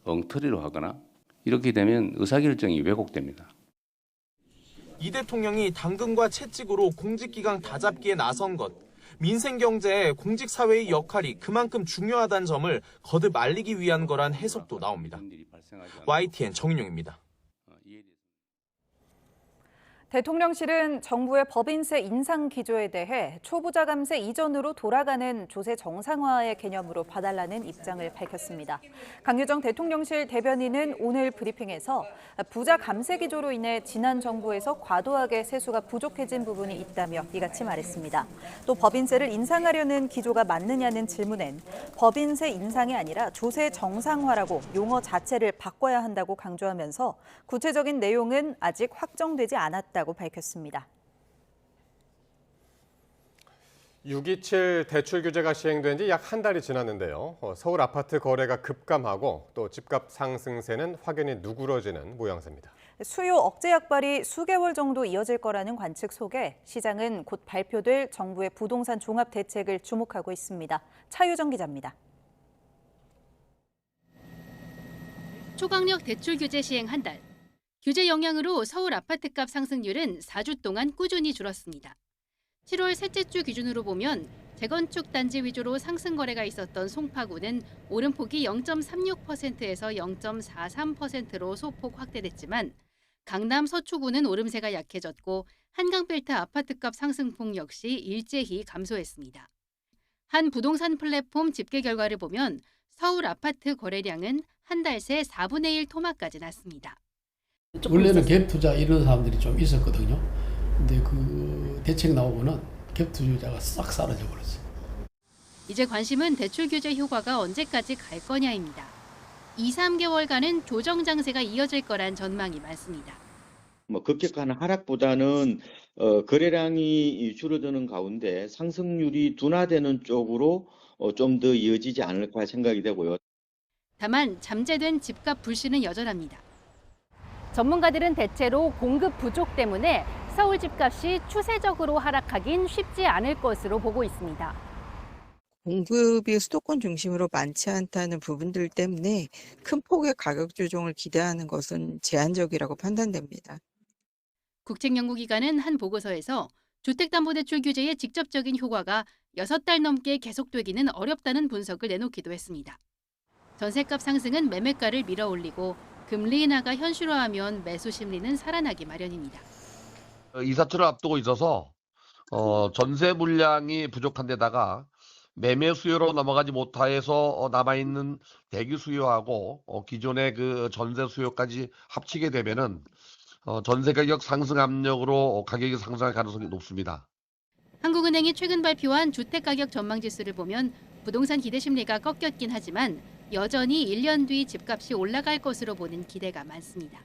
엉터리로 하거나 이렇게 되면 의사결정이 왜곡됩니다. 이 대통령이 당근과 채찍으로 공직기강 다잡기에 나선 것, 민생경제에 공직사회의 역할이 그만큼 중요하다는 점을 거듭 알리기 위한 거란 해석도 나옵니다. YTN 정인용입니다. 대통령실은 정부의 법인세 인상 기조에 대해 초부자 감세 이전으로 돌아가는 조세 정상화의 개념으로 봐달라는 입장을 밝혔습니다. 강유정 대통령실 대변인은 오늘 브리핑에서 부자 감세 기조로 인해 지난 정부에서 과도하게 세수가 부족해진 부분이 있다며 이같이 말했습니다. 또 법인세를 인상하려는 기조가 맞느냐는 질문엔 법인세 인상이 아니라 조세 정상화라고 용어 자체를 바꿔야 한다고 강조하면서 구체적인 내용은 아직 확정되지 않았다고 밝혔습니다. 6.27 대출 규제가 시행된 지 약 한 달이 지났는데요. 서울 아파트 거래가 급감하고 또 집값 상승세는 확연히 누그러지는 모양새입니다. 수요 억제 약발이 수개월 정도 이어질 거라는 관측 속에 시장은 곧 발표될 정부의 부동산 종합 대책을 주목하고 있습니다. 차유정 기자입니다. 초강력 대출 규제 시행 한 달. 규제 영향으로 서울 아파트값 상승률은 4주 동안 꾸준히 줄었습니다. 7월 셋째 주 기준으로 보면 재건축 단지 위주로 상승 거래가 있었던 송파구는 오름폭이 0.36%에서 0.43%로 소폭 확대됐지만 강남 서초구는 오름세가 약해졌고 한강벨트 아파트값 상승폭 역시 일제히 감소했습니다. 한 부동산 플랫폼 집계 결과를 보면 서울 아파트 거래량은 한 달 새 4분의 1 토막까지 났습니다. 원래는 갭 투자 이런 사람들이 좀 있었거든요. 근데 그 대책 나오고는 갭 투자가 싹 사라져 버렸어요. 이제 관심은 대출 규제 효과가 언제까지 갈 거냐입니다. 2, 3개월간은 조정 장세가 이어질 거란 전망이 많습니다. 급격한 하락보다는 거래량이 줄어드는 가운데 상승률이 둔화되는 쪽으로 좀 더 이어지지 않을까 생각이 되고요. 다만 잠재된 집값 불신은 여전합니다. 전문가들은 대체로 공급 부족 때문에 서울 집값이 추세적으로 하락하긴 쉽지 않을 것으로 보고 있습니다. 공급이 수도권 중심으로 많지 않다는 부분들 때문에 큰 폭의 가격 조정을 기대하는 것은 제한적이라고 판단됩니다. 국책연구기관은 한 보고서에서 주택담보대출 규제의 직접적인 효과가 6달 넘게 계속되기는 어렵다는 분석을 내놓기도 했습니다. 전셋값 상승은 매매가를 밀어올리고 금리 인하가 현실화하면 매수 심리는 살아나기 마련입니다. 이사철을 앞두고 있어서 전세 물량이 부족한 데다가 매매 수요로 넘어가지 못해서 남아있는 대기 수요하고 기존의 그 전세 수요까지 합치게 되면은 전세 가격 상승 압력으로 가격이 상승할 가능성이 높습니다. 한국은행이 최근 발표한 주택가격 전망지수를 보면 부동산 기대 심리가 꺾였긴 하지만 여전히 1년 뒤 집값이 올라갈 것으로 보는 기대가 많습니다.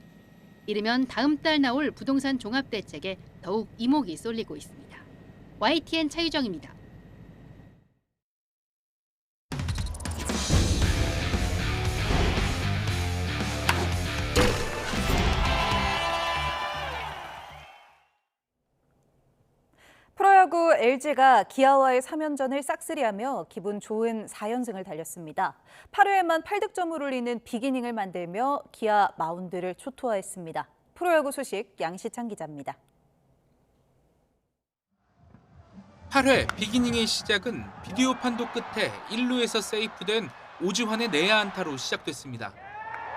이르면 다음 달 나올 부동산 종합대책에 더욱 이목이 쏠리고 있습니다. YTN 차유정입니다. 프로야구 LG가 기아와의 3연전을 싹쓸이하며 기분 좋은 4연승을 달렸습니다. 8회에만 8득점을 올리는 빅이닝을 만들며 기아 마운드를 초토화했습니다. 프로야구 소식 양시창 기자입니다. 8회 빅이닝의 시작은 비디오 판독 끝에 1루에서 세이프된 오지환의 내야 안타로 시작됐습니다.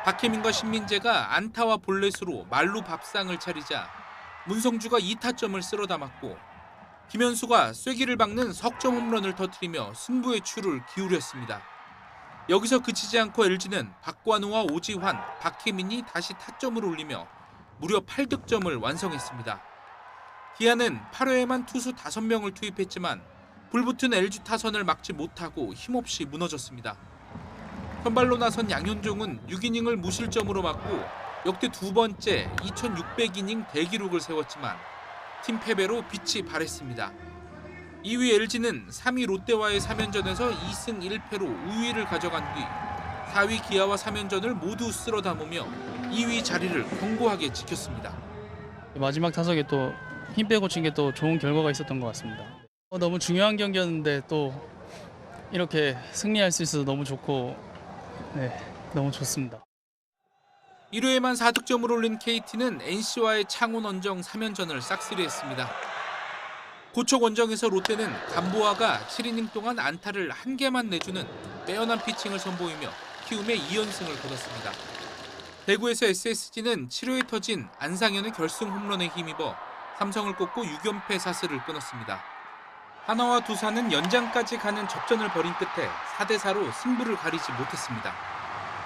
박혜민과 신민재가 안타와 볼넷으로 말루 밥상을 차리자 문성주가 2타점을 쓸어 담았고 김현수가 쐐기를 박는 석점 홈런을 터뜨리며 승부의 추를 기울였습니다. 여기서 그치지 않고 LG는 박관우와 오지환, 박혜민이 다시 타점을 올리며 무려 8득점을 완성했습니다. 기아는 8회에만 투수 5명을 투입했지만 불붙은 LG 타선을 막지 못하고 힘없이 무너졌습니다. 선발로 나선 양현종은 6이닝을 무실점으로 막고 역대 두 번째 2600이닝 대기록을 세웠지만 팀 패배로 빛이 발했습니다. 2위 LG는 3위 롯데와의 3연전에서 2승 1패로 우위를 가져간 뒤 4위 기아와 3연전을 모두 쓸어 담으며 2위 자리를 견고하게 지켰습니다. 마지막 타석에 또 힘 빼고 친 게 또 좋은 결과가 있었던 것 같습니다. 너무 중요한 경기였는데 또 이렇게 승리할 수 있어서 너무 좋고 너무 좋습니다. 1회에만 4득점을 올린 KT는 NC와의 창원 원정 3연전을 싹쓸이했습니다. 고척 원정에서 롯데는 감보아가 7이닝 동안 안타를 1개만 내주는 빼어난 피칭을 선보이며 키움의 2연승을 거뒀습니다. 대구에서 SSG는 7회에 터진 안상현의 결승 홈런에 힘입어 삼성을 꺾고 6연패 사슬을 끊었습니다. 하나와 두산은 연장까지 가는 접전을 벌인 끝에 4대4로 승부를 가리지 못했습니다.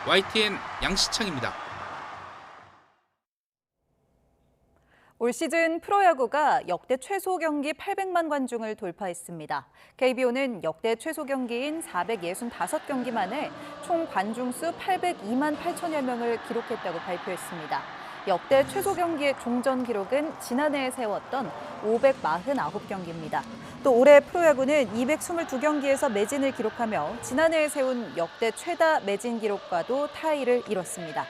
YTN 양시창입니다. 올 시즌 프로야구가 역대 최소 경기 800만 관중을 돌파했습니다. KBO는 역대 최소 경기인 465경기 만에 총 관중수 802만 8천여 명을 기록했다고 발표했습니다. 역대 최소 경기의 종전 기록은 지난해에 세웠던 549경기입니다. 또 올해 프로야구는 222경기에서 매진을 기록하며 지난해에 세운 역대 최다 매진 기록과도 타이를 이뤘습니다.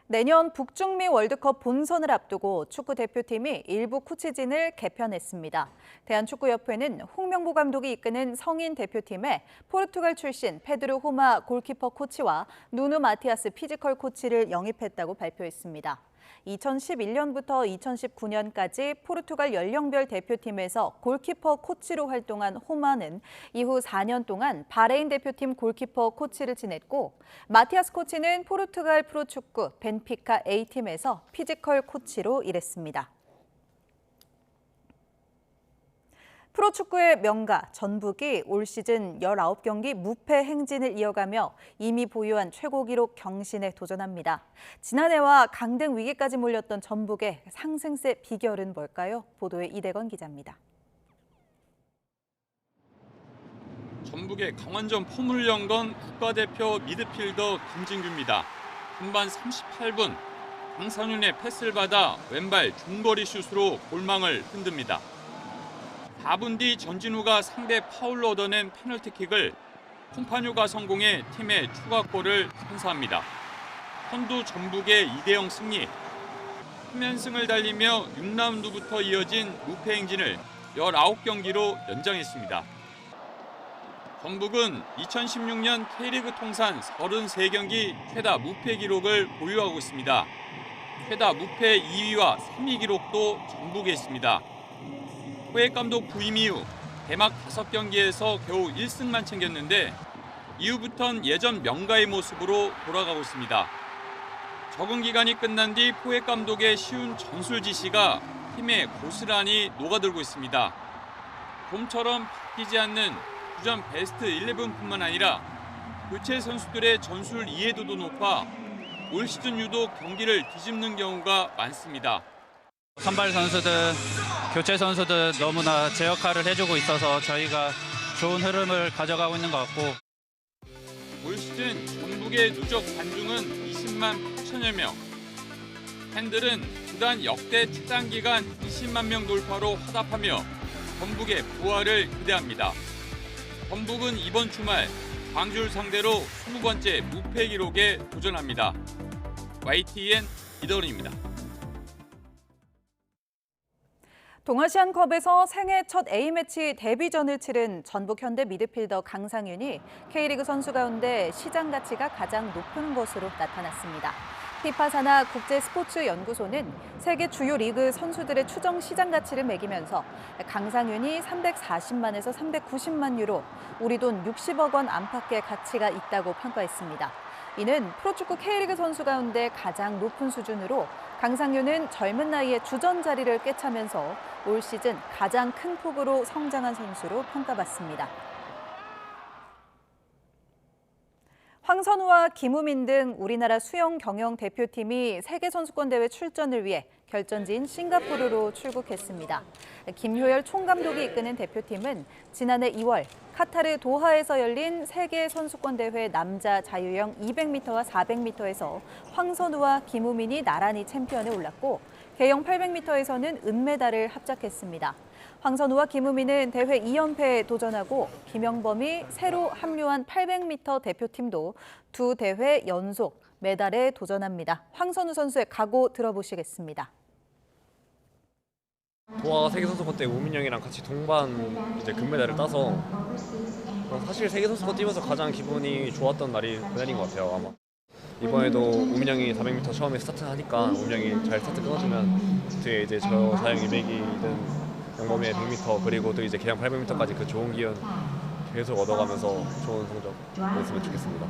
내년 북중미 월드컵 본선을 앞두고 축구 대표팀이 일부 코치진을 개편했습니다. 대한축구협회는 홍명보 감독이 이끄는 성인 대표팀에 포르투갈 출신 페드로 호마 골키퍼 코치와 누누 마티아스 피지컬 코치를 영입했다고 발표했습니다. 2011년부터 2019년까지 포르투갈 연령별 대표팀에서 골키퍼 코치로 활동한 호마는 이후 4년 동안 바레인 대표팀 골키퍼 코치를 지냈고 마티아스 코치는 포르투갈 프로축구 벤피카 A팀에서 피지컬 코치로 일했습니다. 프로축구의 명가 전북이 올 시즌 19경기 무패 행진을 이어가며 이미 보유한 최고 기록 경신에 도전합니다. 지난해와 강등 위기까지 몰렸던 전북의 상승세 비결은 뭘까요? 보도에 이대건 기자입니다. 전북의 강원전 포문을 연 건 국가대표 미드필더 김진규입니다. 후반 38분 강상윤의 패스를 받아 왼발 중거리 슛으로 골망을 흔듭니다. 4분 뒤 전진우가 상대 파울로 얻어낸 페널티킥을 콤파뉴가 성공해 팀의 추가골을 선사합니다. 선두 전북의 2대0 승리. 3연승을 달리며 6라운드부터 이어진 무패 행진을 19경기로 연장했습니다. 전북은 2016년 K리그 통산 33경기 최다 무패 기록을 보유하고 있습니다. 최다 무패 2위와 3위 기록도 전북에 있습니다. 호액 감독 부임 이후 개막 5경기에서 겨우 1승만 챙겼는데 이후부턴 예전 명가의 모습으로 돌아가고 있습니다. 적응 기간이 끝난 뒤 포획 감독의 쉬운 전술 지시가 팀에 고스란히 녹아들고 있습니다. 봄처럼 바뀌지 않는 주전 베스트 11뿐만 아니라 교체 선수들의 전술 이해도도 높아 올 시즌 유독 경기를 뒤집는 경우가 많습니다. 선발 선수들, 교체 선수들 너무나 제 역할을 해주고 있어서 저희가 좋은 흐름을 가져가고 있는 것 같고 올 시즌 전북의 누적 관중은 20만 8천여 명. 팬들은 구단 역대 최장 기간 20만 명 돌파로 화답하며 전북의 부활을 기대합니다. 전북은 이번 주말 광주를 상대로 20번째 무패 기록에 도전합니다. YTN 이더훈입니다. 동아시안컵에서 생애 첫 A매치 데뷔전을 치른 전북 현대 미드필더 강상윤이 K리그 선수 가운데 시장 가치가 가장 높은 것으로 나타났습니다. 피파 산하 국제스포츠연구소는 세계 주요 리그 선수들의 추정 시장 가치를 매기면서 강상윤이 340만에서 390만 유로, 우리 돈 60억 원 안팎의 가치가 있다고 평가했습니다. 이는 프로축구 K리그 선수 가운데 가장 높은 수준으로 강상윤은 젊은 나이에 주전 자리를 꿰차면서 올 시즌 가장 큰 폭으로 성장한 선수로 평가받습니다. 황선우와 김우민 등 우리나라 수영 경영 대표팀이 세계선수권대회 출전을 위해 결전지인 싱가포르로 출국했습니다. 김효열 총감독이 이끄는 대표팀은 지난해 2월 카타르 도하에서 열린 세계선수권대회 남자 자유형 200m와 400m에서 황선우와 김우민이 나란히 챔피언에 올랐고 계영 800m에서는 은메달을 합작했습니다. 황선우와 김우민은 대회 2연패에 도전하고 김영범이 새로 합류한 800m 대표팀도 두 대회 연속 메달에 도전합니다. 황선우 선수의 각오 들어보시겠습니다. 도하 세계선수권 때 우민 형이랑 같이 동반 금메달을 따서 사실 세계선수권 뛰면서 가장 기분이 좋았던 날이 그날인 것 같아요. 아마 이번에도 우민 형이 400m 처음에 스타트하니까 우민 형이 잘 스타트 끊어주면 뒤에 저 자영 200이든 영범의 100m 그리고 또 계량 800m까지 그 좋은 기운 계속 얻어가면서 좋은 성적 보였으면 좋겠습니다.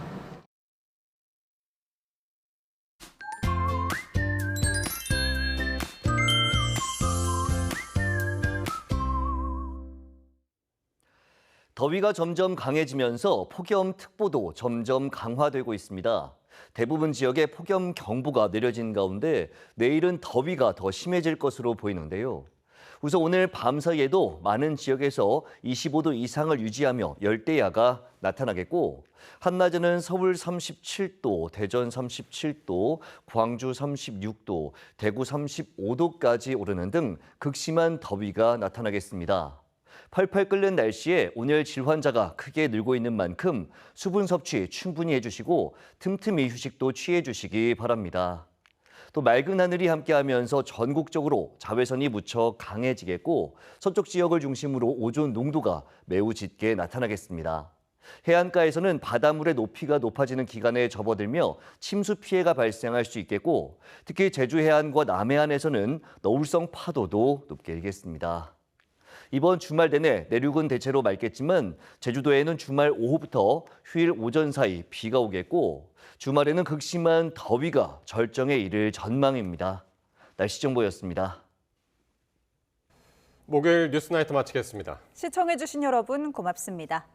더위가 점점 강해지면서 폭염특보도 점점 강화되고 있습니다. 대부분 지역에 폭염경보가 내려진 가운데 내일은 더위가 더 심해질 것으로 보이는데요. 우선 오늘 밤 사이에도 많은 지역에서 25도 이상을 유지하며 열대야가 나타나겠고 한낮에는 서울 37도, 대전 37도, 광주 36도, 대구 35도까지 오르는 등 극심한 더위가 나타나겠습니다. 팔팔 끓는 날씨에 온열 질환자가 크게 늘고 있는 만큼 수분 섭취 충분히 해주시고 틈틈이 휴식도 취해주시기 바랍니다. 또 맑은 하늘이 함께하면서 전국적으로 자외선이 무척 강해지겠고 서쪽 지역을 중심으로 오존 농도가 매우 짙게 나타나겠습니다. 해안가에서는 바닷물의 높이가 높아지는 기간에 접어들며 침수 피해가 발생할 수 있겠고 특히 제주 해안과 남해안에서는 너울성 파도도 높게 일겠습니다. 이번 주말 내내 내륙은 대체로 맑겠지만 제주도에는 주말 오후부터 휴일 오전 사이 비가 오겠고 주말에는 극심한 더위가 절정에 이를 전망입니다. 날씨 정보였습니다. 목요일 뉴스나이트 마치겠습니다. 시청해주신 여러분 고맙습니다.